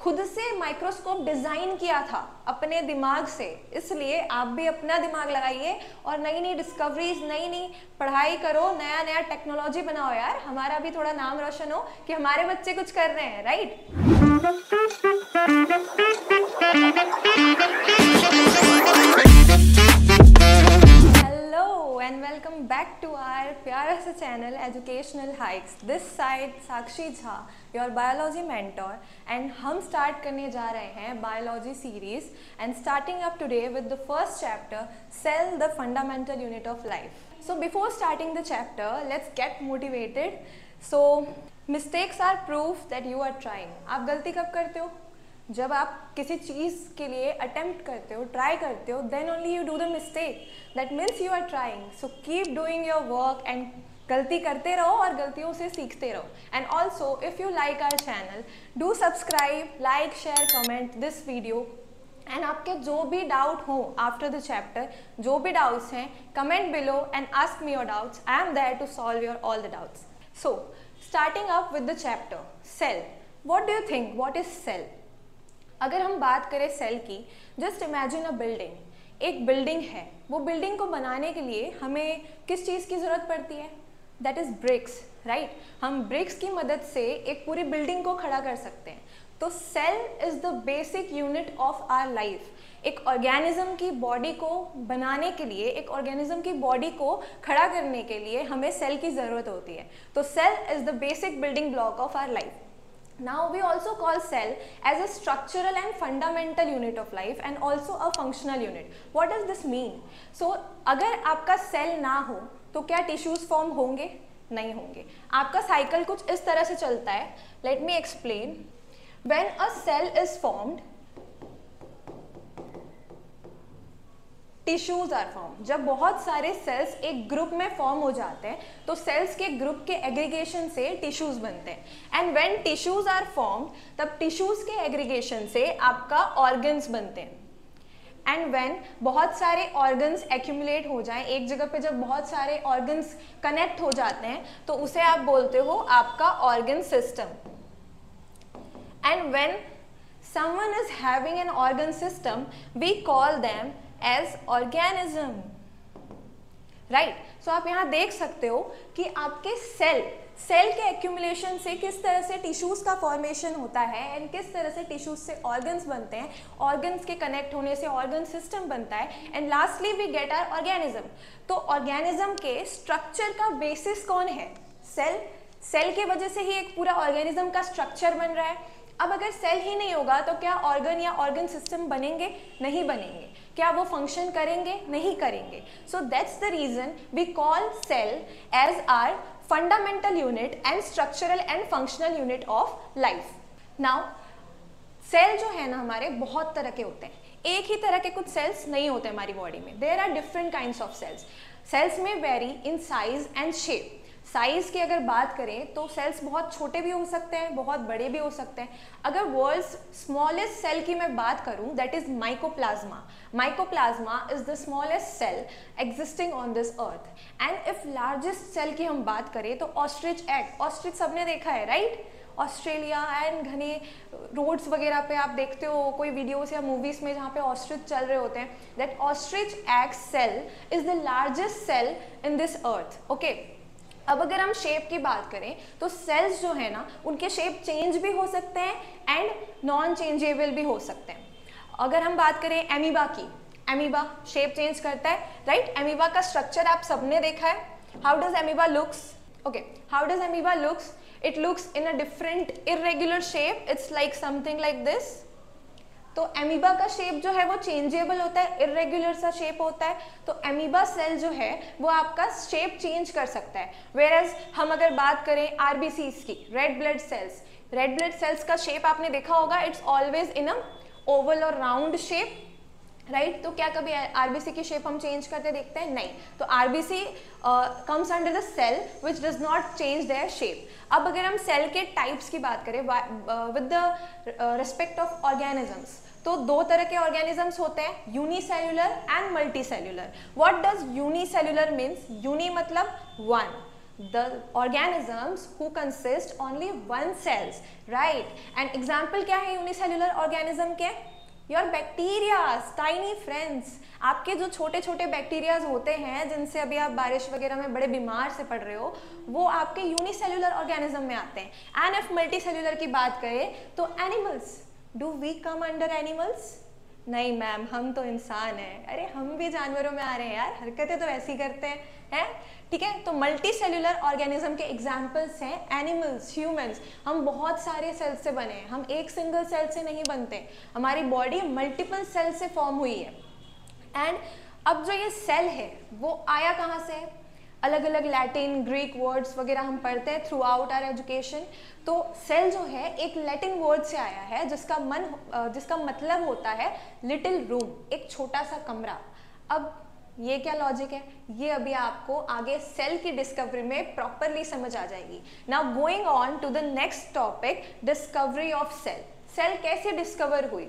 खुद से microscope design किया था अपने दिमाग से, इसलिए आप भी अपना दिमाग लगाइए और नई नई डिस्कवरीज, नई नई पढ़ाई करो, नया नया टेक्नोलॉजी बनाओ यार, हमारा भी थोड़ा नाम रोशन हो कि हमारे बच्चे कुछ कर रहे हैं, right? And welcome back to our प्यारा सा channel educational hikes. This side Sakshi Jha, your biology mentor, and हम स्टार्ट करने जा रहे हैं biology series and starting up today with the first chapter, cell the fundamental unit of life. So before starting the chapter, let's get motivated. So mistakes are proof that you are trying. आप गलती कब करते हो? जब आप किसी चीज़ के लिए अटेम्प्ट करते हो, ट्राई करते हो, then only you do the mistake, that means you are trying. So keep doing your work and गलती करते रहो और गलतियों से सीखते रहो। And also if you like our channel, do subscribe, like, share, comment this video. And आपके जो भी डाउट हो आफ्टर द चैप्टर, जो भी डाउट्स हैं, comment below and ask me your doubts. I am there to solve your all the doubts. So starting up with the chapter cell. What do you think, what is cell? अगर हम बात करें cell की, just imagine a building. एक building है, वो building को बनाने के लिए हमें किस चीज़ की ज़रूरत पड़ती है? That is bricks, right? हम ब्रिक्स की मदद से एक पूरी बिल्डिंग को खड़ा कर सकते हैं। तो cell is the basic unit of our life. एक ऑर्गेनिज्म की बॉडी को बनाने के लिए, एक ऑर्गेनिज्म की बॉडी को खड़ा करने के लिए हमें सेल की ज़रूरत होती है। तो cell is the basic building block of our life. Now we also call cell as a structural and fundamental unit of life and also a functional unit. What does this mean? So अगर आपका cell ना हो तो क्या tissues form होंगे? नहीं होंगे। आपका साइकिल कुछ इस तरह से चलता है। Let me explain. When a cell is formed, tissues are form. जब बहुत सारे सेल्स एक ग्रुप में फॉर्म हो जाते हैं तो सेल्स के ग्रुप के एग्रीगेशन से टिश्यूज बनते हैं। And when tissues are form, तब टिश्यूज के एग्रीगेशन से आपका ऑर्गन्स बनते हैं। एंड व्हेन बहुत सारे ऑर्गन्स एक्यूमुलेट हो जाएं एक जगह पे, जब बहुत सारे ऑर्गन्स कनेक्ट हो जाते हैं तो उसे आप बोलते हो आपका organ system. And when someone is having an organ system, we call them as organism, right? So आप यहाँ देख सकते हो कि आपके सेल के एक्यूमुलेशन से किस तरह से टिश्यूज का फॉर्मेशन होता है एंड किस तरह से टिश्यूज से ऑर्गन्स बनते हैं, ऑर्गन्स के कनेक्ट होने से ऑर्गन सिस्टम बनता है, and lastly we get our organism. तो ऑर्गेनिज्म के स्ट्रक्चर का बेसिस कौन है? सेल के वजह से ही एक पूरा ऑर्गेनिज्म का स्ट्रक्चर बन रहा है। अब अगर सेल ही नहीं होगा तो क्या ऑर्गन या ऑर्गन सिस्टम बनेंगे? नहीं बनेंगे। क्या वो फंक्शन करेंगे? नहीं करेंगे। So that's the reason we call cell as our fundamental unit and structural and functional unit of life. Now cell जो है ना हमारे बहुत तरह के होते हैं। एक ही तरह के कुछ सेल्स नहीं होते हमारी बॉडी में। There are different kinds of cells. Cells में vary in size and shape. Size की अगर बात करें तो सेल्स बहुत छोटे भी हो सकते हैं, बहुत बड़े भी हो सकते हैं। अगर वर्ल्ड्स स्मॉलेस्ट सेल की मैं बात करूं, that is mycoplasma. Mycoplasma is the smallest cell existing on this earth. And if largest cell की हम बात करें तो ऑस्ट्रिच एग। ऑस्ट्रिच सबने देखा है, राइट? ऑस्ट्रेलिया एंड घने रोड्स वगैरह पे आप देखते हो कोई वीडियोस या मूवीज में जहाँ पे ऑस्ट्रिच चल रहे होते हैं। That ostrich egg cell is the largest cell in this earth. Okay, अब अगर हम शेप की बात करें तो सेल्स जो है ना उनके शेप चेंज भी हो सकते हैं एंड नॉन चेंजेबल भी हो सकते हैं। अगर हम बात करें एमीबा की, एमीबा शेप चेंज करता है, राइट? एमीबा का स्ट्रक्चर आप सबने देखा है। How does amoeba looks? Okay, how does amoeba looks? It looks in a different irregular shape. It's like something like this. तो एमीबा का शेप जो है वो चेंजेबल होता है, इरेगुलर सा शेप होता है। तो एमीबा सेल जो है वो आपका शेप चेंज कर सकता है। वेयरएज हम अगर बात करें आरबीसीज की, red blood cells, red blood cells का शेप आपने देखा होगा, it's always in a Oval और राउंड शेप, राइट? तो क्या कभी आरबीसी की शेप हम चेंज करते देखते हैं? नहीं। तो RBC comes under the cell which does not change their shape. अब अगर हम सेल के टाइप्स की बात करें with the respect of organisms, तो दो तरह के ऑर्गेनिजम्स होते हैं, unicellular and multicellular. What does unicellular means? Uni मतलब one, the organisms who consist only one cells, right? And example क्या है unicellular organism के? Your bacterias, tiny friends. आपके जो छोटे छोटे बैक्टीरियाज होते हैं जिनसे अभी आप बारिश वगैरह में बड़े बीमार से पड़ रहे हो, वो आपके यूनिसेल्युलर ऑर्गेनिज्म में आते हैं। एंड इफ मल्टीसेल्युलर की बात करें तो animals, do we come under animals? नहीं मैम, हम तो इंसान हैं। अरे हम भी जानवरों में आ रहे हैं यार, हरकतें तो ऐसी करते हैं, ठीक है। तो मल्टी सेल्यूलर ऑर्गेनिज्म के एग्जाम्पल्स हैं एनिमल्स, ह्यूमंस। हम बहुत सारे सेल से बने हैं, हम एक सिंगल सेल से नहीं बनते, हमारी बॉडी मल्टीपल सेल से फॉर्म हुई है। एंड अब जो ये सेल है वो आया कहाँ से है? अलग अलग लैटिन ग्रीक वर्ड्स वगैरह हम पढ़ते हैं थ्रू आउट आवर एजुकेशन। तो सेल जो है एक लैटिन वर्ड से आया है जिसका मतलब होता है लिटिल रूम, एक छोटा सा कमरा। अब ये क्या लॉजिक है, ये अभी आपको आगे सेल की डिस्कवरी में प्रॉपरली समझ आ जाएगी। Now going on to the next topic, discovery of cell. Cell कैसे डिस्कवर हुई?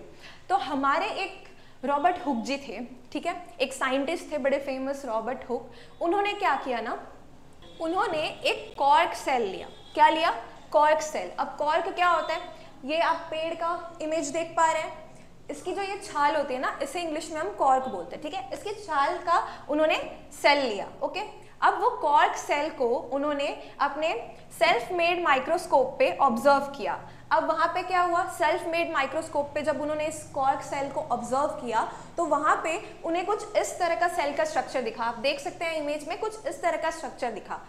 तो हमारे एक रॉबर्ट हुक जी थे, ठीक है, एक साइंटिस्ट थे बड़े फेमस रॉबर्ट हुक। उन्होंने क्या किया ना, उन्होंने एक कॉर्क सेल लिया। क्या लिया? Cork cell. अब कॉर्क क्या होता है? ये आप पेड़ का इमेज देख पा रहे हैं, इसकी जो ये छाल होती है ना, इसे इंग्लिश में हम कॉर्क बोलते हैं, ठीक है। इसकी छाल का उन्होंने सेल लिया, ओके। अब वो कॉर्क सेल को उन्होंने अपने सेल्फ मेड माइक्रोस्कोप पे ऑब्जर्व किया। अब वहाँ पे क्या हुआ? सेल्फ मेड माइक्रोस्कोप पे जब उन्होंने इस कॉर्क सेल को ऑब्जर्व किया तो वहाँ पे उन्हें कुछ इस तरह का सेल का स्ट्रक्चर दिखा। आप देख सकते हैं इमेज में, कुछ इस तरह का स्ट्रक्चर दिखा।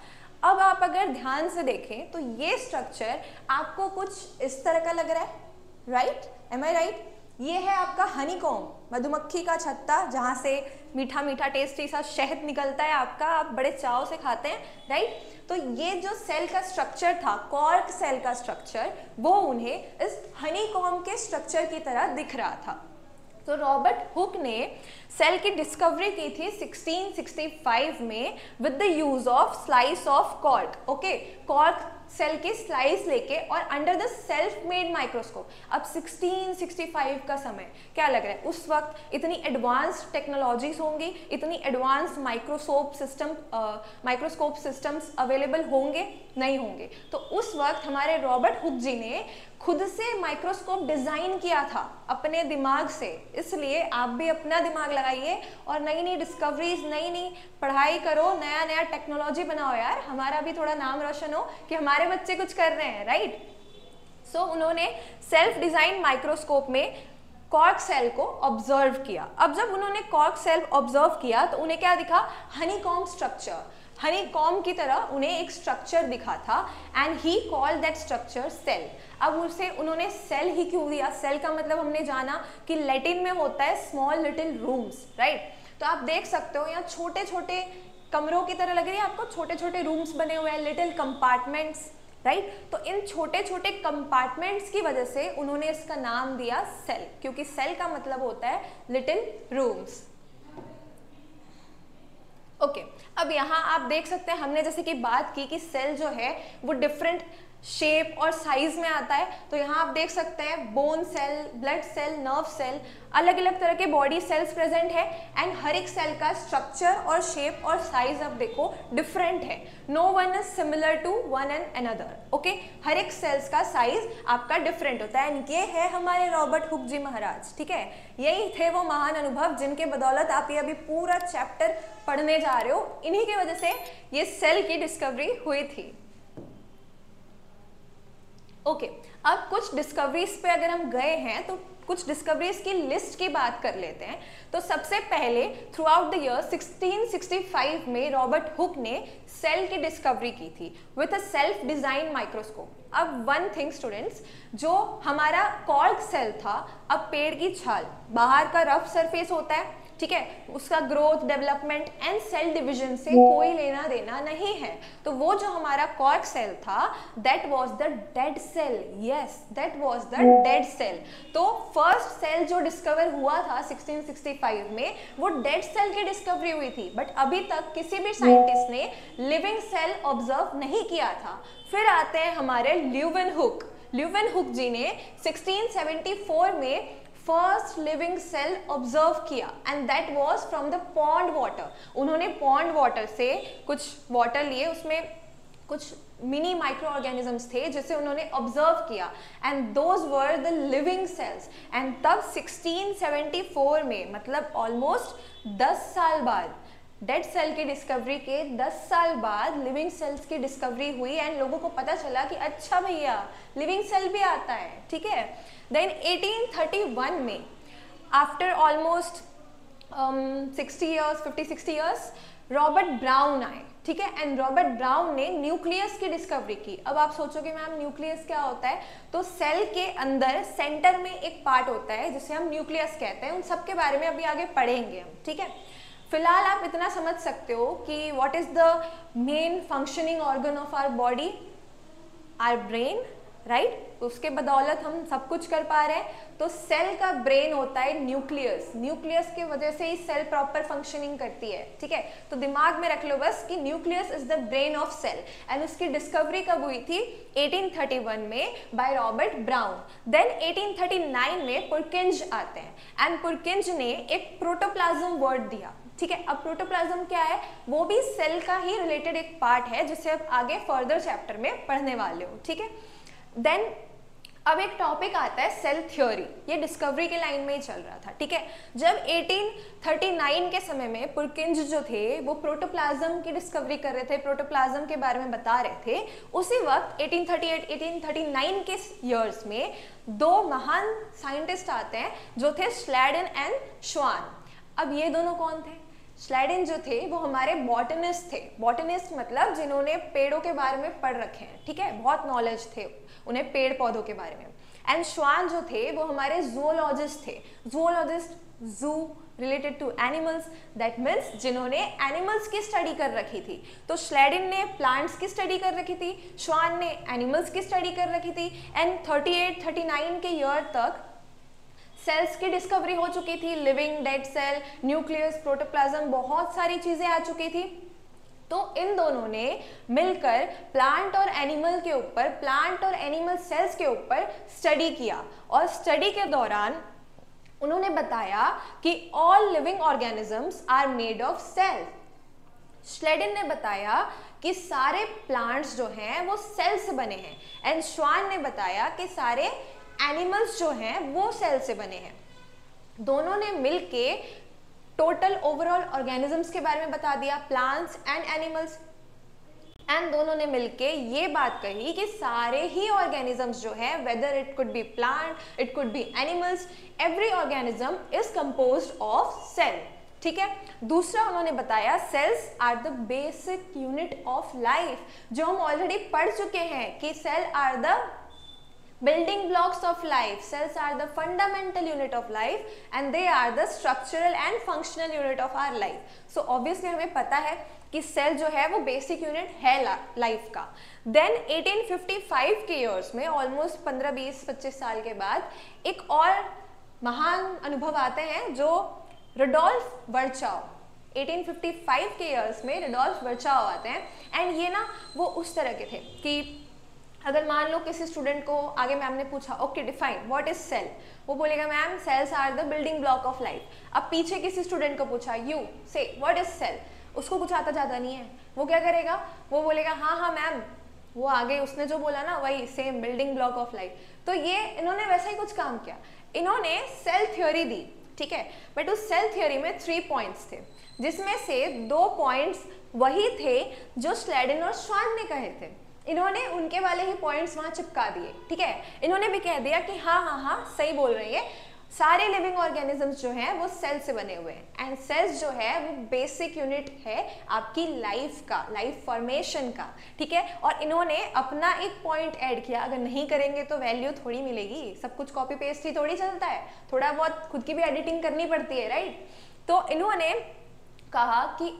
अब आप अगर ध्यान से देखें तो ये स्ट्रक्चर आपको कुछ इस तरह का लग रहा है, राइट? एम आई राइट? ये है आपका हनीकॉम्ब, मधुमक्खी का छत्ता, जहाँ से मीठा मीठा टेस्टी सा शहद निकलता है आपका, आप बड़े चाव से खाते हैं, राइट? तो ये जो सेल का स्ट्रक्चर था, कॉर्क सेल का स्ट्रक्चर, वो उन्हें इस हनीकॉम्ब के स्ट्रक्चर की तरह दिख रहा था। तो रॉबर्ट हुक ने सेल की डिस्कवरी की थी 1665 में with the use of slice of cork, okay. Cork cell की स्लाइस लेके और under the self made microscope. अब 1665 का समय क्या लग रहा है? उस वक्त इतनी एडवांस टेक्नोलॉजीज होंगी, इतनी एडवांस माइक्रोस्कोप सिस्टम्स अवेलेबल होंगे? नहीं होंगे। तो उस वक्त हमारे रॉबर्ट हुक जी ने खुद से माइक्रोस्कोप डिजाइन किया था अपने दिमाग से। इसलिए आप भी अपना दिमाग लगाइए और नई नई डिस्कवरीज, नई नई पढ़ाई करो, नया नया टेक्नोलॉजी बनाओ यार, हमारा भी थोड़ा नाम रोशन हो कि हमारे बच्चे कुछ कर रहे हैं, राइट? सो उन्होंने सेल्फ डिजाइन माइक्रोस्कोप में कॉर्क सेल को ऑब्जर्व किया। अब जब उन्होंने कॉर्क सेल ऑब्जर्व किया तो उन्हें क्या दिखा? हनीकॉम्ब स्ट्रक्चर, हनीकॉम्ब की तरह उन्हें एक स्ट्रक्चर दिखा था and he called that structure cell. अब उसे उन्होंने सेल ही क्यों दिया? सेल का मतलब हमने जाना कि लैटिन में होता है स्मॉल लिटिल रूम्स, राइट? तो आप देख सकते हो यहाँ छोटे छोटे कमरों की तरह लग रही है आपको, छोटे छोटे रूम्स बने हुए हैं, लिटिल कंपार्टमेंट्स, राइट? तो इन छोटे छोटे कंपार्टमेंट्स की वजह से उन्होंने इसका नाम दिया सेल, क्योंकि सेल का मतलब होता है लिटिल रूम्स, ओके। अब यहाँ आप देख सकते हैं हमने जैसे कि बात की कि सेल जो है वो डिफरेंट शेप और साइज में आता है। तो यहाँ आप देख सकते हैं bone cell, blood cell, nerve cell, अलग अलग तरह के बॉडी सेल्स प्रेजेंट है एंड हर एक सेल का स्ट्रक्चर और शेप और साइज आप देखो डिफरेंट है। No one is similar to one and another, okay. हर एक सेल्स का साइज आपका डिफरेंट होता है एंड ये है हमारे रॉबर्ट हुक जी महाराज, ठीक है। यही थे वो महान अनुभव जिनके बदौलत आप ये अभी पूरा चैप्टर पढ़ने जा रहे हो। इन्हीं की वजह से ये सेल की डिस्कवरी हुई थी, ओके। अब कुछ डिस्कवरीज पे अगर हम गए हैं तो कुछ डिस्कवरीज की लिस्ट की बात कर लेते हैं। तो सबसे पहले थ्रू आउट द ईयर 1665 में रॉबर्ट हुक ने सेल की डिस्कवरी की थी with a self design microscope. अब वन थिंग स्टूडेंट्स, जो हमारा कॉर्क सेल था, अब पेड़ की छाल, बाहर का रफ सरफेस होता है, ठीक है, उसका growth, development and cell division से कोई लेना देना नहीं है। तो वो जो हमारा कॉर्क सेल था that was the dead cell, yes that was the dead cell. तो फर्स्ट सेल जो डिस्कवर हुआ था 1665 में वो डेड सेल की डिस्कवरी हुई थी, बट अभी तक किसी भी साइंटिस्ट ने लिविंग सेल ऑब्जर्व नहीं किया था। फिर आते हैं हमारे ल्यूवेनहुक। ल्यूवेनहुक जी ने 1674 में फर्स्ट लिविंग सेल ऑब्जर्व किया and that was from the pond water. उन्होंने पॉन्ड वाटर से कुछ वाटर लिए, उसमें कुछ मिनी माइक्रो ऑर्गेनिजम्स थे जिसे उन्होंने ऑब्जर्व किया, and those were the living cells. And तब 1674 में, मतलब ऑलमोस्ट 10 साल बाद, डेड सेल की डिस्कवरी के 10 साल बाद लिविंग सेल्स की डिस्कवरी हुई, एंड लोगों को पता चला कि अच्छा भैया लिविंग सेल भी आता है, ठीक है। देन 1831 में, after almost 50-60 years, Robert brown आए, ठीक है। एंड रॉबर्ट ब्राउन ने न्यूक्लियस की डिस्कवरी की। अब आप सोचोगे मैम न्यूक्लियस क्या होता है, तो सेल के अंदर सेंटर में एक पार्ट होता है जिसे हम न्यूक्लियस कहते हैं। उन सब के बारे में अभी आगे पढ़ेंगे हम, ठीक है। फिलहाल आप इतना समझ सकते हो कि what is the main functioning organ of our body, our brain, right. उसके बदौलत हम सब कुछ कर पा रहे हैं। तो सेल का ब्रेन होता है न्यूक्लियस, न्यूक्लियस की वजह से ही सेल प्रॉपर फंक्शनिंग करती है, ठीक है। तो दिमाग में रख लो बस कि nucleus is the brain of cell, and उसकी डिस्कवरी कब हुई थी, 1831 में बाय रॉबर्ट ब्राउन। देन 1839 में पुरकिंज आते हैं, एंड पुरकिंज ने एक प्रोटोप्लाज्म वर्ड दिया, ठीक है। अब प्रोटोप्लाज्म क्या है, वो भी सेल का ही रिलेटेड एक पार्ट है जिसे अब आगे फर्दर चैप्टर में पढ़ने वाले हो, ठीक है। देन अब एक टॉपिक आता है सेल थ्योरी, ये डिस्कवरी के लाइन में ही चल रहा था, ठीक है। जब 1839 के समय में पुरकिंज जो थे वो प्रोटोप्लाज्म की डिस्कवरी कर रहे थे, प्रोटोप्लाज्म के बारे में बता रहे थे, उसी वक्त 1838-1839 के ईयर्स में दो महान साइंटिस्ट आते हैं जो थे स्लैडन एंड श्वान। अब ये दोनों कौन थे, स्लैडन जो थे वो हमारे बॉटनिस्ट थे, बॉटनिस्ट मतलब जिन्होंने पेड़ों के बारे में पढ़ रखे हैं, ठीक है, बहुत नॉलेज थे उन्हें पेड़ पौधों के बारे में। एंड श्वान जो थे वो हमारे जूलॉजिस्ट थे, zoologist, zoo related to animals, that means जिन्होंने एनिमल्स की स्टडी कर रखी थी। तो स्लैडन ने प्लांट्स की स्टडी कर रखी थी, श्वान ने एनिमल्स की स्टडी कर रखी थी। एंड 38-39 के ईयर तक सेल्स की डिस्कवरी हो चुकी थी, living, dead cell, nucleus, protoplasm, बहुत सारी चीजें आ चुकी थी। तो इन दोनों ने मिलकर प्लांट और एनिमल के ऊपर, प्लांट और एनिमल सेल्स के ऊपर स्टडी किया, और स्टडी के दौरान उन्होंने बताया कि all living organisms are made of cell. Schleiden ने बताया कि सारे प्लांट्स जो हैं वो सेल से बने हैं, एंड श्वान ने बताया कि सारे एनिमल्स जो हैं वो सेल से बने हैं। दोनों ने मिलके टोटल ओवरऑल ऑर्गेनिजम्स के बारे में बता दिया, प्लांट्स एंड एनिमल्स। एंड दोनों ने मिलके ये बात कही कि सारे ही ऑर्गेनिजम्स जो है, whether it could be plant, it could be animals, every organism is composed of cell, ठीक है। दूसरा उन्होंने बताया cells are the basic unit of life, जो हम ऑलरेडी पढ़ चुके हैं कि cell are the building blocks of life, cells are the fundamental unit of life and they are the structural and functional unit of our life. So obviously हमें पता है कि सेल जो है वो बेसिक यूनिट है लाइफ का। Then 1855 के ईयर्स में, ऑलमोस्ट 15-20-25 साल के बाद, एक और महान अनुभव आते हैं जो रुडोल्फ वर्चाओ, 1855 के ईयर्स में रुडोल्फ वर्चाओ आते हैं। एंड ये ना वो उस तरह के थे कि अगर मान लो किसी स्टूडेंट को आगे मैम ने पूछा okay define what is cell, वो बोलेगा ma'am cells are the building block of life. अब पीछे किसी स्टूडेंट को पूछा यू से व्हाट इज सेल, उसको कुछ आता जाता नहीं है, वो क्या करेगा, वो बोलेगा हाँ हाँ मैम, वो आगे उसने जो बोला ना वही same building block of life. तो ये इन्होंने वैसा ही कुछ काम किया, इन्होंने सेल थ्योरी दी, ठीक है। बट उस सेल थ्योरी में 3 पॉइंट्स थे, जिसमें से 2 पॉइंट्स वही थे जो स्लेडन और श्वान ने कहे थे। इन्होंने उनके वाले ही पॉइंट्स वहां चिपका दिए, ठीक है। इन्होंने भी कह दिया कि हाँ हाँ हाँ सही बोल रही है, सारे लिविंग ऑर्गेनिजम्स जो हैं वो सेल से बने हुए हैं, एंड सेल्स जो है वो बेसिक यूनिट है आपकी लाइफ का, लाइफ फॉर्मेशन का, ठीक है। और इन्होंने अपना एक पॉइंट ऐड किया, अगर नहीं करेंगे तो वैल्यू थोड़ी मिलेगी, सब कुछ कॉपी पेस्ट ही थोड़ी चलता है, थोड़ा बहुत खुद की भी एडिटिंग करनी पड़ती है, राइट। तो इन्होंने कहा कि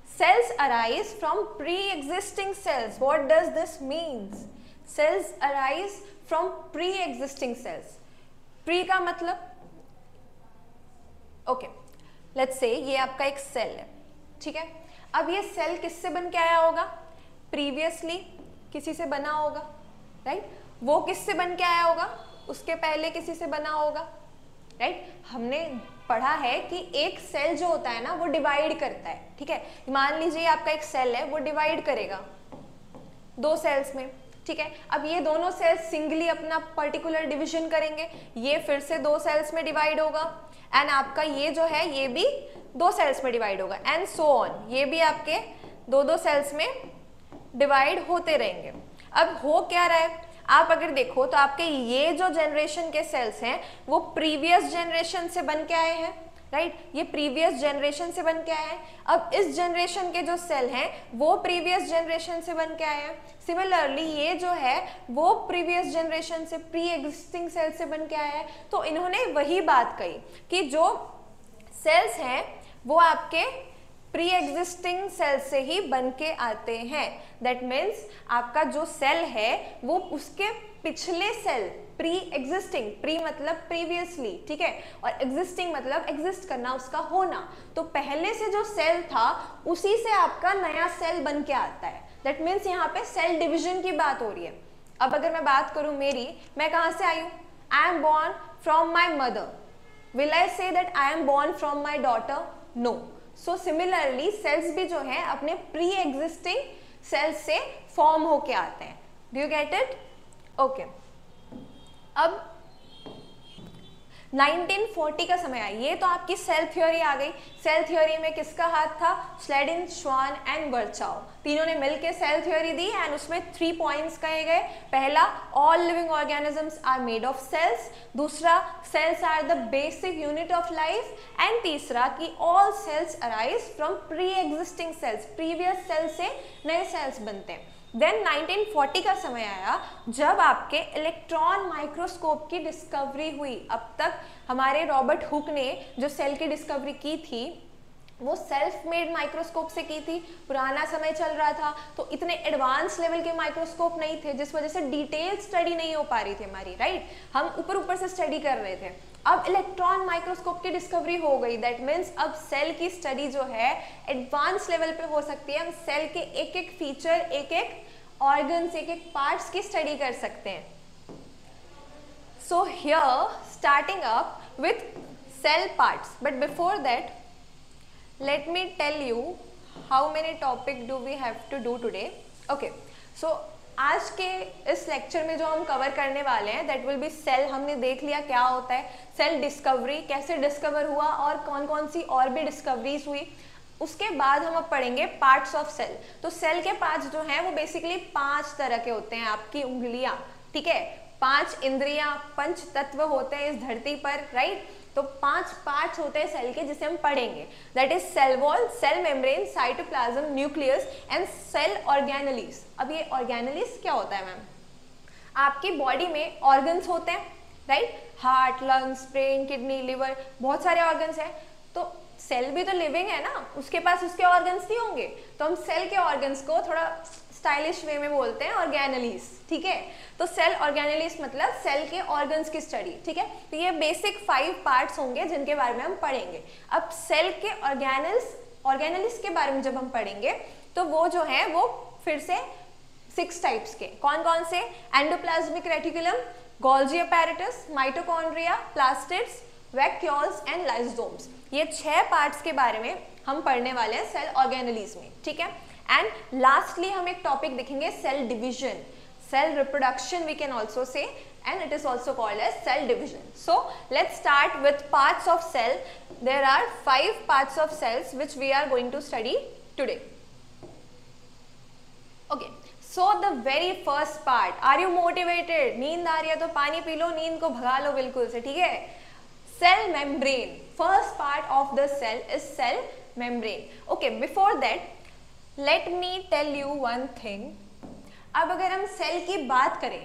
cells arise from pre-existing cells. What does this means? Cells arise from pre-existing cells. Pre का मतलब okay, let's say ये आपका एक सेल है, ठीक है। अब ये सेल किससे बन के आया होगा, प्रीवियसली किसी से बना होगा, राइट। वो किससे बन के आया होगा, उसके पहले किसी से बना होगा, राइट। हमने पढ़ा है कि एक सेल जो होता है ना वो डिवाइड करता है, ठीक है। मान लीजिए आपका एक सेल है, वो डिवाइड करेगा, 2 सेल्स में, ठीक है। अब ये दोनों सेल्स सिंगली अपना पर्टिकुलर डिवीजन करेंगे, ये फिर से 2 सेल्स में डिवाइड होगा, एंड आपका ये जो है ये भी 2 सेल्स में डिवाइड होगा, एंड सो ऑन, ये भी आपके 2-2 सेल्स में डिवाइड होते रहेंगे। अब हो क्या रहा है, आप अगर देखो तो आपके ये जो जनरेशन के सेल्स हैं वो प्रीवियस जनरेशन से बन के आए हैं, राइट, ये प्रीवियस जनरेशन से बन के आए हैं। अब इस जनरेशन के जो सेल हैं वो प्रीवियस जनरेशन से बन के आए हैं। सिमिलरली ये जो है वो प्रीवियस जनरेशन से, प्री एग्जिस्टिंग सेल से बन के आया है। तो इन्होंने वही बात कही कि जो सेल्स हैं वो आपके प्री एग्जिस्टिंग सेल से ही बन के आते हैं। दैट मीन्स आपका जो सेल है वो उसके पिछले सेल, प्री एग्जिस्टिंग, प्री मतलब प्रीवियसली, ठीक है, और एग्जिस्टिंग मतलब एग्जिस्ट करना, उसका होना, तो पहले से जो सेल था उसी से आपका नया सेल बन के आता है। दैट मीन्स यहाँ पे सेल डिविजन की बात हो रही है। अब अगर मैं बात करूं मेरी, मैं कहाँ से आई हूँ, I am born from my mother, will I say that I am born from my daughter? No. So similarly cells भी जो है अपने प्री एग्जिस्टिंग सेल्स से फॉर्म होके आते हैं। Do you get it? Okay. अब 1940 का समय आया, ये तो आपकी सेल थ्योरी आ गई। सेल थ्योरी में किसका हाथ था? स्लेडिन, श्वान एंड बर्चाउ, तीनों ने मिलकर सेल थ्योरी दी, एंड उसमें 3 पॉइंट्स कहे गए। पहला, all living organisms are made of cells. दूसरा, cells are the basic unit of life. And तीसरा कि all cells arise from pre existing cells, previous cells से नए सेल्स बनते हैं। देन 1940 का समय आया जब आपके इलेक्ट्रॉन माइक्रोस्कोप की डिस्कवरी हुई। अब तक हमारे रॉबर्ट हुक ने जो सेल की डिस्कवरी की थी वो सेल्फ मेड माइक्रोस्कोप से की थी। पुराना समय चल रहा था तो इतने एडवांस लेवल के माइक्रोस्कोप नहीं थे, जिस वजह से डिटेल स्टडी नहीं हो पा रही थी हमारी, राइट, हम ऊपर ऊपर से स्टडी कर रहे थे। अब इलेक्ट्रॉन माइक्रोस्कोप की डिस्कवरी हो गई, दैट मीन्स अब सेल की स्टडी जो है एडवांस लेवल पे हो सकती है। हम सेल के एक एक फीचर, एक एक ऑर्गन्स, एक एक पार्ट्स की स्टडी कर सकते हैं। So here starting up with cell parts, but before that let me tell you how many topic do we have to do today. Okay, so आज के इस लेक्चर में जो हम कवर करने वाले हैं दैट विल बी सेल। हमने देख लिया क्या होता है सेल डिस्कवरी, कैसे डिस्कवर हुआ और कौन कौन सी और भी डिस्कवरीज हुई। उसके बाद हम अब पढ़ेंगे पार्ट्स ऑफ सेल। तो सेल के पार्ट्स जो हैं वो बेसिकली 5 तरह के होते हैं। आपकी उंगलियां, ठीक है, 5 इंद्रियां, 5 तत्व होते हैं इस धरती पर, राइट। तो 5 पार्ट्स होते हैं सेल के जिसे हम पढ़ेंगे, that is cell wall, cell membrane, cytoplasm, nucleus and cell organelles. अब ये ऑर्गेनेलिस क्या होता है मैम? आपकी बॉडी में ऑर्गन्स होते हैं, right, heart, lungs, brain, kidney, liver, बहुत सारे ऑर्गन्स हैं। तो सेल भी तो लिविंग है ना, उसके पास उसके ऑर्गन्स नहीं होंगे, तो हम सेल के ऑर्गन्स को थोड़ा स्टाइलिश वे में बोलते हैं ऑर्गेनेलिस, ठीक है। तो सेल ऑर्गेनेलिस मतलब सेल के ऑर्गन्स की स्टडी, ठीक है। तो ये बेसिक 5 पार्ट्स होंगे जिनके बारे में हम पढ़ेंगे। अब सेल के ऑर्गेनेलिस के बारे में जब हम पढ़ेंगे तो वो जो है वो फिर से 6 टाइप्स के, कौन कौन से? Endoplasmic reticulum, Golgi apparatus, mitochondria, plastids, vacuoles and lysosomes. ये 6 पार्ट्स के बारे में हम पढ़ने वाले हैं सेल ऑर्गेनेलिस में, ठीक है। एंड लास्टली हम एक टॉपिक देखेंगे cell division, cell reproduction we can also say, and it is also called as cell division. So let's start with parts of cell. There are 5 parts of cells which we are going to study today. Okay, so the very first part, are you motivated? नींद आ रही है तो पानी P low, नींद को भगा लो बिल्कुल से, ठीक है। Cell membrane, first part of the cell is cell membrane. Okay, before that let me tell you one thing. अब अगर हम सेल की बात करें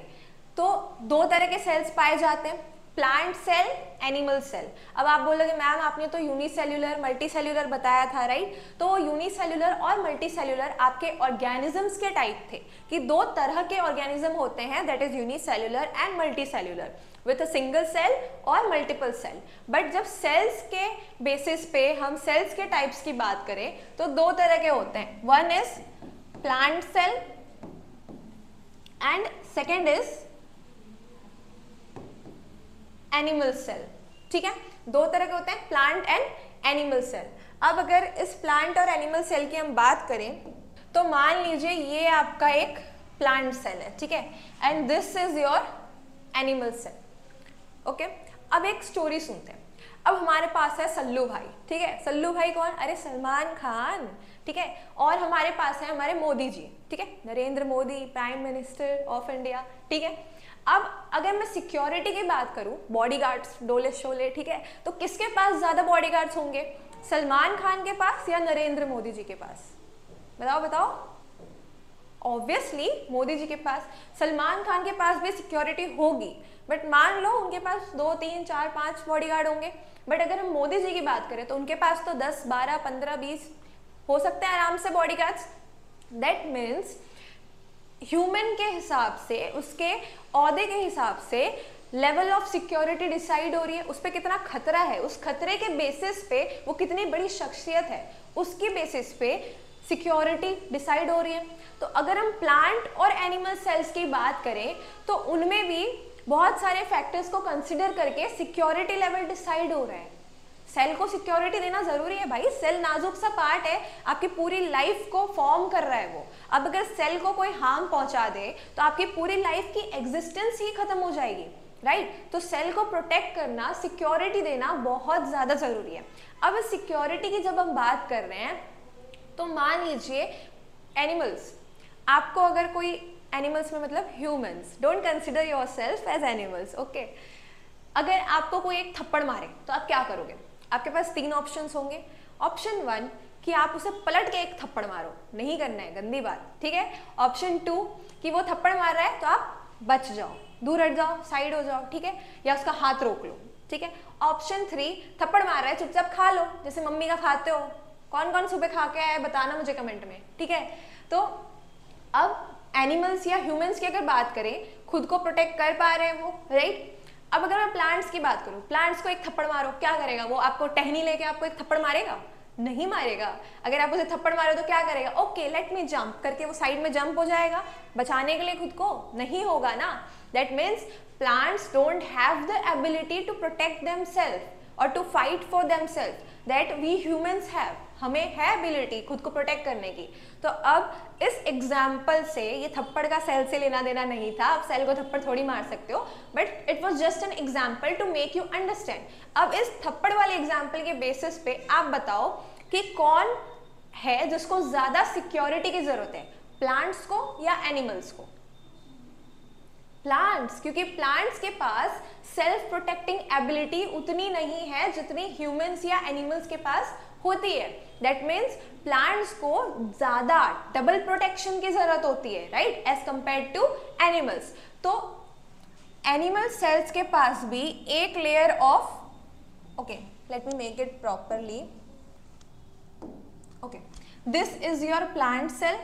तो 2 तरह के सेल्स पाए जाते हैं, प्लांट सेल, एनिमल सेल। अब आप बोलोगे मैम आपने तो यूनिसेल्यूलर, मल्टीसेल्यूलर बताया था, राइट। तो वो यूनिसेल्यूलर और मल्टीसेल्यूलर आपके ऑर्गेनिजम्स के टाइप थे कि 2 तरह के ऑर्गेनिज्म होते हैं, that is unicellular and multicellular with a single cell और मल्टीपल सेल। बट जब सेल्स के बेसिस पे हम सेल्स के टाइप्स की बात करें तो 2 तरह के होते हैं, one is plant cell and second is animal cell, ठीक है। 2 तरह के होते हैं, प्लांट एंड एनिमल सेल। अब अगर इस प्लांट और एनिमल सेल की हम बात करें तो मान लीजिए ये आपका एक प्लांट सेल है, ठीक है, and this is your animal cell. Okay, अब एक स्टोरी सुनते हैं। अब हमारे पास है सल्लू भाई, ठीक है, सल्लू भाई कौन? अरे सलमान खान, ठीक है, और हमारे पास है हमारे मोदी जी, ठीक है, Narendra Modi, prime minister of India, ठीक है। अब अगर मैं सिक्योरिटी की बात करूं, बॉडीगार्ड्स, डोले शोले, ठीक है, तो किसके पास ज्यादा बॉडीगार्ड्स होंगे? सलमान खान के पास या नरेंद्र मोदी जी के पास? बताओ बताओ। ऑब्वियसली मोदी जी के पास। सलमान खान के पास भी सिक्योरिटी होगी, बट मान लो उनके पास 2, 3, 4, 5 बॉडीगार्ड होंगे, बट अगर हम मोदी जी की बात करें तो उनके पास तो 10, 12, 15, 20 हो सकते हैं आराम से बॉडीगार्ड्स। दैट मीन्स ह्यूमन के हिसाब से, उसके ओहदे के हिसाब से लेवल ऑफ सिक्योरिटी डिसाइड हो रही है, उस पर कितना खतरा है, उस खतरे के बेसिस पे वो कितनी बड़ी शख्सियत है, उसके बेसिस पे सिक्योरिटी डिसाइड हो रही है। तो अगर हम प्लांट और एनिमल सेल्स की बात करें तो उनमें भी बहुत सारे फैक्टर्स को कंसिडर करके सिक्योरिटी लेवल डिसाइड हो रहा है। सेल को सिक्योरिटी देना जरूरी है भाई, सेल नाजुक सा पार्ट है, आपकी पूरी लाइफ को फॉर्म कर रहा है वो। अब अगर सेल को कोई हार्म पहुंचा दे तो आपकी पूरी लाइफ की एग्जिस्टेंस ही खत्म हो जाएगी, राइट? तो सेल को प्रोटेक्ट करना, सिक्योरिटी देना बहुत ज्यादा जरूरी है। अब इस सिक्योरिटी की जब हम बात कर रहे हैं तो मान लीजिए एनिमल्स, आपको अगर कोई एनिमल्स में मतलब humans, don't consider yourself as animals, okay. अगर आपको कोई एक थप्पड़ मारे तो आप क्या करोगे? आपके पास 3 ऑप्शंस होंगे। ऑप्शन 1 कि आप उसे पलट के एक थप्पड़ मारो, नहीं करना है, गंदी बात, ठीक है। ऑप्शन 2 कि वो थप्पड़ मार रहा है तो आप बच जाओ, दूर हट जाओ, साइड हो जाओ, ठीक है, या उसका हाथ रोक लो, ठीक है। ऑप्शन 3 थप्पड़ मार रहा है, चुपचाप खा लो, जैसे मम्मी का खाते हो। कौन कौन सुबह खा के आया बताना मुझे कमेंट में, ठीक है। तो अब एनिमल्स या ह्यूमंस की अगर बात करें, खुद को प्रोटेक्ट कर पा रहे हैं वो, राइट। अब अगर मैं प्लांट्स की बात करूं, प्लांट्स को एक थप्पड़ मारो, क्या करेगा वो? आपको टहनी लेके आपको एक थप्पड़ मारेगा? नहीं मारेगा। अगर आप उसे थप्पड़ मारो तो क्या करेगा? ओके लेट मी जंप करके वो साइड में जंप हो जाएगा बचाने के लिए खुद को, नहीं होगा ना। That means plants don't have the ability to protect themselves और to fight for themselves that we humans have. हमें है एबिलिटी खुद को प्रोटेक्ट करने की। तो अब इस एग्जाम्पल से, ये थप्पड़ का सेल से लेना देना नहीं था, आप सेल को थप्पड़ थोड़ी मार सकते हो, but it was just an example to make you understand. अब इस थप्पड़ वाले एग्जाम्पल के बेसिस पे आप बताओ कि कौन है जिसको ज्यादा सिक्योरिटी की जरूरत है, प्लांट्स को या एनिमल्स को? प्लांट्स, क्योंकि प्लांट्स के पास सेल्फ प्रोटेक्टिंग एबिलिटी उतनी नहीं है जितनी ह्यूमंस या एनिमल्स के पास होती है। दैट मीन्स प्लांट्स को ज्यादा डबल प्रोटेक्शन की जरूरत होती है, right, as compare to animals. तो एनिमल सेल्स के पास भी एक layer of, okay let me make it properly, okay, this is your plant cell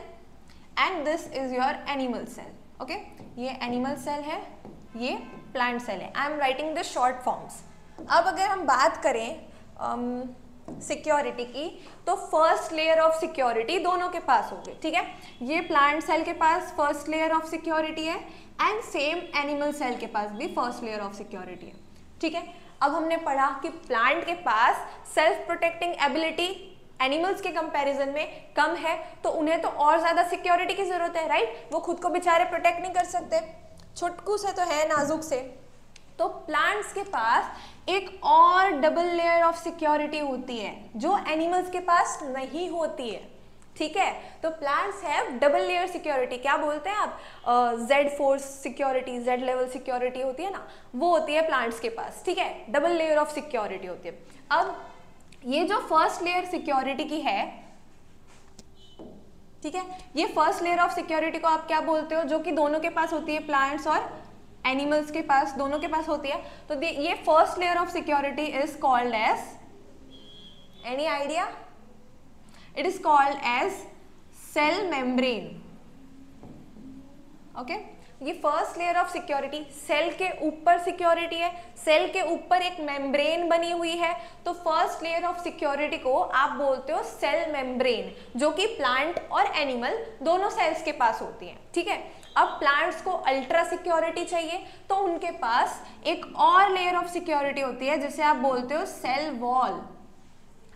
and this is your animal cell, okay. ये एनिमल सेल है, ये प्लांट सेल है। I am writing the short forms. अब अगर हम बात करें security की, तो फर्स्ट लेयर ऑफ सिक्योरिटी दोनों के पास होगी, ठीक है। ये प्लांट सेल के पास फर्स्ट लेयर ऑफ सिक्योरिटी है एंड सेम एनिमल सेल के पास भी फर्स्ट लेयर ऑफ सिक्योरिटी है, ठीक है। अब हमने पढ़ा कि प्लांट के पास सेल्फ प्रोटेक्टिंग एबिलिटी एनिमल्स के कंपैरिजन में कम है, तो उन्हें तो और ज्यादा सिक्योरिटी की जरूरत है, राइट। वो खुद को बेचारे प्रोटेक्ट नहीं कर सकते, छुटकू से तो है, नाजुक से। तो प्लांट्स के पास एक और डबल लेयर ऑफ सिक्योरिटी होती है जो एनिमल्स के पास नहीं होती है, ठीक है। तो plants have double layer security. क्या बोलते हैं आप? Z force security, Z level security होती है ना, वो होती है प्लांट्स के पास, ठीक है। डबल लेयर ऑफ सिक्योरिटी होती है। अब ये जो फर्स्ट लेयर सिक्योरिटी की है, ठीक है, ये फर्स्ट लेयर ऑफ सिक्योरिटी को आप क्या बोलते हो? जो कि दोनों के पास होती है, प्लांट्स और एनिमल्स के पास, दोनों के पास होती है। तो ये first layer of security is called as, any idea? It is called as cell membrane, okay. ये first layer of security, cell के ऊपर सिक्योरिटी है, सेल के ऊपर एक मेम्ब्रेन बनी हुई है, तो फर्स्ट लेयर ऑफ सिक्योरिटी को आप बोलते हो सेल मेम्ब्रेन, जो कि प्लांट और एनिमल दोनों सेल्स के पास होती है, ठीक है। अब प्लांट्स को अल्ट्रा सिक्योरिटी चाहिए तो उनके पास एक और लेयर ऑफ सिक्योरिटी होती है जिसे आप बोलते हो सेल वॉल,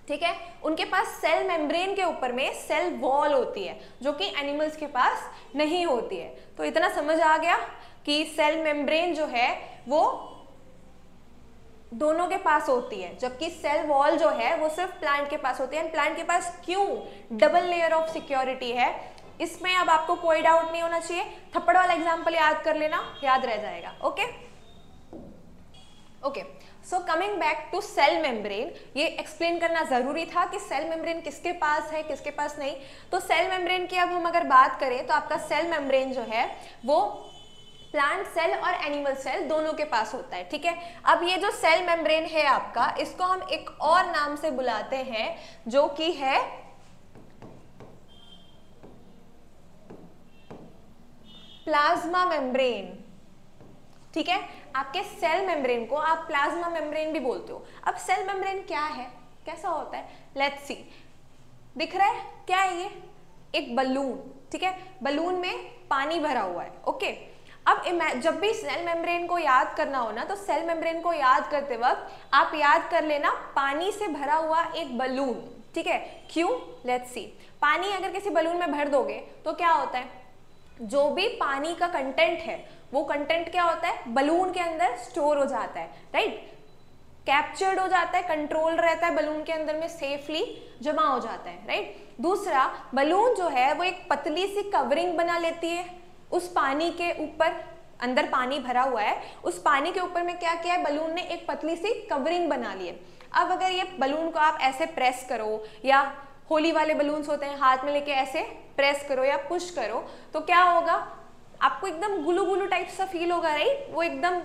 ठीक है। उनके पास सेल मेम्ब्रेन के ऊपर में सेल वॉल होती है, जो कि एनिमल्स के पास नहीं होती है। तो इतना समझ आ गया कि सेल मेम्ब्रेन जो है वो दोनों के पास होती है, जबकि सेल वॉल जो है वो सिर्फ प्लांट के पास होती है। प्लांट के पास क्यों डबल लेयर ऑफ सिक्योरिटी है, इसमें अब आपको कोई डाउट नहीं होना चाहिए। थप्पड़ वाला एग्जांपल याद कर लेना, याद रह जाएगा। Okay okay, so coming back to cell membrane, ये एक्सप्लेन करना जरूरी था कि सेल मेम्ब्रेन किसके पास है किसके पास नहीं। तो सेल मेम्ब्रेन की अब हम अगर बात करें तो आपका सेल मेम्ब्रेन जो है वो प्लांट सेल और एनिमल सेल दोनों के पास होता है। ठीक है, अब ये जो सेल मेम्ब्रेन है आपका, इसको हम एक और नाम से बुलाते हैं जो कि है प्लाज्मा मेम्ब्रेन। ठीक है, आपके सेल मेम्ब्रेन को आप प्लाज्मा मेम्ब्रेन भी बोलते हो। अब सेल मेम्ब्रेन क्या है, कैसा होता है, लेट्स सी। दिख रहा है क्या है ये, एक बलून। ठीक है, बलून में पानी भरा हुआ है। ओके, अब जब भी सेल मेम्ब्रेन को याद करना हो ना, तो सेल मेम्ब्रेन को याद करते वक्त आप याद कर लेना पानी से भरा हुआ एक बलून। ठीक है, क्यों, लेट्स सी। पानी अगर किसी बलून में भर दोगे तो क्या होता है, जो भी पानी का कंटेंट है वो कंटेंट क्या होता है, बलून के अंदर स्टोर हो जाता है, राइट, कैप्चर्ड हो जाता है, कंट्रोल रहता है बलून के अंदर में, सेफली जमा हो जाता है, राइट। दूसरा, बलून जो है वो एक पतली सी कवरिंग बना लेती है उस पानी के ऊपर। अंदर पानी भरा हुआ है, उस पानी के ऊपर में क्या किया है, बलून ने एक पतली सी कवरिंग बना ली है। अब अगर ये बलून को आप ऐसे प्रेस करो, या होली वाले बलून्स होते हैं हाथ में लेके ऐसे प्रेस करो या पुश करो, तो क्या होगा, आपको एकदम गुलू गुलू टाइप सा फील होगा, राइट। वो एकदम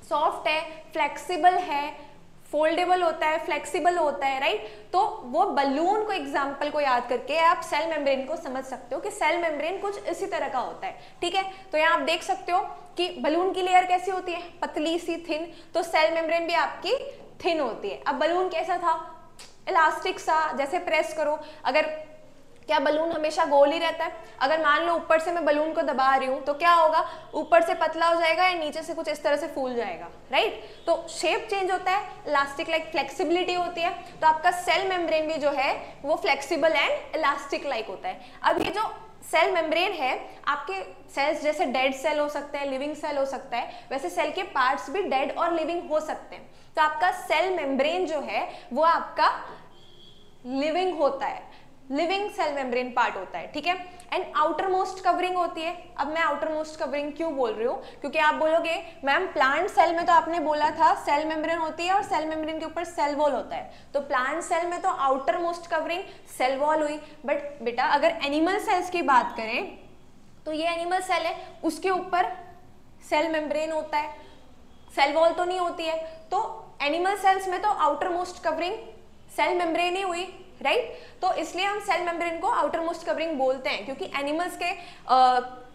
सॉफ्ट है, फ्लेक्सिबल है, फोल्डेबल होता है, फ्लेक्सिबल होता है, राइट। तो वो बलून को एग्जाम्पल को याद करके आप सेल मेम्ब्रेन को समझ सकते हो कि सेल मेम्ब्रेन कुछ इसी तरह का होता है। ठीक है, तो यहाँ आप देख सकते हो कि बलून की लेयर कैसी होती है, पतली सी, थिन। तो सेल मेम्ब्रेन भी आपकी थिन होती है। अब बलून कैसा था, इलास्टिक सा, जैसे प्रेस करो, अगर क्या बलून हमेशा गोल ही रहता है, अगर मान लो ऊपर से मैं बलून को दबा रही हूँ तो क्या होगा, ऊपर से पतला हो जाएगा या नीचे से कुछ इस तरह से फूल जाएगा, राइट। तो शेप चेंज होता है, इलास्टिक लाइक फ्लेक्सिबिलिटी होती है। तो आपका सेल मेम्ब्रेन भी जो है वो फ्लेक्सिबल एंड इलास्टिक लाइक होता है। अब ये जो सेल मेम्ब्रेन है, आपके सेल्स जैसे डेड सेल हो सकते हैं, लिविंग सेल हो सकता है, वैसे सेल के पार्ट्स भी डेड और लिविंग हो सकते हैं। तो आपका सेल मेम्ब्रेन जो है वो आपका लिविंग होता है, लिविंग सेल मेम्ब्रेन पार्ट होता है। ठीक है, एंड आउटर मोस्ट कवरिंग होती है। अब मैं आउटर मोस्ट कवरिंग क्यों बोल रही हूँ, क्योंकि आप बोलोगे मैम प्लांट सेल में तो आपने बोला था सेल मेम्ब्रेन होती है और सेल मेम्ब्रेन के ऊपर सेल वॉल होता है, तो प्लांट सेल में तो outer most covering cell wall हुई। बट बेटा अगर एनिमल सेल्स की बात करें तो ये एनिमल सेल है, उसके ऊपर सेल मेम्ब्रेन होता है, सेल वॉल तो नहीं होती है। तो एनिमल सेल्स में तो outer most covering cell membrane ही हुई, राइट। तो इसलिए हम सेल मेम्ब्रेन को आउटर मोस्ट कवरिंग बोलते हैं, क्योंकि एनिमल्स के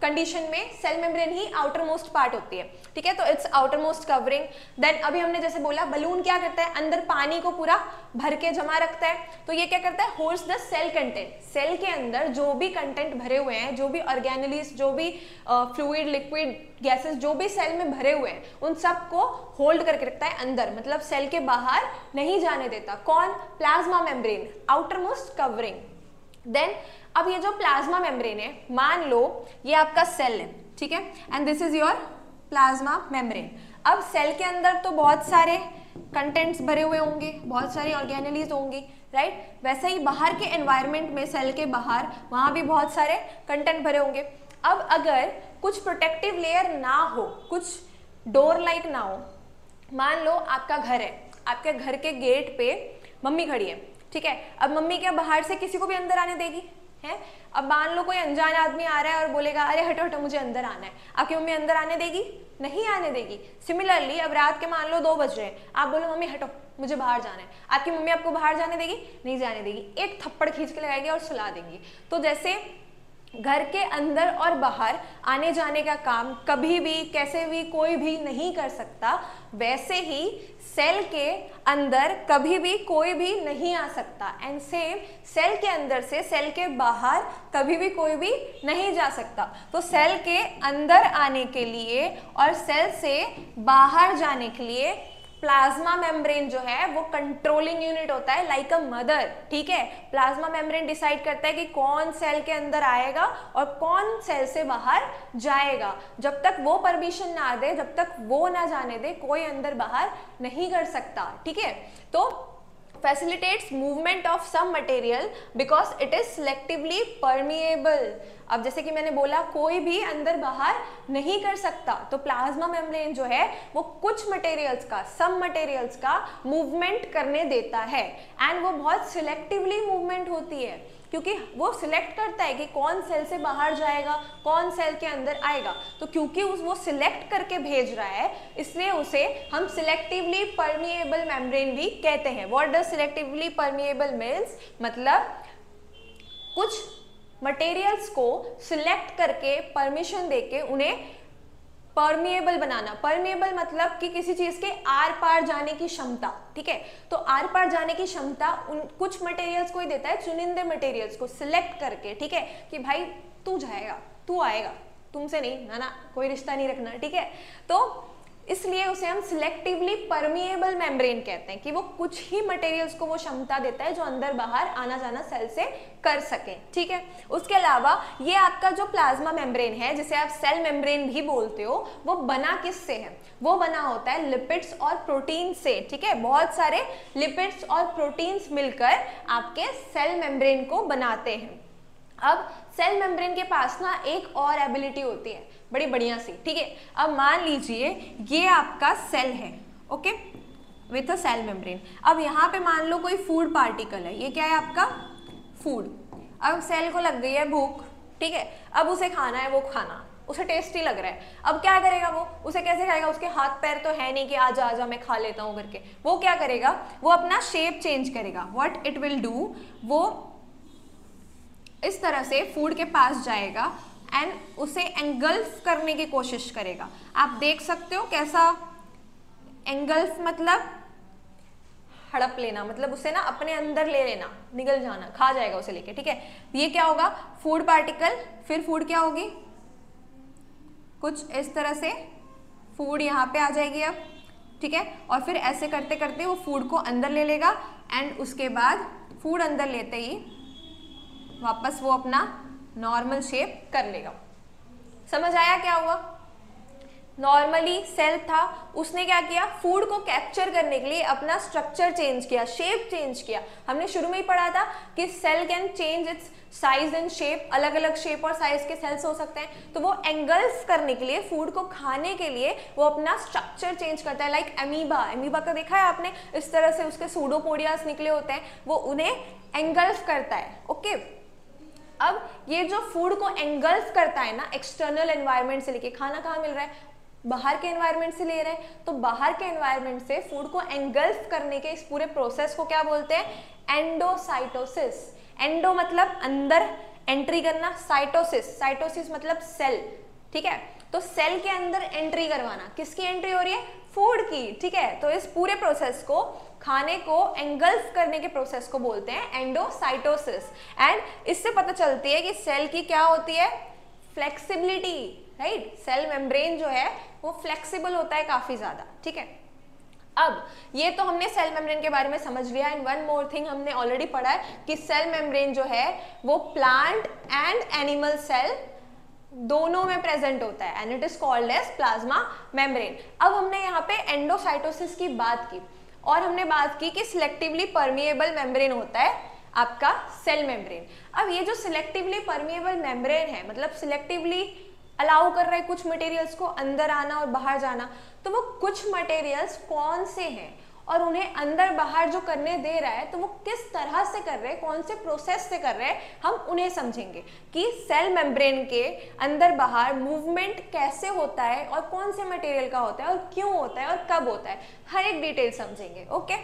कंडीशन में सेल मेम्ब्रेन ही आउटर मोस्ट पार्ट होती है। ठीक है, तो it's outer most covering. Then अभी हमने जैसे बोला बलून क्या करता है, अंदर पानी को पूरा भर के जमा रखता है। तो ये क्या करता है, holds the cell content. Cell के अंदर जो भी कंटेंट भरे हुए हैं, जो भी ऑर्गेनेलिस, जो भी फ्लूइड, लिक्विड, गैसेस जो भी सेल में भरे हुए हैं, उन सब को होल्ड करके रखता है अंदर, मतलब सेल के बाहर नहीं जाने देता। कौन, plasma membrane, outer most covering. Then अब ये जो प्लाज्मा मेम्ब्रेन है, मान लो ये आपका सेल है, ठीक है, and this is your plasma membrane. अब सेल के अंदर तो बहुत सारे कंटेंट्स भरे हुए होंगे, बहुत सारी ऑर्गेनेलिस होंगी, राइट। वैसे ही बाहर के एनवायरनमेंट में, सेल के बाहर, वहां भी बहुत सारे कंटेंट भरे होंगे। अब अगर कुछ प्रोटेक्टिव लेयर ना हो, कुछ डोर लाइक ना हो, मान लो आपका घर है, आपके घर के गेट पे मम्मी खड़ी है, ठीक है। अब मम्मी क्या बाहर से किसी को भी अंदर आने देगी है? अब मान लो कोई अनजान आदमी आ रहा है और बोलेगा अरे हटो हटो मुझे अंदर आना है, आपकी मम्मी अंदर आने देगी? नहीं आने देगी। सिमिलरली अब रात के मान लो 2 बज रहे हैं, आप बोलो मम्मी हटो मुझे बाहर जाना है, आपकी मम्मी आपको बाहर जाने देगी? नहीं जाने देगी, एक थप्पड़ खींच के लगाएगी और सुला देंगी। तो जैसे घर के अंदर और बाहर आने जाने का काम कभी भी कैसे भी कोई भी नहीं कर सकता, वैसे ही सेल के अंदर कभी भी कोई भी नहीं आ सकता। एंड सेम सेल के अंदर से सेल के बाहर कभी भी कोई भी नहीं जा सकता। तो सेल के अंदर आने के लिए और सेल से बाहर जाने के लिए प्लाज्मा मेम्ब्रेन जो है वो कंट्रोलिंग यूनिट होता है, लाइक अ मदर, ठीक है। प्लाज्मा मेम्ब्रेन डिसाइड करता है कि कौन सेल के अंदर आएगा और कौन सेल से बाहर जाएगा। जब तक वो परमिशन ना दे, जब तक वो ना जाने दे, कोई अंदर बाहर नहीं कर सकता, ठीक है। तो facilitates movement of some material because it is selectively permeable। अब जैसे कि मैंने बोला कोई भी अंदर बाहर नहीं कर सकता, तो प्लाज्मा मेम्ब्रेन जो है वो कुछ मटेरियल्स का, सम मटेरियल्स का मूवमेंट करने देता है, एंड वो बहुत सिलेक्टिवली मूवमेंट होती है, क्योंकि वो सिलेक्ट करता है कि कौन सेल से बाहर जाएगा, कौन सेल के अंदर आएगा। तो क्योंकि वो सिलेक्ट करके भेज रहा है, इसलिए उसे हम सिलेक्टिवली परमिएबल मेम्ब्रेन भी कहते हैं। What does selectively permeable means? मतलब कुछ मटेरियल्स को सिलेक्ट करके, परमिशन देके उन्हें परमिएबल बनाना। परमिएबल मतलब कि किसी चीज के आर पार जाने की क्षमता, ठीक है। तो आर पार जाने की क्षमता उन कुछ मटेरियल्स को ही देता है, चुनिंदे मटेरियल्स को सिलेक्ट करके, ठीक है, कि भाई तू जाएगा, तू आएगा, तुमसे नहीं, ना कोई रिश्ता नहीं रखना, ठीक है। तो इसलिए उसे हम सिलेक्टिवली परमिएबल मेम्ब्रेन कहते हैं कि वो कुछ ही मटेरियल्स को वो क्षमता देता है जो अंदर बाहर आना जाना सेल से कर सके, ठीक है। उसके अलावा ये आपका जो प्लाज्मा मेम्ब्रेन है, जिसे आप सेल मेम्ब्रेन भी बोलते हो, वो बना किससे है? वो बना होता है लिपिड्स और प्रोटीन से, ठीक है। बहुत सारे लिपिड्स और प्रोटीन्स मिलकर आपके सेल मेम्ब्रेन को बनाते हैं। अब सेल मेम्ब्रेन के पास ना एक और एबिलिटी होती है, बड़ी बढ़िया सी, ठीक है। अब मान लीजिए ये आपका सेल है, okay, with a cell membrane. अब यहाँ पे मान लो कोई फूड पार्टिकल है, ये क्या है आपका? फूड। अब सेल को लग गई है भूख, ठीक है, अब उसे खाना है, वो खाना उसे टेस्टी लग रहा है। अब क्या करेगा वो? उसे कैसे खाएगा? उसके हाथ पैर तो है नहीं कि आजा आजा मैं खा लेता हूँ करके। वो क्या करेगा? वो अपना शेप चेंज करेगा। व्हाट इट विल डू, वो इस तरह से फूड के पास जाएगा एंड उसे एंगल्फ करने की कोशिश करेगा। आप देख सकते हो कैसा एंगल्फ, मतलब हड़प लेना, मतलब उसे ना अपने अंदर ले लेना, निगल जाना, खा जाएगा उसे लेके, ठीक है। ये क्या होगा? फूड पार्टिकल, फिर फूड क्या होगी? कुछ इस तरह से फूड यहाँ पे आ जाएगी अब, ठीक है, और फिर ऐसे करते करते वो फूड को अंदर ले लेगा एंड उसके बाद फूड अंदर लेते ही वापस वो अपना नॉर्मल शेप कर लेगा। समझ आया क्या हुआ? नॉर्मली सेल था, उसने क्या किया? फूड को कैप्चर करने के लिए अपना स्ट्रक्चर चेंज किया, शेप चेंज किया। हमने शुरू में ही पढ़ा था कि cell can change its size and shape, अलग अलग शेप और साइज के सेल्स हो सकते हैं। तो वो एंगल्फ करने के लिए, फूड को खाने के लिए वो अपना स्ट्रक्चर चेंज करता है, लाइक अमीबा। अमीबा का देखा है आपने? इस तरह से उसके सूडोपोडियास निकले होते हैं, वो उन्हें एंगल्फ करता है, ओके। अब ये जो फूड को एंगल्फ करता है ना, एक्सटर्नल एनवायरनमेंट से लेके, खाना कहाँ मिल रहा है? बाहर के एनवायरनमेंट से ले रहे हैं, तो बाहर के एनवायरनमेंट से फूड को एंगल्फ करने के इस पूरे प्रोसेस को क्या बोलते हैं? एंडोसाइटोसिस। एंडो मतलब अंदर एंट्री करना, साइटोसिस, साइटोसिस मतलब सेल, ठीक है। तो सेल के अंदर एंट्री करवाना, किसकी एंट्री हो रही है? फूड की, ठीक है। तो इस पूरे प्रोसेस को, खाने को एंगल्फ करने के प्रोसेस को बोलते हैं एंडोसाइटोसिस। एंड इससे पता चलती है कि सेल की क्या होती है? Flexibility, right. सेल मेम्ब्रेन जो है वो फ्लेक्सिबल होता है काफी ज्यादा, ठीक है। अब ये तो हमने सेल मेम्ब्रेन के बारे में समझ लिया। एंड वन मोर थिंग हमने ऑलरेडी पढ़ा है कि सेल मेम्ब्रेन जो है वो प्लांट एंड एनिमल सेल दोनों में प्रेजेंट होता है, and it is called as plasma membrane. अब हमने यहाँ पे एंडोसाइटोसिस की बात की और हमने बात की कि सिलेक्टिवली परमिएबल मेम्ब्रेन होता है आपका सेल मेम्ब्रेन। अब ये जो सिलेक्टिवली परमिएबल मेम्ब्रेन है, मतलब सिलेक्टिवली अलाउ कर रहे हैं कुछ मटेरियल्स को अंदर आना और बाहर जाना, तो वो कुछ मटेरियल्स कौन से हैं और उन्हें अंदर बाहर जो करने दे रहा है, तो वो किस तरह से कर रहे हैं, कौन से प्रोसेस से कर रहे हैं, हम उन्हें समझेंगे कि सेल मेम्ब्रेन के अंदर बाहर मूवमेंट कैसे होता है और कौन से मटेरियल का होता है और क्यों होता है और कब होता है, हर एक डिटेल समझेंगे, okay.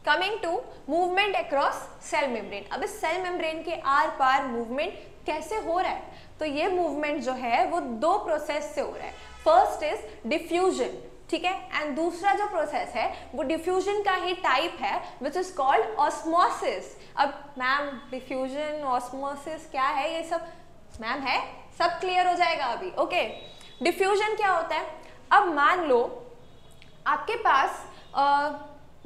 Coming to movement across cell membrane. अब इस सेल मेम्ब्रेन के आर पार मूवमेंट कैसे हो रहा है? तो ये मूवमेंट जो है वो दो प्रोसेस से हो रहा है। फर्स्ट इज डिफ्यूजन, ठीक है, एंड दूसरा जो प्रोसेस है वो डिफ्यूजन का ही टाइप है, विच इज कॉल्ड ऑस्मोसिस। अब मैम डिफ्यूजन, ऑस्मोसिस क्या है, ये सब मैम है, सब क्लियर हो जाएगा अभी। ओके, डिफ्यूजन क्या होता है? अब मान लो आपके पास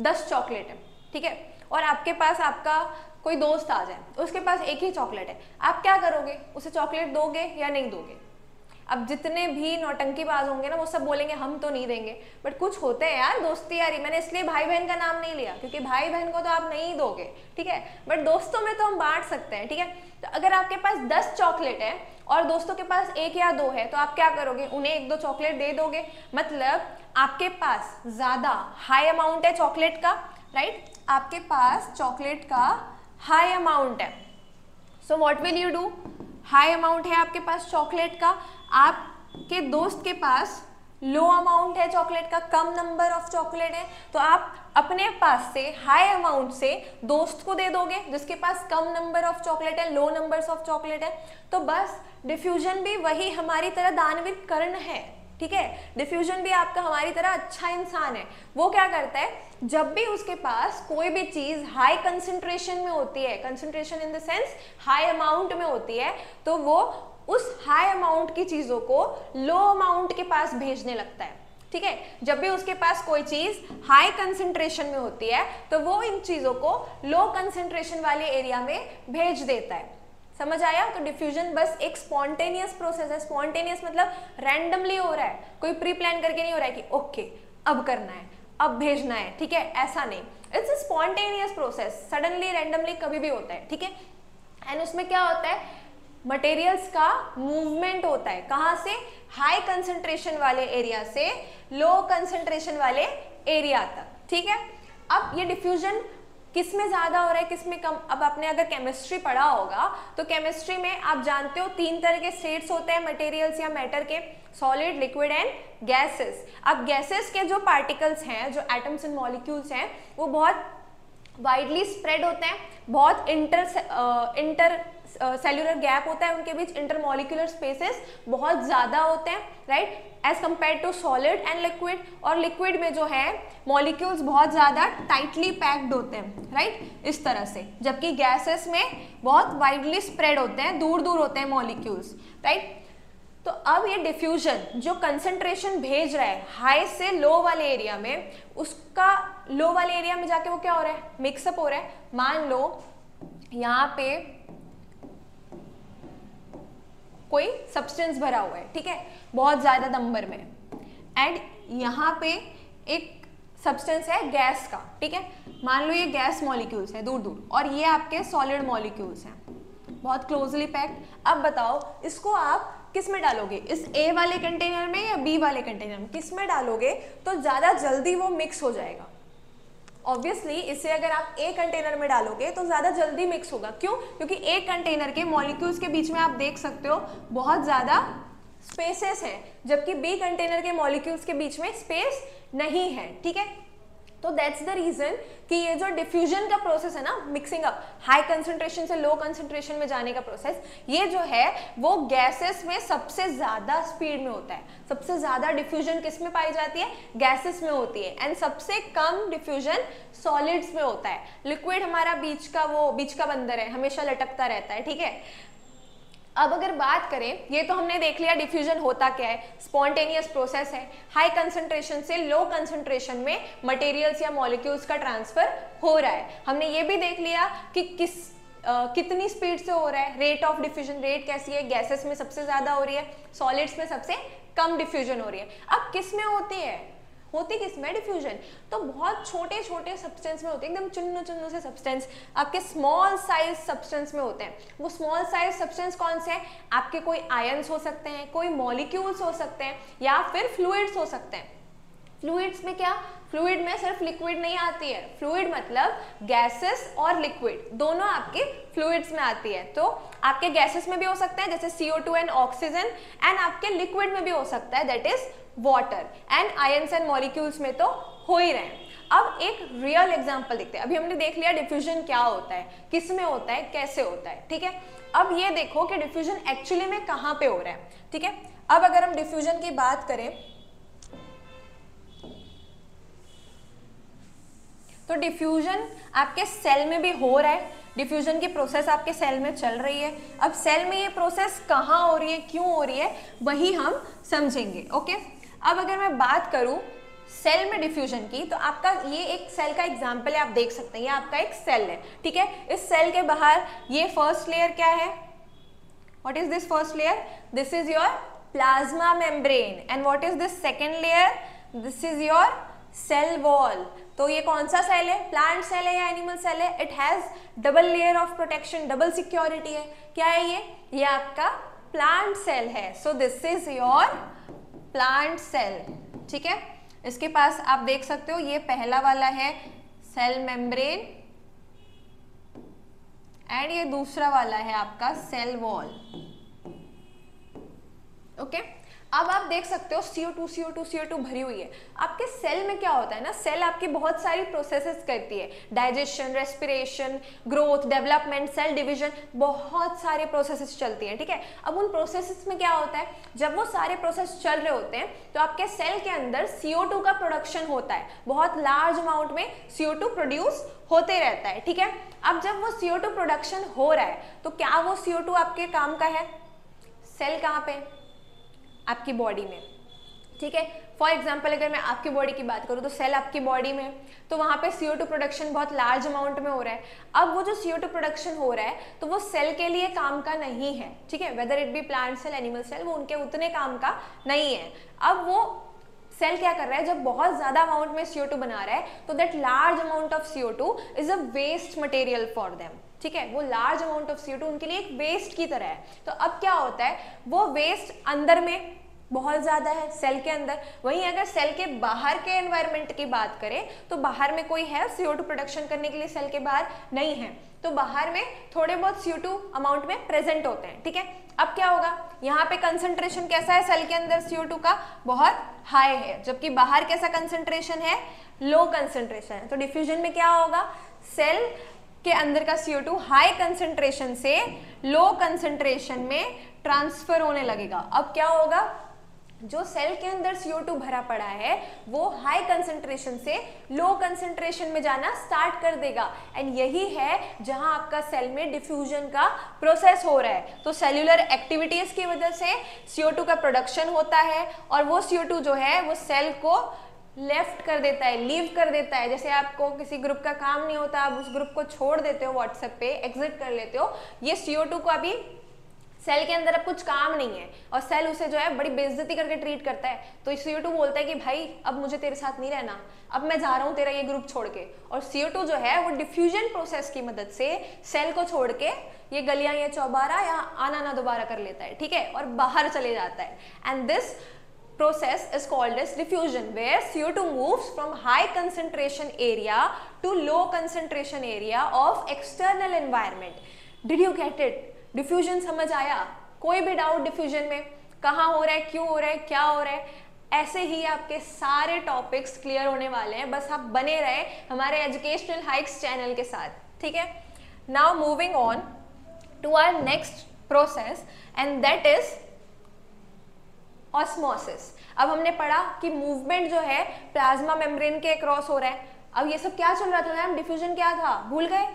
10 चॉकलेट है, ठीक है, और आपके पास आपका कोई दोस्त आ जाए, उसके पास एक ही चॉकलेट है, आप क्या करोगे? उसे चॉकलेट दोगे या नहीं दोगे? अब जितने भी नौटंकीबाज होंगे ना वो सब बोलेंगे हम तो नहीं देंगे, बट कुछ होते हैं यार दोस्ती यारी, मैंने इसलिए भाई बहन का नाम नहीं लिया क्योंकि भाई बहन को तो आप नहीं दोगे, ठीक है, बट दोस्तों में तो हम बांट सकते हैं, ठीक है। तो अगर आपके पास 10 चॉकलेट है और दोस्तों के पास 1 या 2 है, तो आप क्या करोगे? उन्हें 1-2 चॉकलेट दे दोगे, मतलब आपके पास ज्यादा हाई अमाउंट है चॉकलेट का, राइट, आपके पास चॉकलेट का हाई अमाउंट है। So what will you do? High amount है आपके पास चॉकलेट का, आपके दोस्त के पास लो अमाउंट है चॉकलेट का, कम नंबर ऑफ चॉकलेट है, तो आप अपने पास से हाई अमाउंट से दोस्त को दे दोगे जिसके पास कम नंबर ऑफ चॉकलेट है, लो नंबर्स ऑफ चॉकलेट है। तो बस डिफ्यूजन भी वही हमारी तरह दानवीर कर्ण है, ठीक है, डिफ्यूजन भी आपका हमारी तरह अच्छा इंसान है। वो क्या करता है, जब भी उसके पास कोई भी चीज हाई कंसंट्रेशन में होती है, concentration in the sense high amount में होती है, तो वो उस हाई अमाउंट की चीजों को लो अमाउंट के पास भेजने लगता है, ठीक है। जब भी उसके पास कोई चीज हाई कंसंट्रेशन में होती है तो वो इन चीजों को लो कंसंट्रेशन वाले एरिया में भेज देता है। समझ आया? तो डिफ्यूजन बस एक स्पॉन्टेनियस प्रोसेस है। स्पॉन्टेनियस मतलब रैंडमली हो रहा है, कोई प्री प्लान करके नहीं हो रहा है कि ओके अब करना है, अब भेजना है, ठीक है, ऐसा नहीं। It's a spontaneous process, suddenly randomly कभी भी होता है, ठीक है। एंड उसमें क्या होता है, मटेरियल्स का मूवमेंट होता है, कहाँ से? हाई कंसंट्रेशन वाले एरिया से लो कंसंट्रेशन वाले एरिया तक, ठीक है। अब ये डिफ्यूजन किस में ज्यादा हो रहा है, किस में कम? अब आपने अगर केमिस्ट्री पढ़ा होगा तो केमिस्ट्री में आप जानते हो 3 तरह के स्टेट्स होते हैं मटेरियल्स या मैटर के, सॉलिड, लिक्विड एंड गैसेस। अब गैसेस के जो पार्टिकल्स हैं, जो एटम्स एंड मॉलिक्यूल्स हैं, वो बहुत वाइडली स्प्रेड होते हैं, बहुत इंटर सेल्यूलर गैप होता है उनके बीच, इंटरमॉलिक्यूलर स्पेसेस बहुत ज्यादा होते हैं, right, as compare to solid and liquid. और लिक्विड में जो है मॉलिक्यूल्स बहुत ज्यादा टाइटली पैक्ड होते हैं, राइट, इस तरह से, जबकि गैसेस में बहुत वाइडली स्प्रेड होते हैं, दूर दूर होते हैं मॉलिक्यूल्स, राइट। तो अब ये डिफ्यूजन जो कंसंट्रेशन भेज रहा है हाई से लो वाले एरिया में, उसका लो वाले एरिया में जाके वो क्या हो रहा है, मिक्सअप हो रहा है। मान लो यहाँ पे कोई सब्सटेंस भरा हुआ है, ठीक है, बहुत ज्यादा नंबर में, एंड यहाँ पे एक सब्सटेंस है गैस का, ठीक है, मान लो ये गैस मॉलिक्यूल्स है दूर दूर, और ये आपके सॉलिड मॉलिक्यूल्स हैं बहुत क्लोजली पैक्ड। अब बताओ इसको आप किस में डालोगे, इस ए वाले कंटेनर में या बी वाले कंटेनर में? किस में डालोगे तो ज्यादा जल्दी वो मिक्स हो जाएगा? ऑब्वियसली इसे अगर आप ए कंटेनर में डालोगे तो ज्यादा जल्दी मिक्स होगा। क्यों? क्योंकि ए कंटेनर के मॉलिक्यूल्स के बीच में आप देख सकते हो बहुत ज्यादा स्पेसेस हैं, जबकि बी कंटेनर के मॉलिक्यूल्स के बीच में स्पेस नहीं है, ठीक है। तो दैट्स द रीजन कि ये जो डिफ्यूजन का प्रोसेस है ना, मिक्सिंग अप, हाई कंसंट्रेशन से लो कंसंट्रेशन में जाने का प्रोसेस, ये जो है वो गैसेस में सबसे ज्यादा स्पीड में होता है। सबसे ज्यादा डिफ्यूजन किस में पाई जाती है? गैसेस में होती है, एंड सबसे कम डिफ्यूजन सॉलिड्स में होता है। लिक्विड हमारा बीच का बंदर है, हमेशा लटकता रहता है, ठीक है। अब अगर बात करें, ये तो हमने देख लिया डिफ्यूजन होता क्या है, स्पॉन्टेनियस प्रोसेस है, हाई कंसंट्रेशन से लो कंसंट्रेशन में मटेरियल्स या मॉलिक्यूल्स का ट्रांसफर हो रहा है। हमने ये भी देख लिया कि कितनी स्पीड से हो रहा है, रेट ऑफ डिफ्यूजन, रेट कैसी है, गैसेस में सबसे ज्यादा हो रही है, सॉलिड्स में सबसे कम डिफ्यूजन हो रही है। अब किस में होती किस में डिफ्यूजन? तो बहुत छोटे छोटे सब्सटेंस में होते हैं, एकदम चुन्नू चुन्नू से सब्सटेंस आपके स्मॉल साइज सब्सटेंस में होते हैं। वो स्मॉल साइज सब्सटेंस कौन से हैं? आपके कोई आयंस हो सकते हैं, कोई मॉलिक्यूल्स हो सकते हैं, या फिर फ्लूइड्स हो सकते हैं। फ्लूइड्स में क्या? फ्लूइड में सिर्फ लिक्विड नहीं आती है, फ्लूइड मतलब गैसेस और लिक्विड दोनों आपके फ्लूइड्स में आती है। तो आपके गैसेस में भी हो सकता है जैसे CO2 एंड ऑक्सीजन, एंड आपके लिक्विड में भी हो सकता है that is water, and ions and molecules में तो हो ही रहे हैं। अब एक रियल एग्जांपल देखते हैं। अभी हमने देख लिया डिफ्यूजन क्या होता है, किस में होता है, कैसे होता है, ठीक है। अब ये देखो कि डिफ्यूजन एक्चुअली में कहाँ पे हो रहा है, ठीक है। अब अगर हम डिफ्यूजन की बात करें तो डिफ्यूजन आपके सेल में भी हो रहा है, डिफ्यूजन की प्रोसेस आपके सेल में चल रही है। अब सेल में ये प्रोसेस कहाँ हो रही है, क्यों हो रही है, वही हम समझेंगे। ओके, अब अगर मैं बात करूँ सेल में डिफ्यूजन की, तो आपका ये एक सेल का एग्जाम्पल है, आप देख सकते हैं ये आपका एक सेल है, ठीक है। इस सेल के बाहर ये फर्स्ट लेयर क्या है, what is this first layer, this is your plasma membrane, and what is this second layer, this is your cell wall. तो ये कौन सा सेल है, प्लांट सेल है या एनिमल सेल है, it has double layer of protection, double security है। क्या है ये आपका प्लांट सेल है। So this is your plant cell, ठीक है। इसके पास आप देख सकते हो ये पहला वाला है सेल मेम्ब्रेन एंड ये दूसरा वाला है आपका सेल वॉल। ओके, अब आप देख सकते हो CO2 भरी हुई है। आपके सेल में क्या होता है ना, सेल आपकी बहुत सारी प्रोसेसेस करती है, digestion, respiration, growth, development, cell division, बहुत सारे प्रोसेसेस चलती हैं, ठीक है। अब उन प्रोसेसेस में क्या होता है, जब वो सारे प्रोसेस चल रहे होते हैं तो आपके सेल के अंदर CO2 का प्रोडक्शन होता है, बहुत लार्ज अमाउंट में CO2 प्रोड्यूस होते रहता है, ठीक है। अब जब वो CO2 प्रोडक्शन हो रहा है तो क्या वो CO2 आपके काम का है, सेल कहाँ पे, आपकी बॉडी में, ठीक है। फॉर एग्जाम्पल अगर मैं आपकी बॉडी की बात करूँ तो सेल आपकी बॉडी में, तो वहाँ पे CO2 प्रोडक्शन बहुत लार्ज अमाउंट में हो रहा है। अब वो जो CO2 प्रोडक्शन हो रहा है तो वो सेल के लिए काम का नहीं है, ठीक है, whether it be plant cell, animal cell, वो उनके उतने काम का नहीं है। अब वो सेल क्या कर रहा है, जब बहुत ज्यादा अमाउंट में CO2 बना रहा है तो that large amount of CO2 is a waste material for them, ठीक है। वो लार्ज अमाउंट ऑफ CO2 उनके लिए एक वेस्ट की तरह है। तो अब क्या होता है, वो वेस्ट अंदर में बहुत ज्यादा है सेल के अंदर, वहीं अगर सेल के बाहर के एनवायरनमेंट की बात करें तो बाहर में कोई है CO2 प्रोडक्शन करने के लिए, सेल के बाहर नहीं है, तो बाहर में थोड़े बहुत CO2 अमाउंट में प्रेजेंट होते हैं, ठीक है। अब क्या होगा, यहाँ पे कंसंट्रेशन कैसा है सेल के अंदर CO2 का, बहुत हाई है, जबकि बाहर कैसा कंसंट्रेशन है, लो कंसंट्रेशन है। तो डिफ्यूजन में क्या होगा, सेल के अंदर का CO2 हाई कंसंट्रेशन से लो कंसंट्रेशन में ट्रांसफर होने लगेगा। अब क्या होगा, जो सेल के अंदर CO2 भरा पड़ा है वो हाई कंसंट्रेशन से लो कंसंट्रेशन में जाना स्टार्ट कर देगा, एंड यही है जहां आपका सेल में डिफ्यूजन का प्रोसेस हो रहा है। तो सेल्यूलर एक्टिविटीज की वजह से CO2 का प्रोडक्शन होता है और वो CO2 जो है वो सेल को लेफ्ट कर देता है, लीव कर देता है। जैसे आपको किसी ग्रुप का काम नहीं होता, आप उस ग्रुप को छोड़ देते हो, व्हाट्सएप पे एग्जिट कर लेते हो, ये CO2 को अभी सेल के अंदर अब कुछ काम नहीं है और सेल उसे जो है बड़ी बेइज्जती करके ट्रीट करता है। तो CO2 बोलता है कि भाई अब मुझे तेरे साथ नहीं रहना, अब मैं जा रहा हूँ तेरा ये ग्रुप छोड़ के। और CO2 जो है वो डिफ्यूजन प्रोसेस की मदद से सेल को छोड़ के ये गलियां, ये चौबारा या आना ना दोबारा कर लेता है, ठीक है, और बाहर चले जाता है। And this process is called as diffusion, where CO2 moves from high concentration area to low concentration area of external environment. Did you get it? Diffusion समझ आया? कोई भी डाउट डिफ्यूजन में, कहाँ हो रहा है, क्यों हो रहा है, क्या हो रहा है? ऐसे ही आपके सारे टॉपिक्स क्लियर होने वाले हैं, बस आप बने रहे हमारे एजुकेशनल हाइक्स चैनल के साथ, ठीक है। Now moving on to our next process and that is osmosis. अब हमने पढ़ा कि मूवमेंट जो है प्लाज्मा मेम्ब्रेन के अक्रॉस हो रहा है। अब ये सब क्या चल रहा था मैम, डिफ्यूजन क्या था, भूल गए?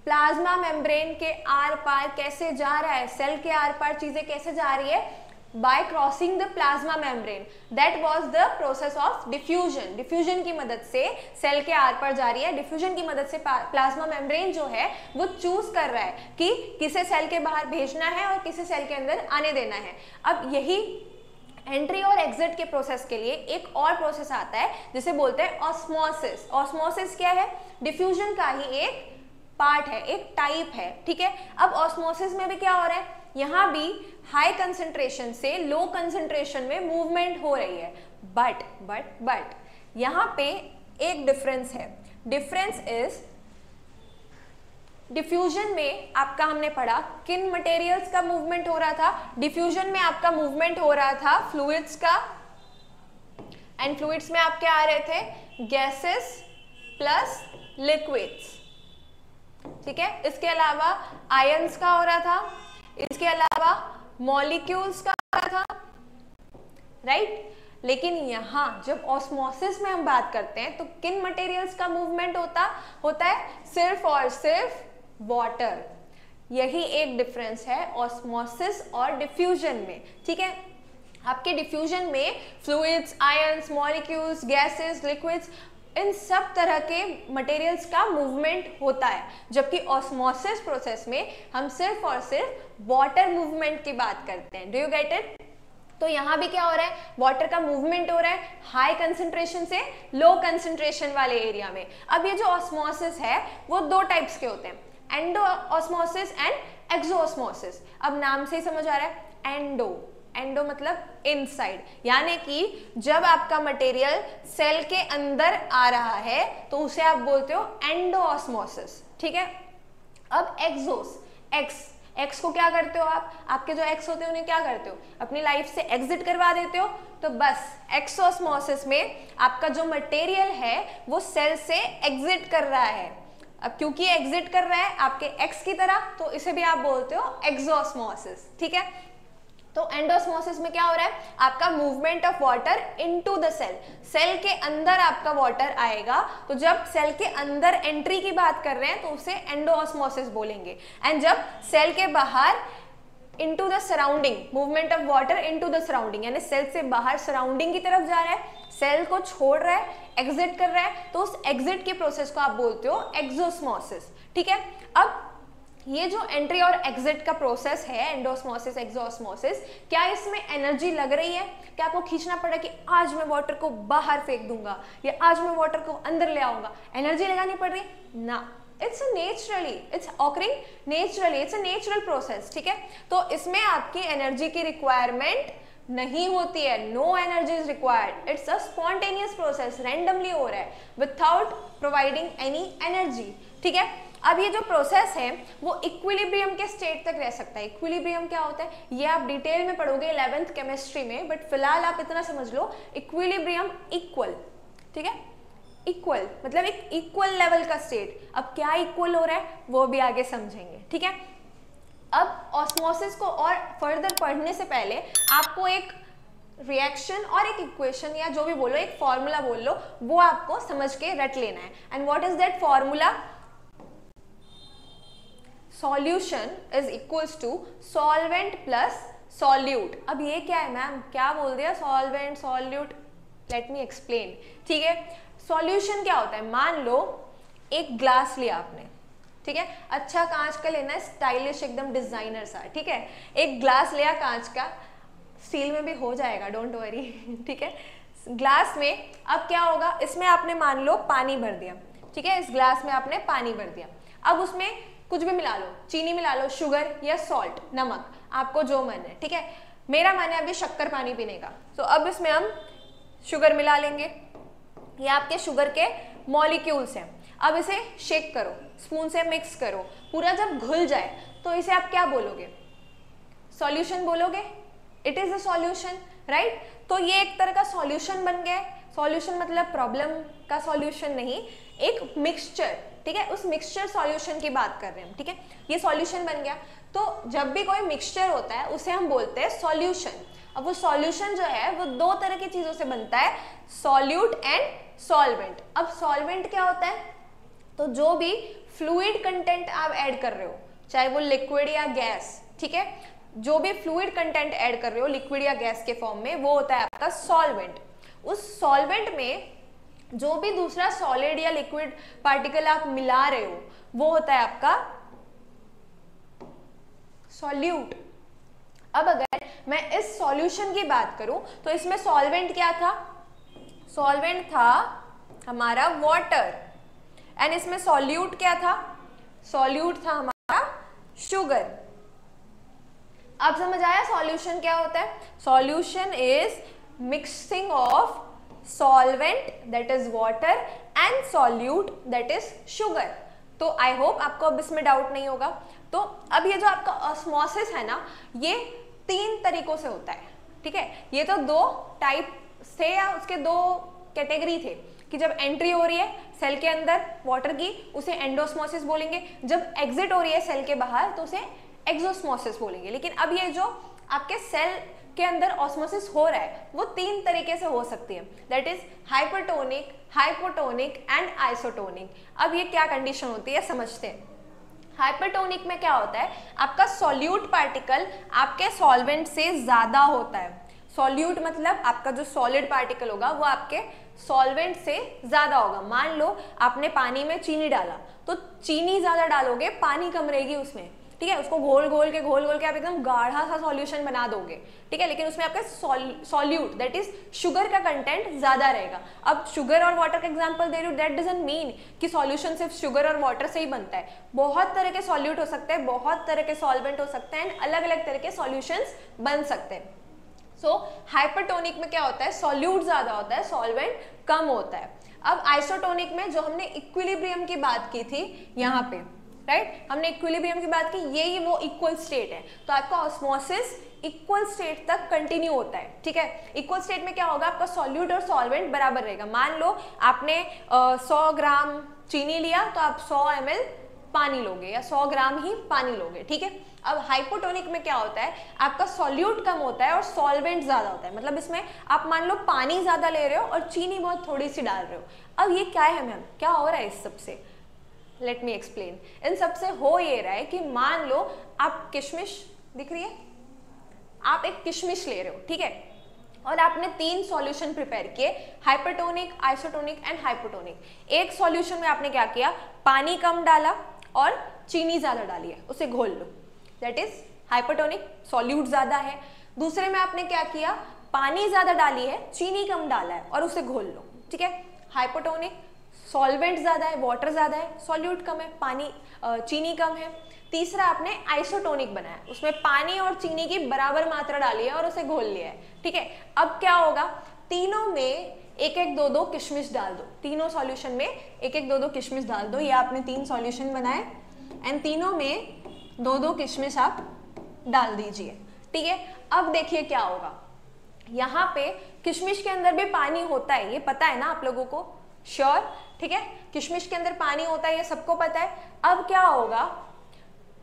प्लाज्मा मेम्ब्रेन के आर पार कैसे जा रहा है, सेल के आर पार चीजें कैसे जा रही है, bye crossing the plasma membrane, that was the process of diffusion. Diffusion की मदद से सेल के आर पार जा रही है, डिफ्यूजन की मदद से प्लाज्मा मेम्ब्रेन जो है वो चूज कर रहा है कि किसे सेल के बाहर भेजना है और किसे सेल के अंदर आने देना है। अब यही एंट्री और एग्जिट के प्रोसेस के लिए एक और प्रोसेस आता है जिसे बोलते हैं ऑस्मोसिस। ऑस्मोसिस क्या है, डिफ्यूजन का ही एक पार्ट है, एक टाइप है, ठीक है। अब ऑस्मोसिस में भी क्या हो रहा है, यहाँ भी हाई कंसंट्रेशन से लो कंसंट्रेशन में मूवमेंट हो रही है, बट यहाँ पे एक डिफरेंस है। डिफरेंस इज डिफ्यूजन में आपका हमने पढ़ा किन मटेरियल्स का मूवमेंट हो रहा था, डिफ्यूजन में आपका मूवमेंट हो रहा था फ्लूइड्स का, एंड फ्लूइड्स में आपके आ रहे थे गैसेस प्लस लिक्विड्स, ठीक है। इसके अलावा आयंस का हो रहा था, इसके अलावा मॉलिक्यूल्स का हो रहा था, राइट। लेकिन यहाँ जब ऑस्मोसिस में हम बात करते हैं तो किन मटेरियल्स का मूवमेंट होता है, सिर्फ और सिर्फ वाटर। यही एक डिफरेंस है ऑस्मोसिस और डिफ्यूजन में, ठीक है। आपके डिफ्यूजन में fluids, ions, molecules, gases, liquids, इन सब तरह के मटेरियल्स का मूवमेंट होता है, जबकि ऑस्मोसिस प्रोसेस में हम सिर्फ और सिर्फ वाटर मूवमेंट की बात करते हैं। Do you get it? तो यहाँ भी क्या हो रहा है, वाटर का मूवमेंट हो रहा है हाई कंसंट्रेशन से लो कंसंट्रेशन वाले एरिया में। अब ये जो ऑस्मोसिस है वो दो टाइप्स के होते हैं, एंडो ऑस्मोसिस एंड एक्सोऑस्मोसिस। अब नाम से ही समझ आ रहा है, एंडो, एंडो मतलब इनसाइड, यानी कि जब आपका मटेरियल सेल के अंदर आ रहा है तो उसे आप बोलते हो एंडोऑस्मोसिस, ठीक है। अब एक्सोस, एक्स को क्या करते हो आप, आपके जो एक्स होते हैं उन्हें क्या करते हो, अपनी लाइफ से एग्जिट करवा देते हो। तो बस एक्सोऑस्मोसिस में आपका जो मटेरियल है वो सेल से एग्जिट कर रहा है। अब क्योंकि एग्जिट कर रहा है आपके एक्स की तरह, तो इसे भी आप बोलते हो एक्सोऑस्मोसिस, ठीक है। तो एंडोऑस्मोसिस में क्या हो रहा है, आपका movement of water into the cell, cell के अंदर आपका वाटर आएगा। तो जब सेल के अंदर एंट्री की बात कर रहे हैं तो उसे एंडोऑस्मोसिस बोलेंगे। एंड जब सेल के बाहर into the surrounding, movement of water into the surrounding, यानी सेल से बाहर सराउंडिंग की तरफ जा रहा है, सेल को छोड़ रहा है, एग्जिट कर रहा है, तो उस एग्जिट के प्रोसेस को आप बोलते हो एक्सोऑस्मोसिस, ठीक है। अब ये जो एंट्री और एग्जिट का प्रोसेस है, एंडोऑस्मोसिस, एक्सोऑस्मोसिस, क्या इसमें एनर्जी लग रही है? क्या आपको खींचना पड़ा कि आज मैं वाटर को बाहर फेंक दूंगा या आज मैं वाटर को अंदर ले आऊंगा, एनर्जी लगानी पड़ रही? ना, it's naturally, it's occurring naturally, it's a natural process, ठीक है। तो इसमें आपकी एनर्जी की रिक्वायरमेंट नहीं होती है, no energy is required, it's a spontaneous process, randomly हो रहा है विदाउट प्रोवाइडिंग एनी एनर्जी, ठीक है। अब ये जो प्रोसेस है वो इक्विलिब्रियम के स्टेट तक रह सकता है। इक्विलिब्रियम क्या होता है ये आप डिटेल में पढ़ोगे 11th केमिस्ट्री में, बट फिलहाल आप इतना समझ लो, इक्विलिब्रियम इक्वल, ठीक है। इक्वल मतलब एक इक्वल लेवल का स्टेट। अब क्या इक्वल हो रहा है वो भी आगे समझेंगे, ठीक है। अब ऑस्मोसिस को और फर्दर पढ़ने से पहले आपको एक रिएक्शन और एक इक्वेशन या जो भी बोलो, एक फॉर्मूला बोल लो, वो आपको समझ के रट लेना है। And what is that formula? Solution is equals to solvent plus solute. अब ये क्या है मैम, क्या बोल दिया, solvent solute, let me explain, ठीक है। सॉल्यूशन क्या होता है, मान लो एक ग्लास लिया आपने, ठीक है, अच्छा कांच का लेना है, स्टाइलिश एकदम डिजाइनर सा, ठीक है। एक ग्लास लिया कांच का, स्टील में भी हो जाएगा, डोंट वरी, ठीक है। ग्लास में अब क्या होगा, इसमें आपने मान लो पानी भर दिया, ठीक है, इस ग्लास में आपने पानी भर दिया। अब उसमें कुछ भी मिला लो, चीनी मिला लो, शुगर या सॉल्ट, नमक, आपको जो मन है, ठीक है। मेरा मन है अभी शक्कर पानी पीने का, तो अब इसमें हम शुगर मिला लेंगे। ये आपके शुगर के मॉलिक्यूल्स हैं। अब इसे शेक करो, स्पून से मिक्स करो, पूरा जब घुल जाए तो इसे आप क्या बोलोगे, सॉल्यूशन बोलोगे। It is a solution, right. तो ये एक तरह का सॉल्यूशन बन गया। सॉल्यूशन मतलब प्रॉब्लम का सॉल्यूशन नहीं, एक मिक्सचर, ठीक है, उस मिक्सचर सॉल्यूशन की बात कर रहे हैं हम, ठीक है। ये सॉल्यूशन बन गया। तो जब भी कोई मिक्सचर होता है उसे हम बोलते हैं सॉल्यूशन। अब वो सॉल्यूशन जो है वो दो तरह की चीजों से बनता है, सॉल्यूट एंड सॉल्वेंट। अब सॉल्वेंट क्या होता है, तो जो भी फ्लूइड कंटेंट आप ऐड कर रहे हो, चाहे वो लिक्विड या गैस, ठीक है, जो भी फ्लूइड कंटेंट ऐड कर रहे हो लिक्विड या गैस के फॉर्म में, वो होता है आपका सॉल्वेंट। उस सॉल्वेंट में जो भी दूसरा सॉलिड या लिक्विड पार्टिकल आप मिला रहे हो वो होता है आपका सॉल्यूट। अब अगर मैं इस सॉल्यूशन की बात करूं तो इसमें सॉल्वेंट क्या था, सॉल्वेंट था हमारा वाटर, एंड इसमें सॉल्यूट क्या था, सॉल्यूट था हमारा शुगर। अब समझ आया सॉल्यूशन क्या होता है? Solution is mixing of solvent that is water and solute that is sugar। तो आई होप आपको अब इसमें डाउट नहीं होगा। तो अब ये जो आपका ऑस्मोसिस है ना, ये 3 तरीकों से होता है, ठीक है। ये तो 2 टाइप थे या उसके 2 कैटेगरी थे कि जब एंट्री हो रही है सेल के अंदर वाटर की उसे एंडोस्मोसिस बोलेंगे, जब एग्जिट हो रही है सेल के बाहर तो उसे एक्सोस्मोसिस बोलेंगे। लेकिन अब ये जो आपके सेल के अंदर ऑस्मोसिस हो रहा है वो 3 तरीके से हो सकती है, that is hypertonic, hypotonic and isotonic. अब ये क्या कंडीशन होती है समझते हैं। हाइपरटोनिक में क्या होता है, आपका सॉल्यूट पार्टिकल आपके सॉल्वेंट से ज्यादा होता है। सॉल्यूट मतलब आपका जो सॉलिड पार्टिकल होगा वो आपके सॉल्वेंट से ज्यादा होगा। मान लो आपने पानी में चीनी डाला, तो चीनी ज्यादा डालोगे, पानी कम रहेगी उसमें, ठीक है। उसको घोल घोल के आप एकदम गाढ़ा सा सॉल्यूशन बना दोगे, ठीक है, लेकिन उसमें आपका सॉल्यूट दैट इज शुगर का कंटेंट ज्यादा रहेगा। अब शुगर और वाटर का एग्जांपल दे रही हूँ, दैट डजंट मीन कि सॉल्यूशन सिर्फ शुगर और वाटर से ही बनता है। बहुत तरह के सॉल्यूट हो सकते हैं, बहुत तरह के सॉल्वेंट हो सकते हैं, अलग अलग तरह के सॉल्यूशंस बन सकते हैं। सो हाइपरटोनिक में क्या होता है, सॉल्यूट ज्यादा होता है, सॉल्वेंट कम होता है। अब आइसोटोनिक में जो हमने इक्विलिब्रियम की बात की थी यहाँ पे, राइट, हमने इक्विलिब्रियम की बात की, यही वो इक्वल स्टेट है। तो आपका ऑस्मोसिस इक्वल स्टेट तक कंटिन्यू होता है, ठीक है। इक्वल स्टेट में क्या होगा, आपका सॉल्यूट और सॉल्वेंट बराबर रहेगा। मान लो आपने 100 ग्राम चीनी लिया तो आप 100 ml पानी लोगे या 100 ग्राम ही पानी लोगे, ठीक है। अब हाइपोटोनिक में क्या होता है, आपका सॉल्यूट कम होता है और सॉल्वेंट ज्यादा होता है। मतलब इसमें आप मान लो पानी ज्यादा ले रहे हो और चीनी बहुत थोड़ी सी डाल रहे हो। अब ये क्या है मैम, क्या हो रहा है इस सबसे, लेट मी एक्सप्लेन। इन सबसे हो ये रहा है कि मान लो आप किशमिश दिख रही है, आप एक किशमिश ले रहे हो, ठीक है, और आपने 3 सॉल्यूशन प्रिपेयर किए, हाइपरटोनिक, आइसोटोनिक एंड हाइपोटोनिक। एक सॉल्यूशन में आपने क्या किया, पानी कम डाला और चीनी ज्यादा डाली है, उसे घोल लो, दैट इज हाइपरटोनिक, सॉल्यूट ज्यादा है। दूसरे में आपने क्या किया, पानी ज्यादा डाली है, चीनी कम डाला है और उसे घोल लो, ठीक है, हाइपोटोनिक, सॉल्वेंट ज्यादा है, वाटर ज्यादा है, सॉल्यूट कम है, पानी चीनी कम है। तीसरा आपने आइसोटोनिक बनाया, उसमें पानी और चीनी की बराबर मात्रा डाली है और उसे घोल लिया है, ठीक है। अब क्या होगा, तीनों में एक एक दो दो किशमिश डाल दो, तीनों सॉल्यूशन में एक एक दो दो किशमिश डाल दो। ये आपने 3 सॉल्यूशन बनाए एंड तीनों में 2-2 किशमिश आप डाल दीजिए, ठीक है। अब देखिए क्या होगा, यहाँ पे किशमिश के अंदर भी पानी होता है, ये पता है ना आप लोगों को, श्योर, ठीक है, किशमिश के अंदर पानी होता है, ये सबको पता है। अब क्या होगा,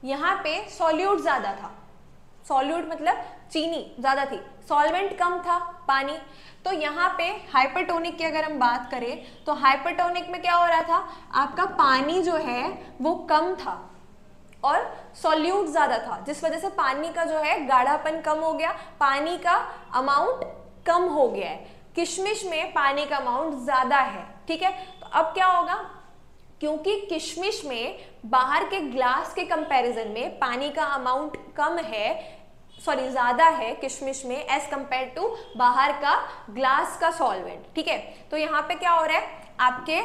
यहाँ पे सॉल्यूट ज्यादा था, सॉल्यूट मतलब चीनी ज्यादा थी, सॉल्वेंट कम था, पानी। तो यहाँ पे हाइपरटोनिक की अगर हम बात करें तो हाइपरटोनिक में क्या हो रहा था, आपका पानी जो है वो कम था और सॉल्यूट ज्यादा था, जिस वजह से पानी का जो है गाढ़ापन कम हो गया, पानी का अमाउंट कम हो गया है। किशमिश में पानी का अमाउंट ज्यादा है, ठीक है। तो अब क्या होगा, क्योंकि किशमिश में बाहर के ग्लास के कंपैरिजन में पानी का अमाउंट कम है, सॉरी ज्यादा है किशमिश में एज कंपेयर टू बाहर का ग्लास का सॉल्वेंट, ठीक है। तो यहाँ पे क्या हो रहा है, आपके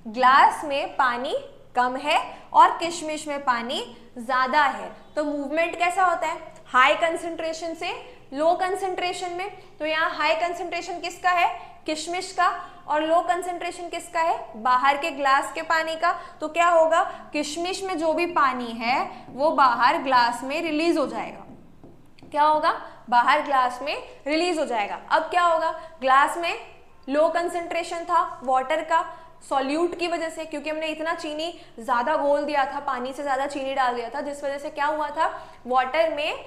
ग्लास में पानी कम है और किशमिश में पानी ज्यादा है। तो मूवमेंट कैसा होता है, हाई कंसंट्रेशन से लो कंसंट्रेशन में। तो यहाँ हाई कंसंट्रेशन किसका है, किशमिश का, और लो कंसंट्रेशन किसका है, बाहर के ग्लास के पानी का। तो क्या होगा, किशमिश में जो भी पानी है वो बाहर ग्लास में रिलीज हो जाएगा। क्या होगा, बाहर ग्लास में रिलीज हो जाएगा। अब क्या होगा, ग्लास में लो कंसंट्रेशन था वाटर का, सॉल्यूट की वजह से, क्योंकि हमने इतना चीनी ज्यादा घोल दिया था, पानी से ज्यादा चीनी डाल दिया था, जिस वजह से क्या हुआ था, वाटर में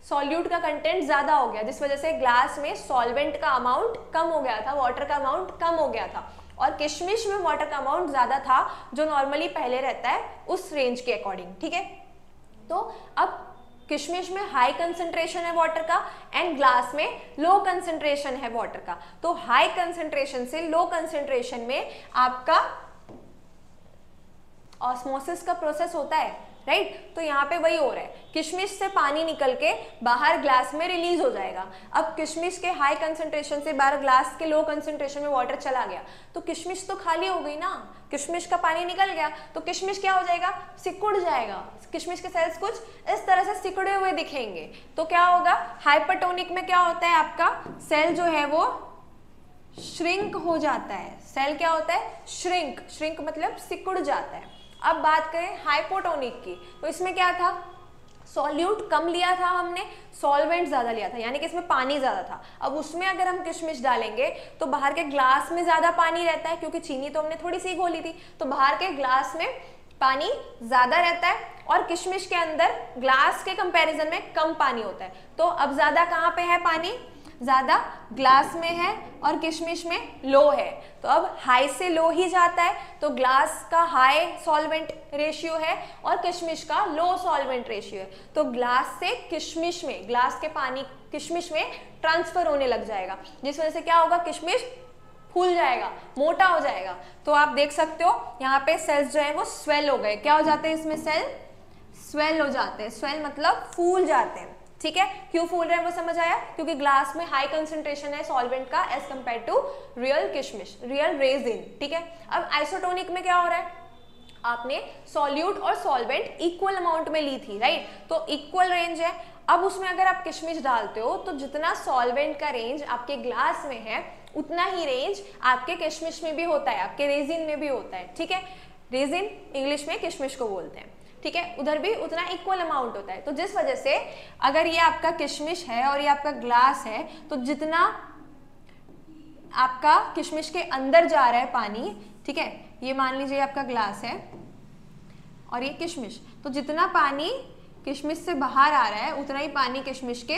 सॉल्यूट का कंटेंट ज्यादा हो गया, जिस वजह से ग्लास में सॉल्वेंट का अमाउंट कम हो गया था, वाटर का अमाउंट कम हो गया था। और किशमिश में वाटर का अमाउंट ज्यादा था, जो नॉर्मली पहले रहता है उस रेंज के अकॉर्डिंग, ठीक है। तो अब किशमिश में हाई कंसंट्रेशन है वाटर का एंड ग्लास में लो कंसंट्रेशन है वाटर का। तो हाई कंसंट्रेशन से लो कंसंट्रेशन में आपका ऑस्मोसिस का प्रोसेस होता है, राइट। तो यहाँ पे वही हो रहा है, किशमिश से पानी निकल के बाहर ग्लास में रिलीज हो जाएगा। अब किशमिश के हाई कंसंट्रेशन से बाहर ग्लास के लो कंसंट्रेशन में वाटर चला गया, तो किशमिश तो खाली हो गई ना, किशमिश का पानी निकल गया, तो किशमिश क्या हो जाएगा, सिकुड़ जाएगा। किशमिश के सेल्स कुछ इस तरह से सिकुड़े हुए दिखेंगे। तो क्या होगा, हाइपरटोनिक में क्या होता है, आपका सेल जो है वो श्रिंक हो जाता है। सेल क्या होता है, श्रिंक, श्रिंक मतलब सिकुड़ जाता है। अब बात करें हाइपोटोनिक की, तो इसमें क्या था, सॉल्यूट कम लिया था हमने, सॉल्वेंट ज्यादा लिया था, यानी कि इसमें पानी ज्यादा था। अब उसमें अगर हम किशमिश डालेंगे तो बाहर के ग्लास में ज्यादा पानी रहता है, क्योंकि चीनी तो हमने थोड़ी सी घोली थी, तो बाहर के ग्लास में पानी ज्यादा रहता है और किशमिश के अंदर ग्लास के कंपैरिजन में कम पानी होता है। तो अब ज्यादा कहाँ पे है पानी, ज़्यादा ग्लास में है और किशमिश में लो है, तो अब हाई से लो ही जाता है, तो ग्लास का हाई सॉल्वेंट रेशियो है और किशमिश का लो सॉल्वेंट रेशियो है, तो ग्लास से किशमिश में, ग्लास के पानी किशमिश में ट्रांसफर होने लग जाएगा, जिस वजह से क्या होगा, किशमिश फूल जाएगा, मोटा हो जाएगा। तो आप देख सकते हो यहाँ पे सेल्स जो है वो स्वेल हो गए। क्या हो जाते हैं इसमें, सेल स्वेल हो जाते हैं। स्वेल मतलब फूल जाते हैं, ठीक है। क्यों फूल रहे हैं वो समझ आया, क्योंकि ग्लास में हाई कंसंट्रेशन है सॉल्वेंट का एज कंपेयर टू रियल किशमिश, रियल रेजिन, ठीक है। अब आइसोटोनिक में क्या हो रहा है, आपने सॉल्यूट और सॉल्वेंट इक्वल अमाउंट में ली थी, राइट, तो इक्वल रेंज है। अब उसमें अगर आप किशमिश डालते हो तो जितना सॉल्वेंट का रेंज आपके ग्लास में है उतना ही रेंज आपके किशमिश में भी होता है, आपके रेजिन में भी होता है, ठीक है। रेजिन इंग्लिश में किशमिश को बोलते हैं, ठीक है, उधर भी उतना इक्वल अमाउंट होता है। तो जिस वजह से अगर ये आपका किशमिश है और ये आपका ग्लास है, तो जितना आपका किशमिश के अंदर जा रहा है पानी, ठीक है, ये मान लीजिए आपका ग्लास है और ये किशमिश, तो जितना पानी किशमिश से बाहर आ रहा है उतना ही पानी किशमिश के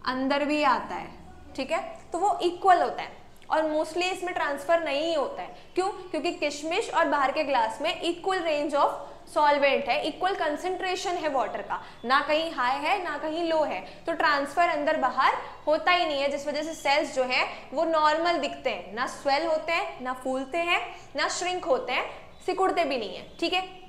अंदर भी आता है, ठीक है, तो वो इक्वल होता है। और मोस्टली इसमें ट्रांसफर नहीं होता है, क्यों, क्योंकि किशमिश और बाहर के ग्लास में इक्वल रेंज ऑफ सॉल्वेंट है, इक्वल कंसंट्रेशन है वाटर का, ना कहीं हाई है ना कहीं लो है, तो ट्रांसफर अंदर बाहर होता ही नहीं है, जिस वजह से सेल्स जो है वो नॉर्मल दिखते हैं, ना स्वेल होते हैं, ना फूलते हैं, ना श्रिंक होते हैं, सिकुड़ते भी नहीं है, ठीक है।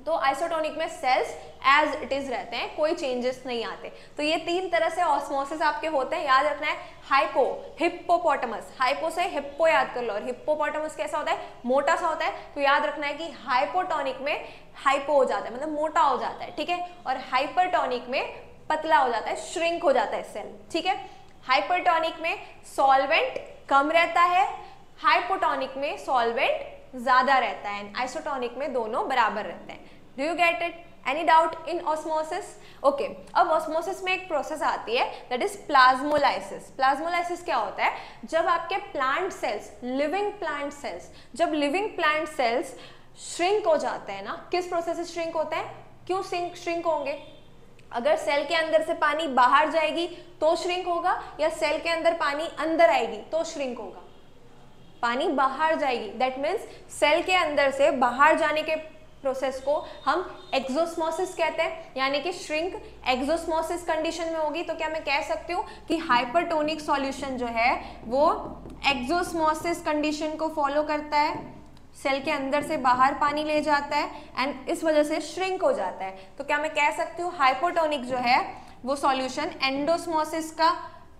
तो आइसोटोनिक में सेल्स एज इट इज रहते हैं, कोई चेंजेस नहीं आते। तो ये तीन तरह से ऑस्मोसिस आपके होते हैं, याद रखना है। हाइपो, हिप्पोपोटामस, हाइपो से हिप्पो याद कर लो, और हिप्पोपोटामस कैसा होता है, मोटा सा होता है, तो याद रखना है कि हाइपोटोनिक में हाइपो हो जाता है, मतलब मोटा हो जाता है, ठीक है, और हाइपरटोनिक में पतला हो जाता है, श्रिंक हो जाता है सेल, ठीक है। हाइपरटोनिक में सॉल्वेंट कम रहता है, हाइपोटोनिक में सॉल्वेंट ज्यादा रहता है, आइसोटोनिक में दोनों बराबर रहते हैं। Do you get it? Any doubt in osmosis? Okay, अब ऑस्मोसिस में एक प्रोसेस आती है दैट इज प्लाज्मोलाइसिस। प्लाज्मोलाइसिस क्या होता है, जब आपके plant cells, living plant cells, जब लिविंग प्लांट सेल्स श्रिंक हो जाते हैं ना, किस प्रोसेस से श्रिंक होते हैं, क्यों श्रिंक होंगे, अगर सेल के अंदर से पानी बाहर जाएगी तो श्रिंक होगा, या सेल के अंदर पानी अंदर आएगी तो श्रिंक होगा, पानी बाहर जाएगी, दैट मीन्स सेल के अंदर से बाहर जाने के प्रोसेस को हम एक्सोस्मोसिस कहते हैं, यानी कि श्रिंक एक्सोस्मोसिस कंडीशन में होगी। तो क्या मैं कह सकती हूँ कि हाइपरटोनिक सॉल्यूशन जो है वो एक्सोस्मोसिस कंडीशन को फॉलो करता है, सेल के अंदर से बाहर पानी ले जाता है एंड इस वजह से श्रिंक हो जाता है। तो क्या मैं कह सकती हूँ हाइपोटोनिक जो है वो सॉल्यूशन एंडोस्मोसिस का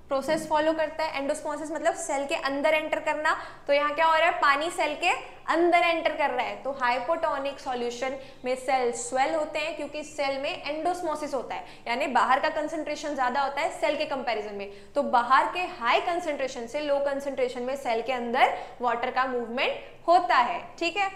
प्रोसेस फॉलो करता है। एंडोस्मोसिस मतलब सेल के अंदर एंटर करना, तो यहाँ क्या हो रहा है, पानी सेल के अंदर एंटर कर रहा है। तो हाइपोटोनिक सॉल्यूशन में सेल स्वेल होते हैं क्योंकि सेल में एंडोस्मोसिस होता है, यानी बाहर का कंसंट्रेशन ज्यादा होता है सेल के कंपैरिजन में, तो बाहर के हाई कंसंट्रेशन से लो कंसंट्रेशन में सेल के अंदर वाटर का मूवमेंट होता है, ठीक है।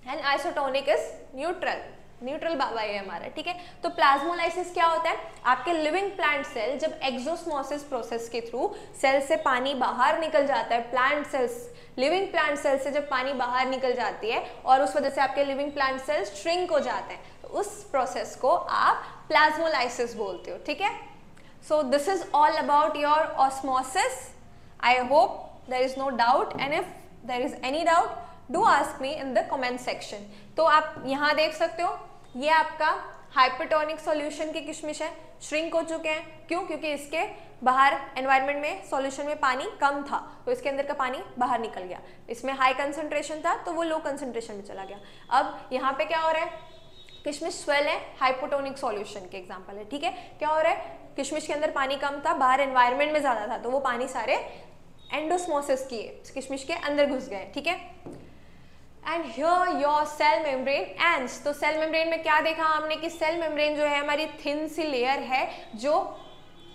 And isotonic is neutral, neutral बाबा ये हमारा, ठीक है। तो प्लाज्मोलाइसिस क्या होता है, आपके लिविंग प्लांट सेल जब एक्सोस्मोसिस प्रोसेस के थ्रू सेल से पानी बाहर निकल जाता है, plant cells, living plant cell से जब पानी बाहर निकल जाती है और उस वजह से आपके लिविंग प्लांट सेल्स श्रिंक हो जाते हैं, तो उस प्रोसेस को आप प्लाज्मोलाइसिस बोलते हो, ठीक है। So this is all about your osmosis. I hope there is no doubt, and if there is any doubt do ask me in the comment section. तो आप यहाँ देख सकते हो ये आपका हाइपरटोनिक सॉल्यूशन की किशमिश है, श्रिंक हो चुके हैं, क्यों, क्योंकि इसके बाहर एनवायरनमेंट में सॉल्यूशन में पानी कम था तो इसके अंदर का पानी बाहर निकल गया, इसमें हाई कंसंट्रेशन था तो वो लो कंसंट्रेशन में चला गया। अब यहाँ पे क्या हो रहा है, किशमिश स्वेल है, हाइपोटोनिक सॉल्यूशन के एग्जांपल है, ठीक है। क्या हो रहा है, किशमिश के अंदर पानी कम था, बाहर एनवायरनमेंट में ज्यादा था, तो वो पानी सारे एंडोस्मोसिस किए, किशमिश के अंदर घुस गए, ठीक है। And here your cell membrane ends. तो सेल मेम्ब्रेन में क्या देखा हमने कि सेल मेम्ब्रेन जो है हमारी थिन सी लेयर है जो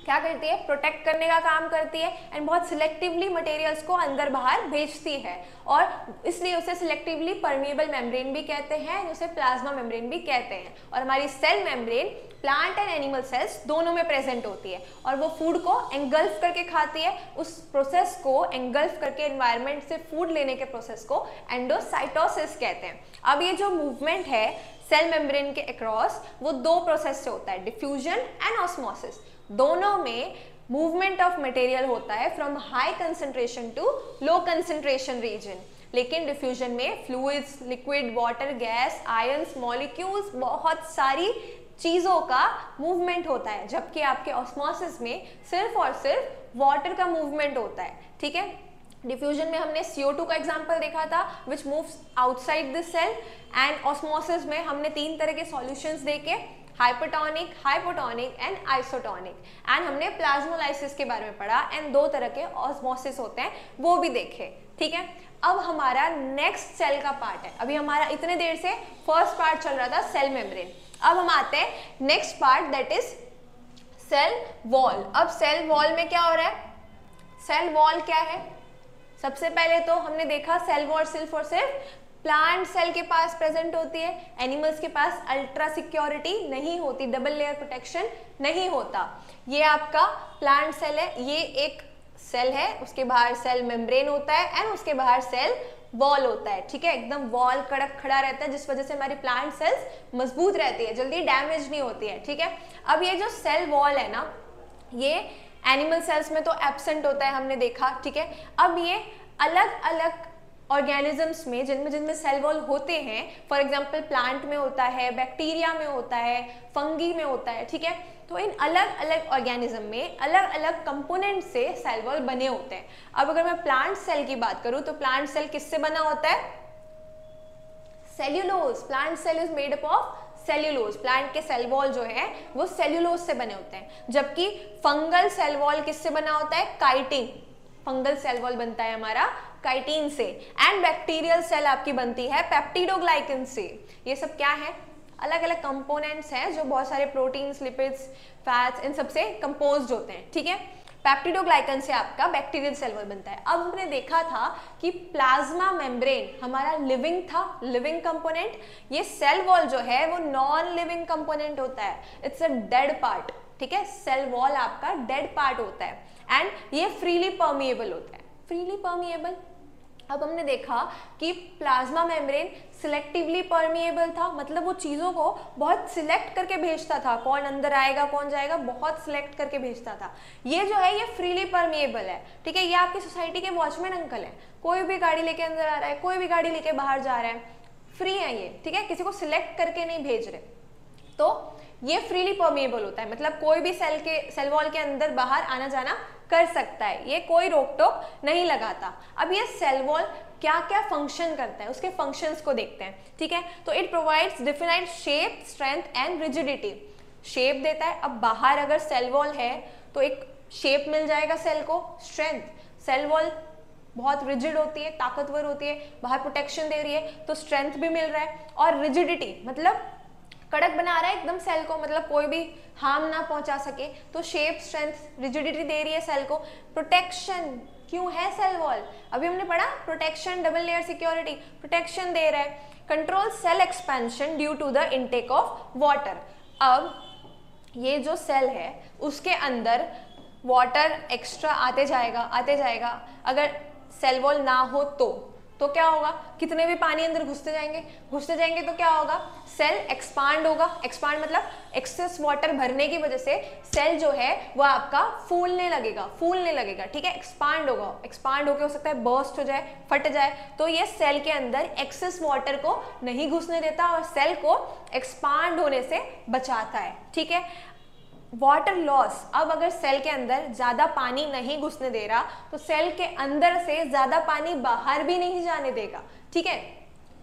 क्या करती है, प्रोटेक्ट करने का काम करती है एंड बहुत सिलेक्टिवली मटेरियल्स को अंदर बाहर भेजती है, और इसलिए उसे सिलेक्टिवली परमिएबल मेम्ब्रेन भी कहते हैं, उसे प्लाज्मा मेम्ब्रेन भी कहते हैं। और हमारी cell membrane plant and animal cells दोनों में प्रेजेंट होती है और वो फूड को एंगल्फ करके खाती है, उस प्रोसेस को एंगल्फ करके एनवायरनमेंट से फूड लेने के प्रोसेस को एंडोसाइटोसिस कहते हैं। अब ये जो मूवमेंट है सेल मेम्ब्रेन के अक्रॉस वो दो प्रोसेस से होता है, डिफ्यूजन एंड ऑस्मोसिस। दोनों में मूवमेंट ऑफ मटेरियल होता है from high concentration to low concentration region. लेकिन डिफ्यूजन में fluids, liquid, water, gas, ions, molecules, बहुत सारी चीजों का मूवमेंट होता है, जबकि आपके ऑस्मोसिस में सिर्फ और सिर्फ वाटर का मूवमेंट होता है। ठीक है, डिफ्यूजन में हमने CO2 का एग्जांपल देखा था which moves outside the cell, and osmosis में हमने 3 तरह के सॉल्यूशंस देखे, hypotonic, hypotonic and isotonic, and हमने प्लाज्मोलाइसिस के बारे में पढ़ा, एंड 2 तरह के ऑस्मोसिस होते हैं वो भी देखे। ठीक है, अब हमारा नेक्स्ट सेल का पार्ट है। अभी हमारा इतने देर से फर्स्ट पार्ट चल रहा था सेल मेम्ब्रेन, अब हम आते हैं next part that is cell wall. अब सेल वॉल में क्या हो रहा है? सेल वॉल क्या है? सबसे पहले तो हमने देखा सेल वॉल सिर्फ और सिर्फ प्लांट सेल के पास प्रेजेंट होती है, एनिमल्स के पास अल्ट्रा सिक्योरिटी नहीं होती, डबल लेयर प्रोटेक्शन नहीं होता। ये आपका प्लांट सेल है, ये एक सेल है, उसके बाहर सेल मेम्ब्रेन होता है एंड उसके बाहर सेल वॉल होता है। ठीक है, एकदम वॉल कड़क खड़ा रहता है जिस वजह से हमारी प्लांट सेल्स मजबूत रहती है, जल्दी डैमेज नहीं होती है। ठीक है, अब ये जो सेल वॉल है ना, ये एनिमल सेल्स में तो एब्सेंट होता है, हमने देखा। ठीक है, अब ये अलग अलग ऑर्गेनिजम्स में जिनमें सेल वॉल होते हैं, फॉर एग्जांपल प्लांट में होता है, बैक्टीरिया में होता है, फंगी में होता है। ठीक है, तो इन अलग अलग ऑर्गेनिज्म में अलग अलग कंपोनेंट से सेल वॉल बने होते हैं। अब अगर मैं प्लांट सेल की बात करूं तो प्लांट सेल किससे बना होता है? Cellulose. Plant cell is made up of cellulose. Plant के सेल वॉल जो है वो सेल्यूलोज से बने होते हैं, जबकि फंगल सेल वॉल किससे बना होता है? काइटिन। फंगल सेल वॉल बनता है हमारा काइटिन से, एंड बैक्टीरियल सेल आपकी बनती है पेप्टिडोग्लाइकन से। ये सब क्या है? अलग अलग कंपोनेंट्स हैं जो बहुत सारे प्रोटीन्स, लिपिड्स, फैट्स, इन सब से कंपोज्ड होते हैं। ठीक है, पेप्टिडोग्लाइकन से आपका बैक्टीरियल सेल वॉल बनता है। अब हमने देखा था कि प्लाज्मा मेम्ब्रेन हमारा लिविंग था, लिविंग कंपोनेंट। ये सेल वॉल जो है वो नॉन लिविंग कंपोनेंट होता है, इट्स अ डेड पार्ट। ठीक है, सेल वॉल आपका डेड पार्ट होता है एंड ये फ्रीली परमिएबल होता है। फ्रीली परमिएबल, अब हमने देखा कि प्लाज्मा मेम्ब्रेन सिलेक्टिवली परमिएबल था, मतलब वो चीज़ों को बहुत सिलेक्ट करके भेजता था, कौन अंदर आएगा कौन जाएगा, बहुत सिलेक्ट करके भेजता था। ये जो है ये फ्रीली परमिएबल है। ठीक है, ये आपकी सोसाइटी के वॉचमैन अंकल है, कोई भी गाड़ी लेके अंदर आ रहा है, कोई भी गाड़ी लेके बाहर जा रहा है, फ्री है ये। ठीक है, किसी को सिलेक्ट करके नहीं भेज रहे, तो ये फ्रीली परमिएबल होता है, मतलब कोई भी सेल वॉल के अंदर बाहर आना जाना कर सकता है, ये कोई रोक टोक नहीं लगाता। अब ये सेल वॉल क्या क्या फंक्शन करता है, उसके फंक्शंस को देखते हैं। ठीक है, तो it provides defined shape, strength and rigidity. Shape देता है, अब बाहर अगर सेल वॉल है तो एक शेप मिल जाएगा सेल को, स्ट्रेंथ, सेल वॉल बहुत रिजिड होती है, ताकतवर होती है, बाहर प्रोटेक्शन दे रही है तो स्ट्रेंथ भी मिल रहा है, और रिजिडिटी मतलब कड़क बना रहा है एकदम सेल को, मतलब कोई भी हार्म ना पहुंचा सके, तो शेप, स्ट्रेंथ, रिजिडिटी दे रही है सेल को। प्रोटेक्शन क्यों है सेल वॉल? अभी हमने पढ़ा protection, double layer security, protection दे रहा है। Control cell expansion due to the intake of water. अब ये जो सेल है उसके अंदर वाटर एक्स्ट्रा आते जाएगा। अगर सेल वॉल ना हो तो क्या होगा? कितने भी पानी अंदर घुसते जाएंगे तो क्या होगा? सेल एक्सपांड होगा। एक्सपांड मतलब एक्सेस वाटर भरने की वजह से सेल जो है वो आपका फूलने लगेगा। ठीक है, एक्सपांड होगा, एक्सपांड होकर हो सकता है बर्स्ट हो जाए, फट जाए, तो ये सेल के अंदर एक्सेस वाटर को नहीं घुसने देता और सेल को एक्सपांड होने से बचाता है। ठीक है, वाटर लॉस, अब अगर सेल के अंदर ज्यादा पानी नहीं घुसने दे रहा तो सेल के अंदर से ज्यादा पानी बाहर भी नहीं जाने देगा। ठीक है,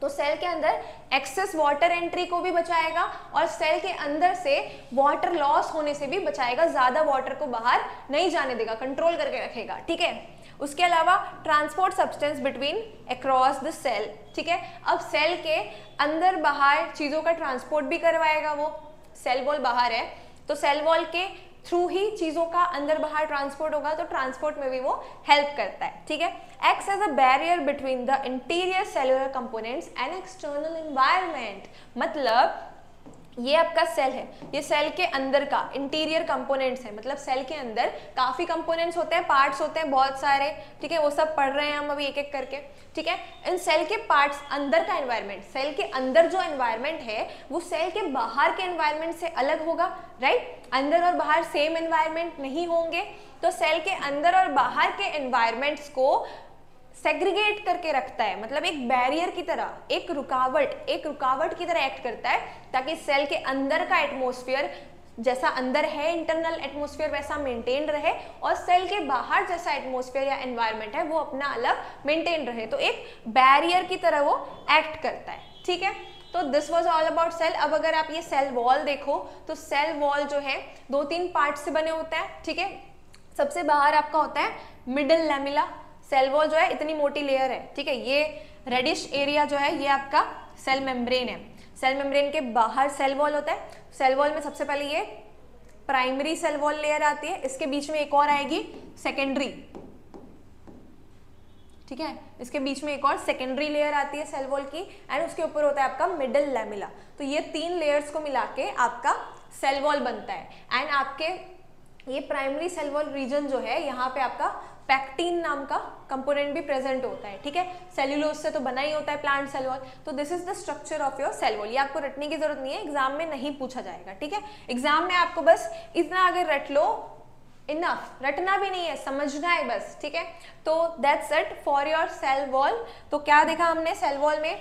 तो सेल के अंदर एक्सेस वाटर एंट्री को भी बचाएगा और सेल के अंदर से वाटर लॉस होने से भी बचाएगा, ज्यादा वाटर को बाहर नहीं जाने देगा, कंट्रोल करके रखेगा। ठीक है, उसके अलावा transport substance between across the cell. ठीक है, अब सेल के अंदर बाहर चीजों का ट्रांसपोर्ट भी करवाएगा वो। सेल वॉल बाहर है तो सेल वॉल के थ्रू ही चीजों का अंदर बाहर ट्रांसपोर्ट होगा, तो ट्रांसपोर्ट में भी वो हेल्प करता है। ठीक है, acts as a barrier between the interior cellular components and external environment, मतलब ये आपका सेल है, ये सेल के अंदर का इंटीरियर कंपोनेंट्स है, मतलब सेल के अंदर काफी कंपोनेंट्स होते हैं, पार्ट्स होते हैं बहुत सारे, ठीक है, वो सब पढ़ रहे हैं हम अभी एक एक करके, ठीक है। इन सेल के पार्ट्स अंदर का एनवायरनमेंट, सेल के अंदर जो एनवायरनमेंट है वो सेल के बाहर के एनवायरनमेंट से अलग होगा, राइट। अंदर और बाहर सेम एनवायरनमेंट नहीं होंगे, तो सेल के अंदर और बाहर के एनवायरनमेंट्स को सेग्रीगेट करके रखता है, मतलब एक बैरियर की तरह, एक रुकावट की तरह एक्ट करता है, ताकि सेल के अंदर का एटमॉस्फेयर जैसा अंदर है इंटरनल एटमॉस्फेयर वैसा मेंटेन रहे, और सेल के बाहर जैसा एटमॉस्फेयर या एनवायरनमेंट है वो अपना अलग मेंटेन रहे, तो एक बैरियर की तरह वो एक्ट करता है, ठीक है। तो this was all about cell. अब अगर आप ये सेल वॉल देखो तो सेल वॉल जो है 2-3 पार्ट से बने होते हैं, ठीक है। सबसे बाहर आपका होता है मिडल लैमेला, सेल वॉल जो है इतनी मोटी लेयर है, ठीक है। ये रेडिश एरिया जो है ये आपका सेल मेम्ब्रेन है, सेल मेम्ब्रेन के बाहर सेल वॉल होता है। सेल वॉल में सबसे पहले ये प्राइमरी सेल वॉल लेयर आती है, इसके बीच में एक और आएगी सेकेंडरी, ठीक है, इसके बीच में एक और सेकेंडरी लेयर आती है सेल वॉल की, एंड उसके ऊपर होता है आपका मिडल लैमेला। तो ये 3 लेयर्स को मिला के आपका सेल वॉल बनता है, एंड आपके ये प्राइमरी सेल वॉल रीजन जो है यहाँ पे आपका पैक्टिन नाम का कंपोनेंट भी प्रेजेंट होता है, ठीक है। सेल्यूलोज से तो बना ही होता है प्लांट सेल वॉल। तो this is the structure of your cell wall. ये आपको रटने की जरूरत नहीं है, एग्जाम में नहीं पूछा जाएगा, ठीक है। एग्जाम में आपको बस इतना अगर रट लो, इनफ, रटना भी नहीं है, समझना है बस, ठीक है। तो that's it for your cell wall. तो क्या देखा हमने सेल वॉल में?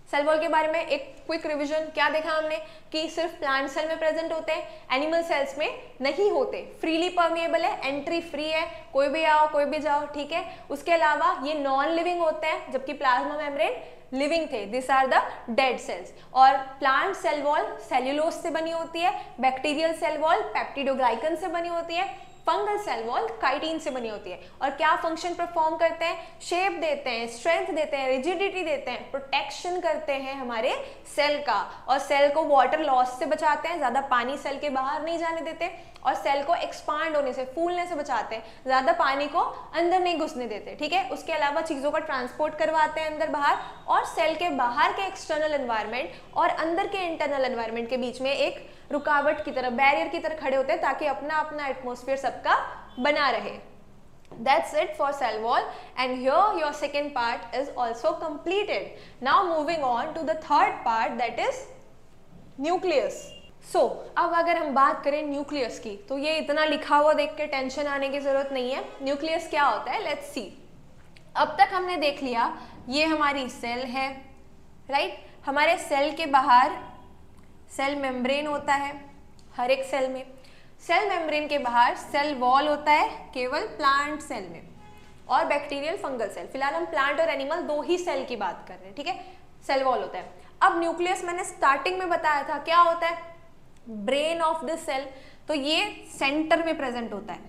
सेल वॉल के बारे में एक क्विक रिवीजन। क्या देखा हमने कि सिर्फ प्लांट सेल में प्रेजेंट होते हैं, एनिमल सेल्स में नहीं होते, फ्रीली परमिएबल है, एंट्री फ्री है, कोई भी आओ कोई भी जाओ, ठीक है। उसके अलावा ये नॉन लिविंग होते हैं, जबकि प्लाज्मा मेम्ब्रेन लिविंग थे, this are the dead cells. और प्लांट सेल वॉल सेल्यूलोज से बनी होती है, बैक्टीरियल सेल वॉल पेप्टिडोग्लाइकन से बनी होती है, फंगल सेल वॉल काइटिन से बनी होती है। और क्या फंक्शन परफॉर्म करते हैं? शेप देते हैं, स्ट्रेंथ देते हैं, रिजिडिटी देते हैं, प्रोटेक्शन करते हैं हमारे सेल का, और सेल को वाटर लॉस से बचाते हैं, ज्यादा पानी सेल के बाहर नहीं जाने देते, और सेल को एक्सपांड होने से, फूलने से बचाते हैं, ज्यादा पानी को अंदर नहीं घुसने देते, ठीक है। उसके अलावा चीजों का ट्रांसपोर्ट करवाते हैं अंदर बाहर, और सेल के बाहर के एक्सटर्नल एनवायरनमेंट और अंदर के इंटरनल एनवायरनमेंट के बीच में एक रुकावट की तरह, बैरियर की तरह खड़े होते हैं, ताकि अपना अपना एटमॉस्फेयर सबका बना रहे। That's it for cell wall, and here your second part is also completed. Now moving on to the third part, that is nucleus. So अब अगर हम बात करें न्यूक्लियस की, तो ये इतना लिखा हुआ देख के टेंशन आने की जरूरत नहीं है। न्यूक्लियस क्या होता है, लेट्स सी। अब तक हमने देख लिया ये हमारी सेल है, राइट। हमारे सेल के बाहर सेल मेम्ब्रेन होता है हर एक सेल में, सेल मेम्ब्रेन के बाहर सेल वॉल होता है केवल प्लांट सेल में, और बैक्टीरियल फंगल सेल। फिलहाल हम प्लांट और एनिमल 2 ही सेल की बात कर रहे हैं, ठीक है। सेल वॉल होता है। अब न्यूक्लियस मैंने स्टार्टिंग में बताया था क्या होता है, ब्रेन ऑफ द सेल। तो ये सेंटर में प्रेजेंट होता है,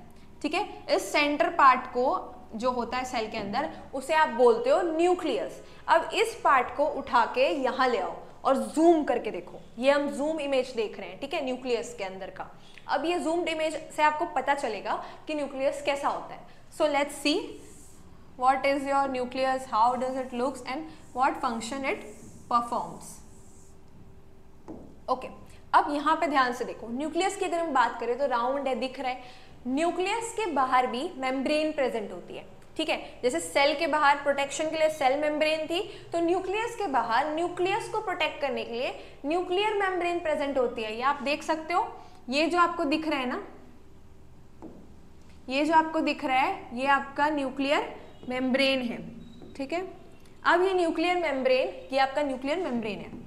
ठीक है। इस सेंटर पार्ट को जो होता है सेल के अंदर, उसे आप बोलते हो न्यूक्लियस। अब इस पार्ट को उठा के यहाँ ले आओ और जूम करके देखो, ये हम जूम इमेज देख रहे हैं, ठीक है, न्यूक्लियस के अंदर का। अब ये जूम्ड इमेज से आपको पता चलेगा कि न्यूक्लियस कैसा होता है। So let's see what is your nucleus, how does it looks and what function it performs. Okay, अब यहाँ पे ध्यान से देखो, न्यूक्लियस की अगर हम बात करें तो राउंड है, दिख रहा है। न्यूक्लियस के बाहर भी मेम्ब्रेन प्रेजेंट होती है, ठीक है। जैसे सेल के बाहर प्रोटेक्शन के लिए सेल मेम्ब्रेन थी, तो न्यूक्लियस के बाहर न्यूक्लियस को प्रोटेक्ट करने के लिए न्यूक्लियर मेम्ब्रेन प्रेजेंट होती है। ये आप देख सकते हो, ये जो आपको दिख रहा है ना, ये जो आपको दिख रहा है ये आपका न्यूक्लियर मेम्ब्रेन है, ठीक है। अब ये न्यूक्लियर मेम्ब्रेन, ये आपका न्यूक्लियर मेम्ब्रेन है।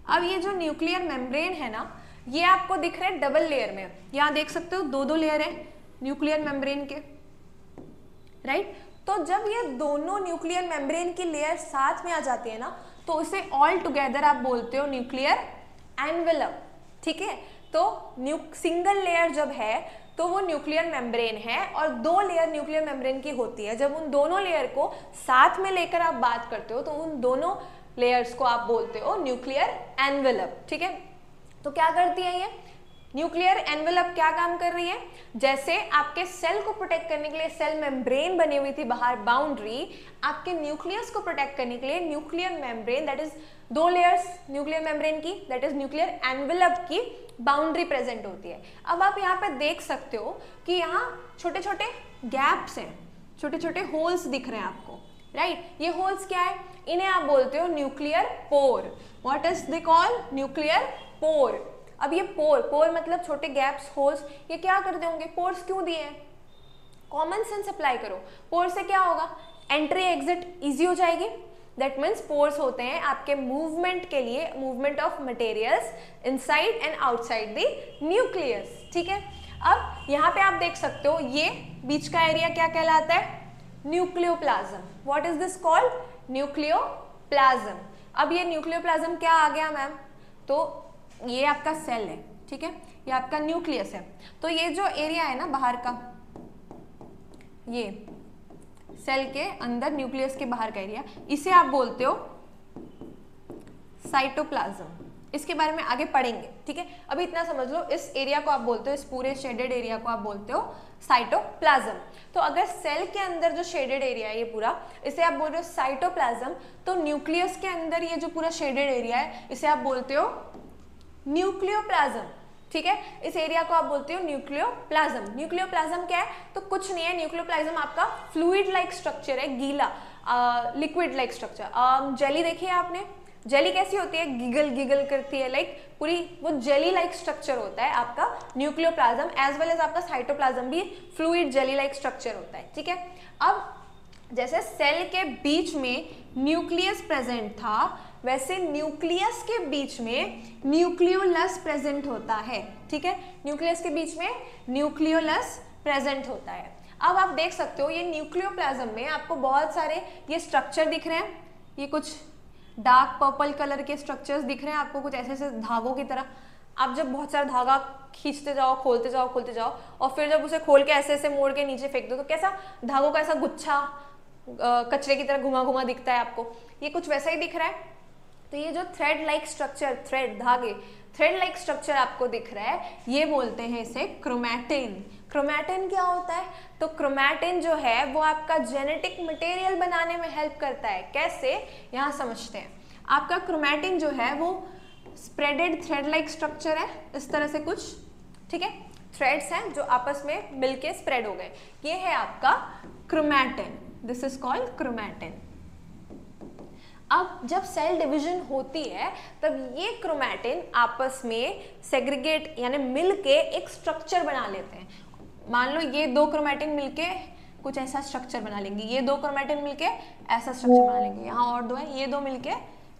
अब ये जो न्यूक्लियर मेम्ब्रेन है ना, ये आपको दिख रहा है डबल लेयर में। यहाँ देख सकते हो 2-2 लेयर है न्यूक्लियर मेम्ब्रेन के, राइट। तो जब ये दोनों न्यूक्लियर मेम्ब्रेन की लेयर साथ में आ जाती है ना, तो उसे ऑल टुगेदर आप बोलते हो न्यूक्लियर एनवेलप, ठीक है। तो सिंगल लेयर जब है तो वो न्यूक्लियर मेम्ब्रेन है, और 2 लेयर न्यूक्लियर मेम्ब्रेन की होती है। जब उन दोनों लेयर को साथ में लेकर आप बात करते हो तो उन दोनों लेयर्स को आप बोलते हो न्यूक्लियर एनवेलप, ठीक है। तो क्या करती है ये, न्यूक्लियर एनवेलप क्या काम कर रही है, जैसे आपके सेल को प्रोटेक्ट करने के लिए सेल मेम्ब्रेन बनी हुई थी बाहर बाउंड्री, आपके न्यूक्लियस को प्रोटेक्ट करने के लिए nuclear membrane, that is 2 layers nuclear membrane की, दैट इज न्यूक्लियर एनवेलप की बाउंड्री प्रेजेंट होती है। अब आप यहाँ पे देख सकते हो कि यहाँ छोटे छोटे गैप्स हैं, छोटे छोटे होल्स दिख रहे हैं आपको, राइट? ये होल्स क्या है, इन्हें आप बोलते हो nuclear pore. What is they call, nuclear pore. अब ये पोर मतलब छोटे गैप्स, होल्स, ये क्या करते होंगे, पोर्स क्यों दिए हैं, कॉमन सेंस अप्लाई करो, पोर से क्या होगा, एंट्री एग्जिट इजी हो जाएगी। दैट मीन्स पोर्स होते हैं आपके मूवमेंट के लिए, movement of materials inside and outside the nucleus, ठीक है। अब यहाँ पे आप देख सकते हो ये बीच का एरिया क्या कहलाता है, nucleoplasm. What is this called, nucleoplasm. अब ये न्यूक्लियोप्लाज्म क्या आ गया मैम, तो ये आपका सेल है, ठीक है, ये आपका न्यूक्लियस है। तो ये जो एरिया है ना बाहर का, ये सेल के अंदर न्यूक्लियस के बाहर का एरिया, इसे आप बोलते हो साइटोप्लाज्म। इसके बारे में आगे पढ़ेंगे, ठीक है। अभी इतना समझ लो, इस एरिया को आप बोलते हो, इस पूरे शेडेड एरिया को आप बोलते हो साइटोप्लाज्म। तो अगर सेल के अंदर जो शेडेड एरिया है ये पूरा, इसे आप बोल रहे हो साइटोप्लाज्म, तो न्यूक्लियस के अंदर ये जो पूरा शेडेड एरिया है इसे आप बोलते हो न्यूक्लियोप्लाज्म, ठीक है। इस एरिया को आप बोलते हो न्यूक्लियोप्लाज्म। न्यूक्लियोप्लाज्म क्या है, तो कुछ नहीं है, न्यूक्लियोप्लाज्म आपका फ्लूइड लाइक स्ट्रक्चर है, गीला लिक्विड लाइक स्ट्रक्चर। जेली देखी है आपने, जेली कैसी होती है, गिगल गिगल करती है, लाइक पूरी वो जेली लाइक स्ट्रक्चर होता है आपका न्यूक्लियोप्लाज्म, एज वेल एज आपका साइटोप्लाज्म भी फ्लूइड जेली लाइक स्ट्रक्चर होता है, ठीक है। अब जैसे सेल के बीच में न्यूक्लियस प्रेजेंट था, वैसे न्यूक्लियस के बीच में न्यूक्लियोलस प्रेजेंट होता है, ठीक है। न्यूक्लियस के बीच में न्यूक्लियोलस प्रेजेंट होता है। अब आप देख सकते हो ये न्यूक्लियोप्लाज्म में आपको बहुत सारे ये स्ट्रक्चर दिख रहे हैं, ये कुछ डार्क पर्पल कलर के स्ट्रक्चर्स दिख रहे हैं आपको, कुछ ऐसे ऐसे धागों की तरह। आप जब बहुत सारा धागा खींचते जाओ, खोलते जाओ और फिर जब उसे खोल के ऐसे ऐसे मोड़ के नीचे फेंक दो तो कैसा धागों का ऐसा गुच्छा कचरे की तरह घुमा घुमा दिखता है आपको, ये कुछ वैसा ही दिख रहा है। तो ये जो thread like structure, thread like structure आपको दिख रहा है, ये बोलते हैं इसे क्रोमैटिन। क्रोमैटिन क्या होता है, तो क्रोमैटिन जो है वो आपका जेनेटिक मटेरियल बनाने में हेल्प करता है। कैसे, यहाँ समझते हैं। आपका क्रोमैटिन जो है वो स्प्रेडेड थ्रेड लाइक स्ट्रक्चर है, इस तरह से कुछ, ठीक है, थ्रेड्स हैं जो आपस में मिलके स्प्रेड हो गए, ये है आपका chromatin. This is called chromatin. अब जब सेल डिवीजन होती है तब ये क्रोमैटिन आपस में सेग्रीगेट यानी मिलके एक स्ट्रक्चर बना लेते हैं। मान लो ये 2 क्रोमैटिन मिलके कुछ ऐसा स्ट्रक्चर बना लेंगे, ये 2 क्रोमैटिन मिलके ऐसा स्ट्रक्चर बना लेंगे, यहाँ और 2 है, ये 2 मिलके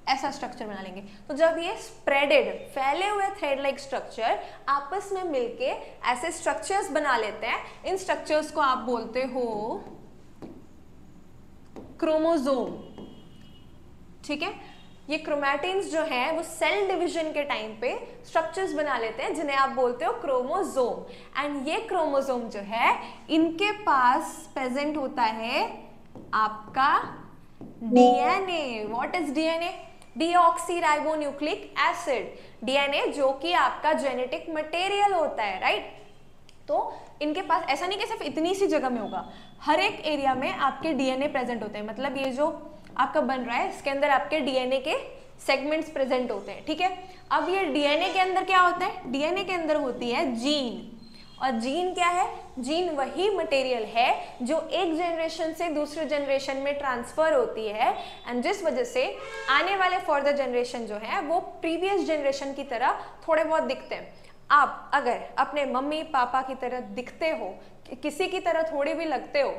ऐसा स्ट्रक्चर बना लेंगे। तो जब ये स्प्रेडेड फैले हुए थ्रेड लाइक स्ट्रक्चर आपस में मिलके ऐसे स्ट्रक्चर्स बना लेते हैं, इन स्ट्रक्चर्स को आप बोलते हो क्रोमोसोम, ठीक है। ये क्रोमैटिन्स जो हैं वो सेल डिवीजन के टाइम पे स्ट्रक्चर्स बना लेते हैं जिन्हें आप बोलते हो क्रोमोसोम। एंड ये क्रोमोसोम जो है इनके पास प्रेजेंट होता है आपका DNA. What is DNA, deoxyribonucleic acid. DNA जो कि आपका जेनेटिक मटेरियल होता है, राइट। तो इनके पास ऐसा नहीं कि सिर्फ इतनी सी जगह में होगा, हर एक एरिया में आपके डीएनए प्रेजेंट होते हैं। मतलब ये जो आपका बन रहा है इसके अंदर आपके डीएनए के सेगमेंट्स प्रेजेंट होते हैं, ठीक है। अब ये डीएनए के अंदर क्या होता है, डीएनए के अंदर होती है जीन। और जीन क्या है, जीन वही मटेरियल है जो एक जनरेशन से दूसरे जनरेशन में ट्रांसफर होती है, एंड जिस वजह से आने वाले फर्दर जनरेशन जो है वो प्रीवियस जनरेशन की तरह थोड़े बहुत दिखते हैं। आप अगर अपने मम्मी पापा की तरह दिखते हो, किसी की तरह थोड़ी भी लगते हो,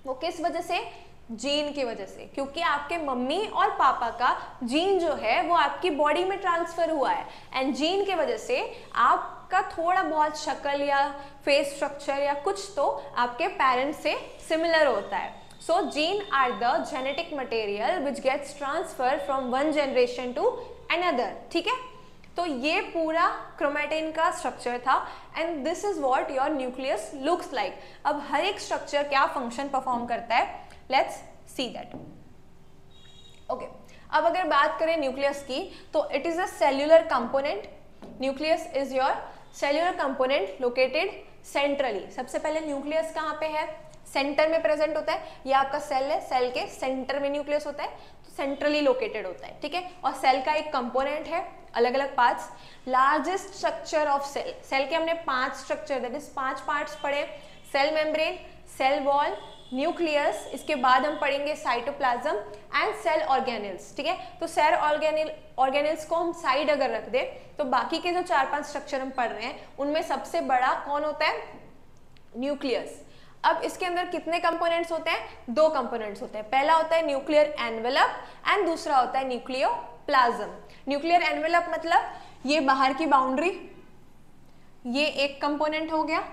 वो किस वजह से, जीन की वजह से, क्योंकि आपके मम्मी और पापा का जीन जो है वो आपकी बॉडी में ट्रांसफर हुआ है, एंड जीन की वजह से आपका थोड़ा बहुत शक्ल या फेस स्ट्रक्चर या कुछ तो आपके पेरेंट्स से सिमिलर होता है। So gene are the genetic material which gets transfer from one generation to another, ठीक है। तो ये पूरा क्रोमैटिन का स्ट्रक्चर था, and this is what your nucleus looks like. अब हर एक स्ट्रक्चर क्या फंक्शन परफॉर्म करता है, लेट्स सी दैट। ओके, अब अगर बात करें न्यूक्लियस की, तो it is a cellular component. Nucleus is your cellular component located centrally. सबसे पहले न्यूक्लियस कहाँ पे है, सेंटर में प्रेजेंट होता है। ये आपका सेल है, सेल के सेंटर में न्यूक्लियस होता है, तो सेंट्रली लोकेटेड होता है, ठीक है। और सेल का एक कंपोनेंट है, अलग अलग parts. Largest structure of cell, cell के हमने 5 स्ट्रक्चर दैट इज 5 पार्ट्स पढ़े, cell membrane, cell wall, nucleus, इसके बाद हम पढ़ेंगे साइटोप्लाज्म एंड सेल ऑर्गेनेल्स, ठीक है। तो सेल ऑर्गेनेल्स को हम साइड अगर रख दे तो बाकी के जो 4-5 स्ट्रक्चर हम पढ़ रहे हैं उनमें सबसे बड़ा कौन होता है, न्यूक्लियस। अब इसके अंदर कितने कंपोनेंट्स होते हैं, 2 कंपोनेंट्स होते हैं। पहला होता है न्यूक्लियर एनवेलप एंड दूसरा होता है न्यूक्लियोप्लाज्म। न्यूक्लियर एनवेलप मतलब ये बाहर की बाउंड्री, ये एक कंपोनेंट हो गया,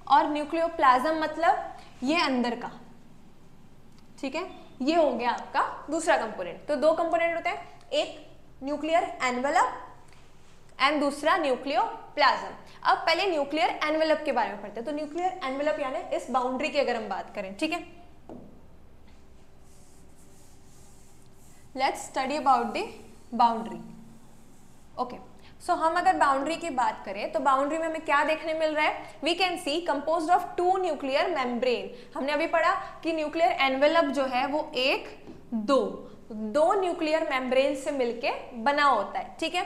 और न्यूक्लियोप्लाज्म मतलब ये अंदर का, ठीक है, ये हो गया आपका दूसरा कंपोनेंट। तो 2 कंपोनेंट होते हैं, एक न्यूक्लियर एनवेलप एंड दूसरा न्यूक्लियोप्लाज्म। अब पहले न्यूक्लियर एनवेलप के बारे में पढ़ते हैं। तो न्यूक्लियर एनवेलप यानी इस बाउंड्री की अगर हम बात करें, ठीक है, let's study about the boundary. Okay, so हम अगर बाउंड्री की बात करें तो बाउंड्री में हमें क्या देखने मिल रहा है, we can see composed of 2 nuclear membrane. हमने अभी पढ़ा कि न्यूक्लियर एनवेलप जो है वो 2 न्यूक्लियर मेम्ब्रेन से मिलके बना होता है, ठीक है।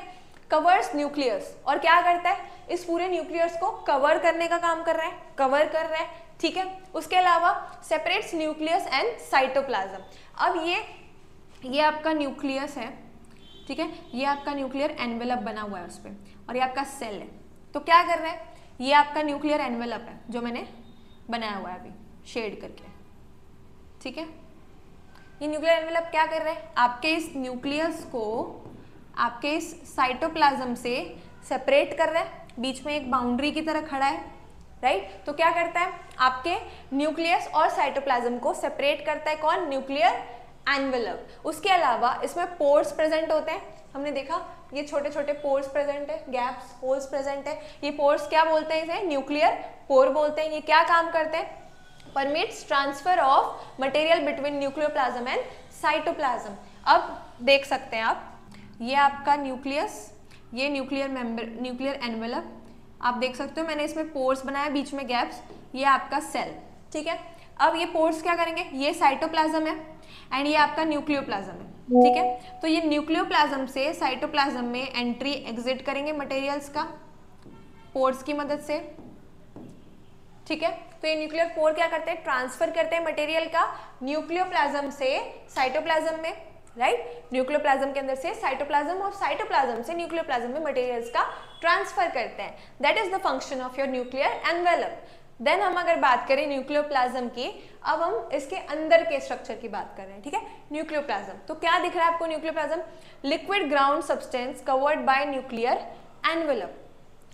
कवर्स न्यूक्लियस, और क्या करता है, इस पूरे न्यूक्लियस को कवर करने का काम कर रहा है, ठीक है। उसके अलावा सेपरेट्स न्यूक्लियस एंड साइटोप्लाज्म। अब ये आपका न्यूक्लियस है, ठीक है, ये आपका न्यूक्लियर एनवेलप बना हुआ है उस पर, और ये आपका सेल है। तो क्या कर रहा है, ये आपका न्यूक्लियर एनवेलप है जो मैंने बनाया हुआ है अभी शेड करके, ठीक है। ये न्यूक्लियर एनवेलप क्या कर रहा है, आपके इस न्यूक्लियस को आपके इस साइटोप्लाज्म से सेपरेट कर रहा है, बीच में एक बाउंड्री की तरह खड़ा है, राइट। तो क्या करता है, आपके न्यूक्लियस और साइटोप्लाज्म को सेपरेट करता है कौन, न्यूक्लियर एनवेलप। उसके अलावा इसमें पोर्स प्रेजेंट होते हैं, हमने देखा ये छोटे छोटे पोर्स प्रेजेंट है, गैप्स, होल्स प्रेजेंट है। ये पोर्स क्या बोलते हैं, इसे न्यूक्लियर पोर बोलते हैं। ये क्या काम करते हैं, permits transfer of material between nucleoplasm and cytoplasm. अब देख सकते हैं आप, ये आपका न्यूक्लियस, ये न्यूक्लियर एनवेलप, आप देख सकते हो मैंने इसमें पोर्स बनाया, बीच में गैप्स, ये आपका सेल, ठीक है। अब ये पोर्स क्या करेंगे, ये साइटोप्लाज्म है एंड ये आपका न्यूक्लियोप्लाज्म है, ठीक है। तो ये न्यूक्लियोप्लाज्म से साइटोप्लाज्म में एंट्री एग्जिट करेंगे मटेरियल्स का पोर्स की मदद से, ठीक है। तो ये न्यूक्लियर पोर क्या करते हैं, ट्रांसफर करते हैं मटेरियल का न्यूक्लियोप्लाज्म से साइटोप्लाज्म में, राइट। न्यूक्लियोप्लाज्म के अंदर से साइटोप्लाज्म और साइटोप्लाज्म से न्यूक्लियोप्लाज्म में मटेरियल्स का ट्रांसफर करते हैं। That is the function of your nuclear envelope. Then हम अगर बात करें न्यूक्लियोप्लाज्म की, अब हम इसके अंदर के स्ट्रक्चर की बात कर रहे हैं, ठीक है। न्यूक्लियोप्लाज्म, तो क्या दिख रहा है आपको, nucleoplasm liquid ground substance covered by nuclear envelope.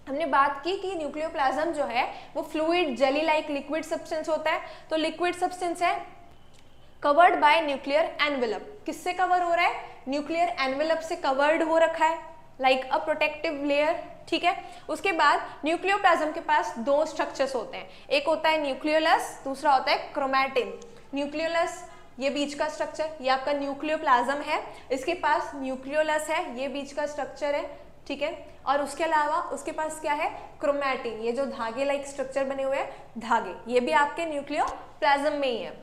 हमने बात की कि न्यूक्लियोप्लाज्म जो है वो fluid jelly like liquid substance होता है। तो लिक्विड सब्सटेंस है कवर्ड बाय न्यूक्लियर एनवेलप। किससे कवर हो रहा है, न्यूक्लियर एनवेलप से कवर्ड हो रखा है, लाइक अ प्रोटेक्टिव लेयर, ठीक है। उसके बाद न्यूक्लियोप्लाज्म के पास 2 स्ट्रक्चर्स होते हैं, एक होता है न्यूक्लियोलस, दूसरा होता है क्रोमैटिन। न्यूक्लियोलस ये बीच का स्ट्रक्चर, ये आपका न्यूक्लियोप्लाज्म है, इसके पास न्यूक्लियोलस है, ये बीच का स्ट्रक्चर है, ठीक है। और उसके अलावा उसके पास क्या है, क्रोमैटिन, ये जो धागे लाइक स्ट्रक्चर बने हुए हैं, धागे, ये भी आपके न्यूक्लियोप्लाज्म में ही है।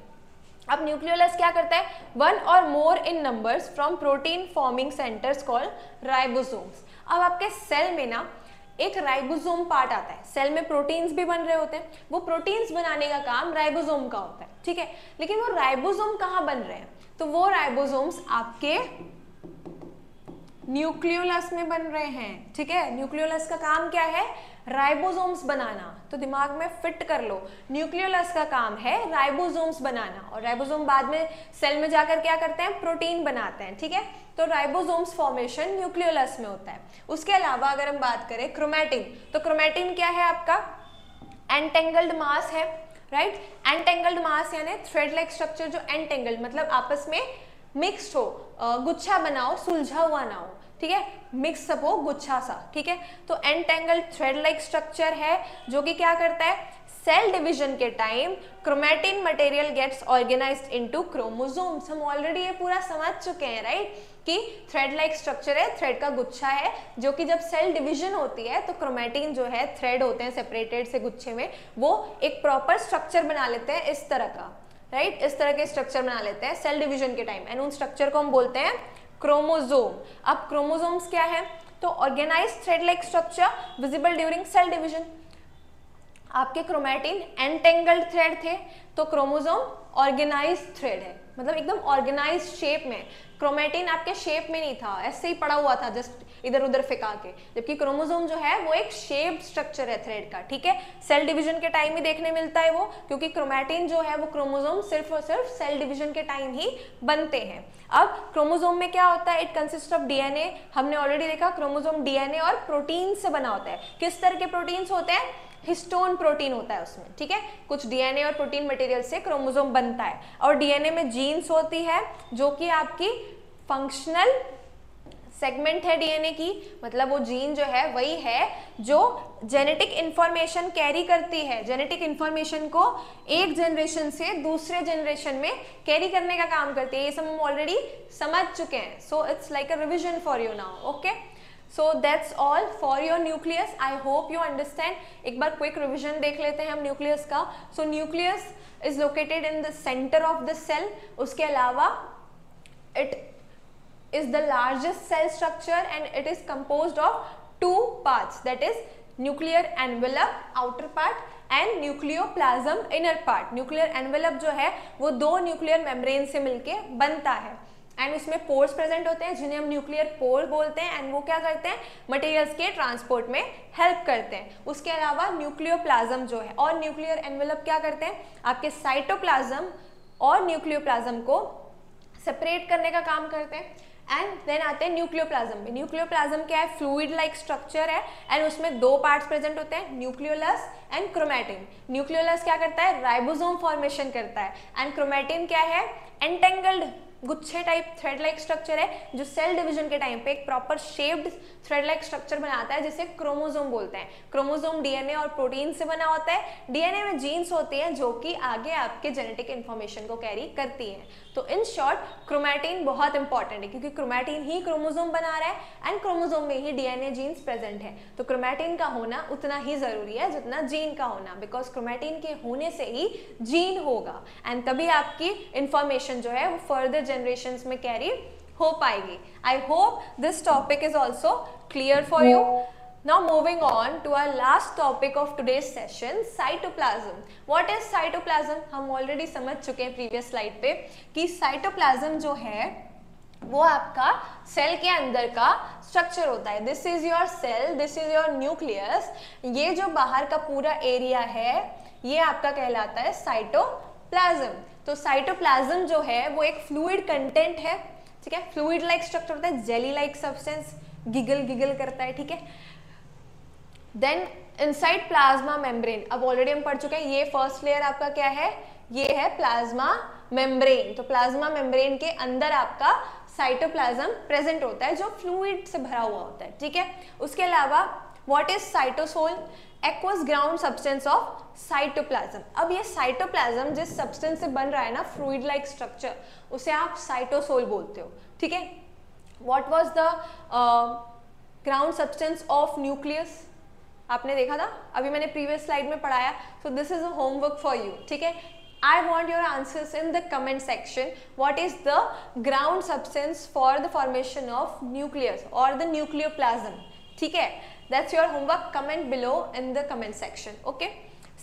अब न्यूक्लियोलस क्या करता है, 1 और more in numbers from protein forming centres called ribosomes. अब आपके सेल में ना एक राइबोसोम पार्ट आता है, सेल में प्रोटीन्स भी बन रहे होते हैं, वो प्रोटीन्स बनाने का काम राइबोसोम का होता है, ठीक है। लेकिन वो राइबोसोम कहाँ बन रहे हैं, तो वो राइबोसोम्स आपके न्यूक्लियोलस में बन रहे हैं, ठीक है। न्यूक्लियोलस का काम क्या है, राइबोसोम्स बनाना, तो दिमाग में फिट कर लो, न्यूक्लियोलस का काम है राइबोसोम्स बनाना, और राइबोसोम बाद में सेल में जाकर क्या करते हैं, प्रोटीन बनाते हैं, ठीक है। तो राइबोसोम्स फॉर्मेशन न्यूक्लियोलस में होता है। उसके अलावा अगर हम बात करें क्रोमैटिन, तो क्रोमैटिन क्या है आपका, एंटेंगल्ड मास है, राइट। एंटेंगल्ड मास यानी थ्रेड लाइक स्ट्रक्चर जो एंटेंगल्ड मतलब आपस में मिक्स्ड हो, गुच्छा बनाओ, सुलझा हुआ ना हो, ठीक है, मिक्स हो गुच्छा सा, ठीक है। तो एंटेंगल्ड थ्रेड लाइक स्ट्रक्चर है जो कि क्या करता है, सेल डिवीजन के time chromatin material gets organized into chromosomes. हम ऑलरेडी ये पूरा समझ चुके हैं राइट, कि थ्रेड लाइक स्ट्रक्चर है, थ्रेड का गुच्छा है, जो कि जब सेल डिवीजन होती है तो क्रोमैटिन जो है, थ्रेड होते हैं सेपरेटेड से गुच्छे में, वो एक प्रॉपर स्ट्रक्चर बना लेते हैं इस तरह का, राइट, इस तरह के स्ट्रक्चर बना लेते हैं सेल डिवीजन के टाइम, एंड उन स्ट्रक्चर को हम बोलते हैं क्रोमोसोम। अब क्रोमोसोम्स क्या है, तो organized thread like structure visible during cell division. आपके क्रोमैटिन एंटेंगल्ड थ्रेड थे, तो क्रोमोसोम ऑर्गेनाइज्ड थ्रेड है, मतलब एकदम ऑर्गेनाइज्ड शेप में। क्रोमैटिन आपके शेप में नहीं था, ऐसे ही पड़ा हुआ था जस्ट इधर उधर फेंका के, जबकि क्रोमोसोम जो है वो एक शेप्ड स्ट्रक्चर है थ्रेड का, ठीक है। सेल डिवीजन के टाइम ही देखने मिलता है वो, क्योंकि क्रोमैटिन जो है वो क्रोमोसोम सिर्फ और सिर्फ सेल डिवीजन के टाइम ही बनते हैं। अब क्रोमोसोम में क्या होता है, इट कंसिस्ट ऑफ डीएनए। हमने ऑलरेडी देखा क्रोमोसोम डीएनए और प्रोटीन से बना होता है। किस तरह के प्रोटीन्स होते हैं, हिस्टोन प्रोटीन होता है उसमें, ठीक है। कुछ डीएनए और प्रोटीन मटेरियल से क्रोमोसोम बनता है, और डीएनए में जीन्स होती है जो कि आपकी फंक्शनल सेगमेंट है डीएनए की, मतलब वो जीन जो है वही है जो जेनेटिक इंफॉर्मेशन कैरी करती है, जेनेटिक इंफॉर्मेशन को एक जनरेशन से दूसरे जनरेशन में कैरी करने का काम करती है। ये सब हम ऑलरेडी समझ चुके हैं, so it's like a revision for you now, okay. So that's all for your nucleus. I hope you understand. एक बार quick revision देख लेते हैं हम nucleus का. So nucleus is located in the center of the cell. उसके अलावा it is the largest cell structure and it is composed of two parts, that is nuclear envelope outer part and nucleoplasm inner part. Nuclear envelope जो है वो दो nuclear membrane से मिलके बनता है, एंड उसमें पोर्स प्रेजेंट होते हैं जिन्हें हम न्यूक्लियर पोर बोलते हैं, एंड वो क्या करते हैं, मटेरियल्स के ट्रांसपोर्ट में हेल्प करते हैं। उसके अलावा न्यूक्लियोप्लाज्म जो है और न्यूक्लियर एनवेलप क्या करते हैं, आपके साइटोप्लाज्म और न्यूक्लियोप्लाज्म को सेपरेट करने का काम करते हैं। एंड देन आते हैं न्यूक्लियोप्लाज्म में। न्यूक्लियोप्लाज्म क्या है, फ्लूइड लाइक स्ट्रक्चर है, एंड उसमें दो पार्ट्स प्रेजेंट होते हैं, न्यूक्लियोलस एंड क्रोमैटिन। न्यूक्लियोलस क्या करता है, राइबोसोम फॉर्मेशन करता है, एंड क्रोमैटिन क्या है, एंटेंगल्ड गुच्छे टाइप थ्रेड लाइक स्ट्रक्चर है, जो सेल डिवीजन के टाइम पे एक proper shaped thread like structure बनाता है, जिसे क्रोमोसोम बोलते हैं। क्रोमोसोम डीएनए और प्रोटीन से बना होता है। डीएनए में जीन्स होती हैं जो कि आगे आपके जेनेटिक इंफॉर्मेशन को कैरी करती हैं। तो इन शॉर्ट क्रोमैटिन बहुत इंपॉर्टेंट है, क्योंकि क्रोमैटिन ही क्रोमोसोम बना रहा है एंड क्रोमोसोम में ही डीएनए जीन्स प्रेजेंट है। तो क्रोमैटिन का होना उतना ही जरूरी है जितना जीन का होना, बिकॉज क्रोमैटिन के होने से ही जीन होगा, एंड तभी आपकी इंफॉर्मेशन जो है वो फर्दर जनरेशंस में कैरी हो पाएगी। I hope this topic is also clear for you. Now moving on to our last topic of today's session, cytoplasm. What is cytoplasm? हम already समझ चुके हैं previous slide पे कि cytoplasm जो है वो आपका सेल के अंदर का स्ट्रक्चर होता है। This is your cell, this is your nucleus. ये जो बाहर का पूरा एरिया है ये आपका कहलाता है साइटोप्लाज्म। तो साइटोप्लाज्म जो है वो एक फ्लूइड कंटेंट है, ठीक है। फ्लूइड लाइक स्ट्रक्चर होता है, जेली लाइक सब्सटेंस, गिगल करता है, ठीक है। देन इनसाइड प्लाज्मा मेम्ब्रेन, अब ऑलरेडी हम पढ़ चुके हैं, ये फर्स्ट लेयर आपका क्या है, ये है प्लाज्मा मेम्ब्रेन। तो प्लाज्मा मेम्ब्रेन के अंदर आपका साइटोप्लाज्म प्रेजेंट होता है जो फ्लूइड से भरा हुआ होता है, ठीक है। उसके अलावा what is cytosol, aqueous ground substance of cytoplasm. अब ये साइटोप्लाज्म जिस सब्सटेंस से बन रहा है ना, फ्लूइड लाइक स्ट्रक्चर, उसे आप साइटोसोल बोलते हो, ठीक है। What was the ground substance of nucleus, आपने देखा था, अभी मैंने प्रीवियस स्लाइड में पढ़ाया। सो this is a homework for you, ठीक है। I want your answers in the comment section. What is the ground substance for the formation of nucleus or the nucleoplasm? ठीक है, that's your homework. Comment below in the comment section. Okay.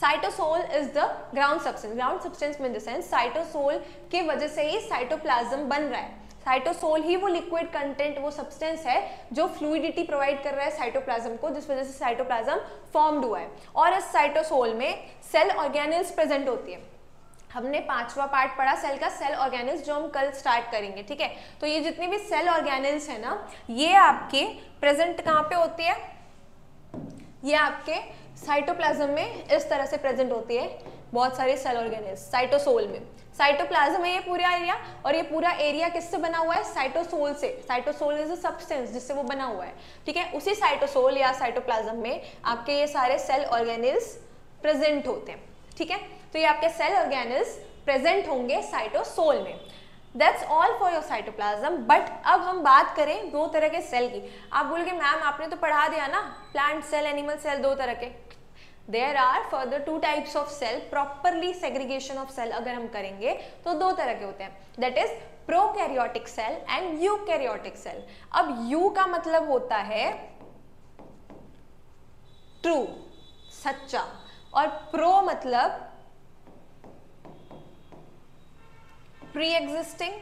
Cytosol is the ground substance. Ground substance means the sense cytosol के वजह से ही cytoplasm बन रहा है। Cytosol ही वो liquid content, वो सब्सटेंस है जो फ्लूइडिटी प्रोवाइड कर रहा है साइटोप्लाज्म को, जिस वजह से साइटोप्लाज्म फॉर्म्ड हुआ है। और इस साइटोसोल में सेल ऑर्गेनेल्स प्रेजेंट होती है। हमने 5वां पार्ट पढ़ा सेल का, सेल ऑर्गेनेल्स, जो हम कल स्टार्ट करेंगे, ठीक है। तो ये जितनी भी सेल ऑर्गेनेल्स है ना, ये आपके प्रेजेंट कहाँ पे होती है, ये आपके साइटोप्लाज्म में इस तरह से प्रेजेंट होती है, बहुत सारे सेल ऑर्गेनेल्स साइटोसोल में। साइटोप्लाज्म है ये पूरा एरिया, और ये पूरा एरिया किससे बना हुआ है, साइटोसोल से। साइटोसोल इज अ सब्सटेंस जिससे वो बना हुआ है, ठीक है। उसी साइटोसोल या साइटोप्लाज्म में आपके ये सारे सेल ऑर्गेनेल्स प्रेजेंट होते हैं, ठीक है, तो ये आपके सेल ऑर्गेनेल्स प्रेजेंट होंगे साइटोसोल में। That's all for your cytoplasm. But अब हम बात करें दो तरह के सेल की। आप बोलोगे मैम आपने तो पढ़ा दिया ना, प्लांट सेल, एनिमल सेल, दो तरह के। There are further two types of cell. Properly segregation of cell अगर हम करेंगे तो दो तरह के होते हैं, that is prokaryotic cell and eukaryotic cell. अब यू का मतलब होता है ट्रू, सच्चा, और प्रो मतलब प्री एग्जिस्टिंग,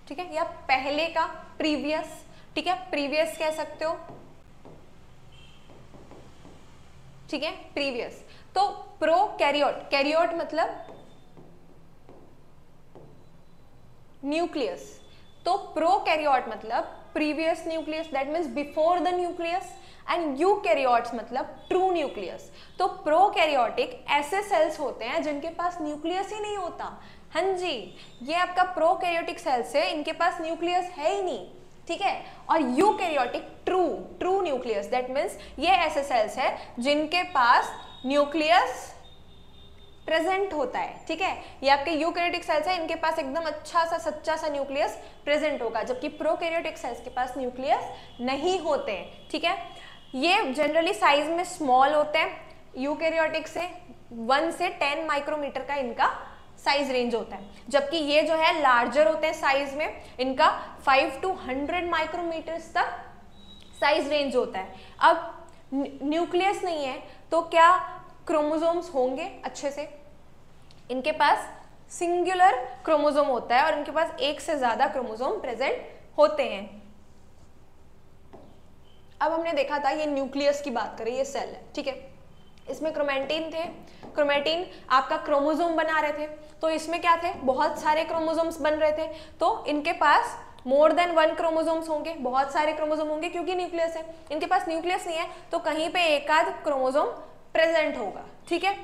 ठीक है, या पहले का, प्रीवियस, ठीक है, प्रीवियस कह सकते हो, ठीक है, प्रीवियस। तो प्रो कैरियोट, कैरियोट मतलब न्यूक्लियस, तो प्रो कैरियोट मतलब previous nucleus, that means before the nucleus, and eukaryotes मतलब ट्रू न्यूक्लियस। तो प्रोकैरियोटिक ऐसे सेल्स होते हैं जिनके पास न्यूक्लियस ही नहीं होता। हाँ जी, ये आपका प्रोकैरियोटिक सेल्स है, इनके पास न्यूक्लियस है ही नहीं, ठीक है। और eukaryotic true nucleus, that means ये ऐसे सेल्स है जिनके पास न्यूक्लियस प्रेजेंट होता है, ठीक है। ये आपके यूकैरियोटिक सेल्स है, इनके पास एकदम अच्छा सा सच्चा सा न्यूक्लियस प्रेजेंट होगा, जबकि प्रोकैरियोटिक सेल्स के पास न्यूक्लियस नहीं होते हैं, ठीक है। ये जनरली साइज में स्मॉल होते हैं, यूकैरियोटिक से 1 से 10 माइक्रोमीटर का इनका साइज रेंज होता है, जबकि ये जो है लार्जर होते हैं साइज में, इनका 5 to 100 माइक्रोमीटर्स तक साइज रेंज होता है। अब न्यूक्लियस नहीं है तो क्या क्रोमोसोम्स होंगे अच्छे से? इनके पास सिंगुलर क्रोमोसोम होता है और इनके पास एक से ज्यादा क्रोमोसोम प्रेजेंट होते हैं। अब हमने देखा था, ये न्यूक्लियस की बात करें, ये सेल है, ठीक है, इसमें क्रोमैटिन थे, क्रोमैटिन आपका क्रोमोसोम बना रहे थे, तो इसमें क्या थे, बहुत सारे क्रोमोसोम्स बन रहे थे, तो इनके पास मोर देन 1 क्रोमोसोम्स होंगे, बहुत सारे क्रोमोसोम होंगे, क्योंकि न्यूक्लियस है। इनके पास न्यूक्लियस नहीं है तो कहीं पे एक आध क्रोमोसोम प्रेजेंट होगा, ठीक है।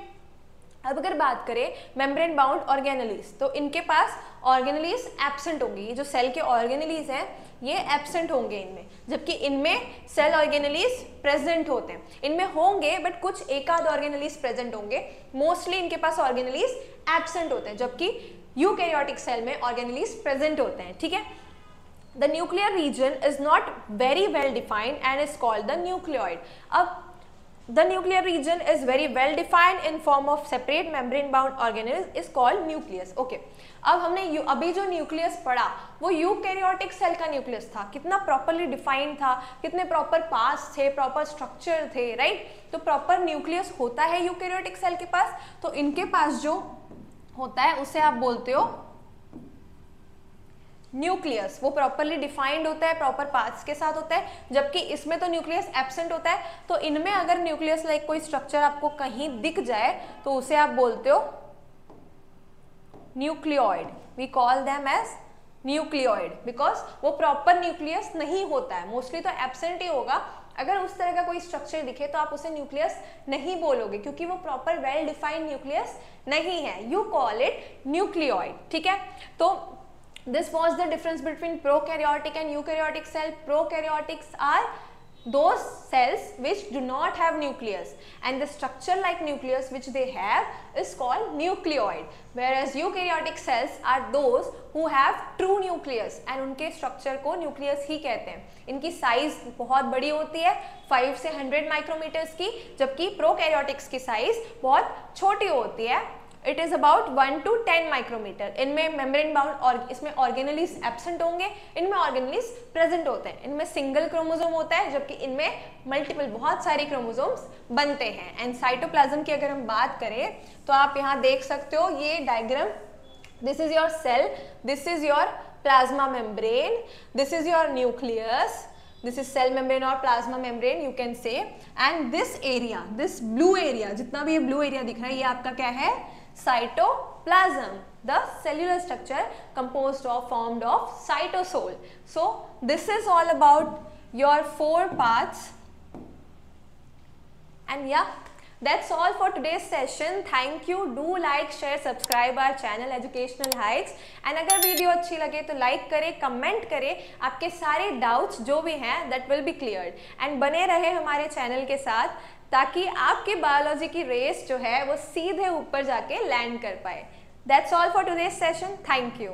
अब अगर बात करें मेम्ब्रेन बाउंड ऑर्गेनेलीज, तो इनके पास ऑर्गेनेलीज एब्सेंट होंगी, ये जो सेल के ऑर्गेनेलीज हैं ये एब्सेंट होंगे इनमें, जबकि इनमें सेल ऑर्गेनेलीज प्रेजेंट होते हैं। इनमें होंगे बट कुछ एक आध ऑर्गेनेलीज प्रेजेंट होंगे, मोस्टली इनके पास ऑर्गेनेलीज एब्सेंट होते हैं, जबकि यूकैरियोटिक सेल में ऑर्गेनेलीज प्रेजेंट होते हैं, ठीक है। The nuclear region is not very well defined and is called the nucleoid. अब the nuclear region is very well defined in form of separate membrane bound organelles is called nucleus. Okay. अब हमने अभी जो nucleus पढ़ा वो eukaryotic cell का nucleus था, कितना प्रॉपरली डिफाइंड था, कितने प्रॉपर पार्ट्स थे, प्रॉपर स्ट्रक्चर थे, राइट। तो प्रॉपर न्यूक्लियस होता है यूकैरियोटिक सेल के पास, तो इनके पास जो होता है उसे आप बोलते हो न्यूक्लियस, वो प्रॉपरली डिफाइंड होता है, प्रॉपर पार्ट्स के साथ होता है, जबकि इसमें तो न्यूक्लियस एब्सेंट होता है। तो इनमें अगर न्यूक्लियस लाइक कोई स्ट्रक्चर आपको कहीं दिख जाए तो उसे आप बोलते हो nucleoid. We call them as nucleoid because वो प्रॉपर न्यूक्लियस नहीं होता है, मोस्टली तो एब्सेंट ही होगा। अगर उस तरह का कोई स्ट्रक्चर दिखे तो आप उसे न्यूक्लियस नहीं बोलोगे, क्योंकि वो प्रॉपर वेल डिफाइंड न्यूक्लियस नहीं है, यू कॉल इट न्यूक्लियोइड, ठीक है। तो this was the difference between prokaryotic and eukaryotic cell. Prokaryotics are those cells which do not have nucleus, and the structure like nucleus which they have is called nucleoid, whereas eukaryotic cells are those who have true nucleus and उनके structure को nucleus ही कहते हैं। इनकी size बहुत बड़ी होती है, 5 से 100 माइक्रोमीटर्स की, जबकि prokaryotics की size बहुत छोटी होती है, it is about 1 to 10 micrometre. इनमें मेम्ब्रेन बाउंड और इसमें ऑर्गेनेलीज एब्सेंट होंगे, इनमें ऑर्गेनेलीज प्रेजेंट होते हैं। इनमें सिंगल क्रोमोसोम होता है, जबकि इनमें मल्टीपल बहुत सारे क्रोमोसोम्स बनते हैं। एंड साइटोप्लाज्म की अगर हम बात करें तो आप यहाँ देख सकते हो ये diagram, this is your cell, this is your plasma membrane, this is your nucleus, this is cell membrane or plasma membrane you can say, and this area, this blue area, जितना भी ये blue area दिख रहा है ये आपका क्या है, cytoplasm, the cellular structure composed of formed of cytosol. So this is all about your 4 parts, and yeah, that's all for today's session. Thank you. Do like, share, subscribe our channel Educational Heights. And अगर video अच्छी लगे तो like करें, comment करें, आपके सारे doubts जो भी हैं that will be cleared. And बने रहे हमारे चैनल के साथ ताकि आपकी बायोलॉजी की रेस जो है वो सीधे ऊपर जाके लैंड कर पाए। That's all for today's session. Thank you.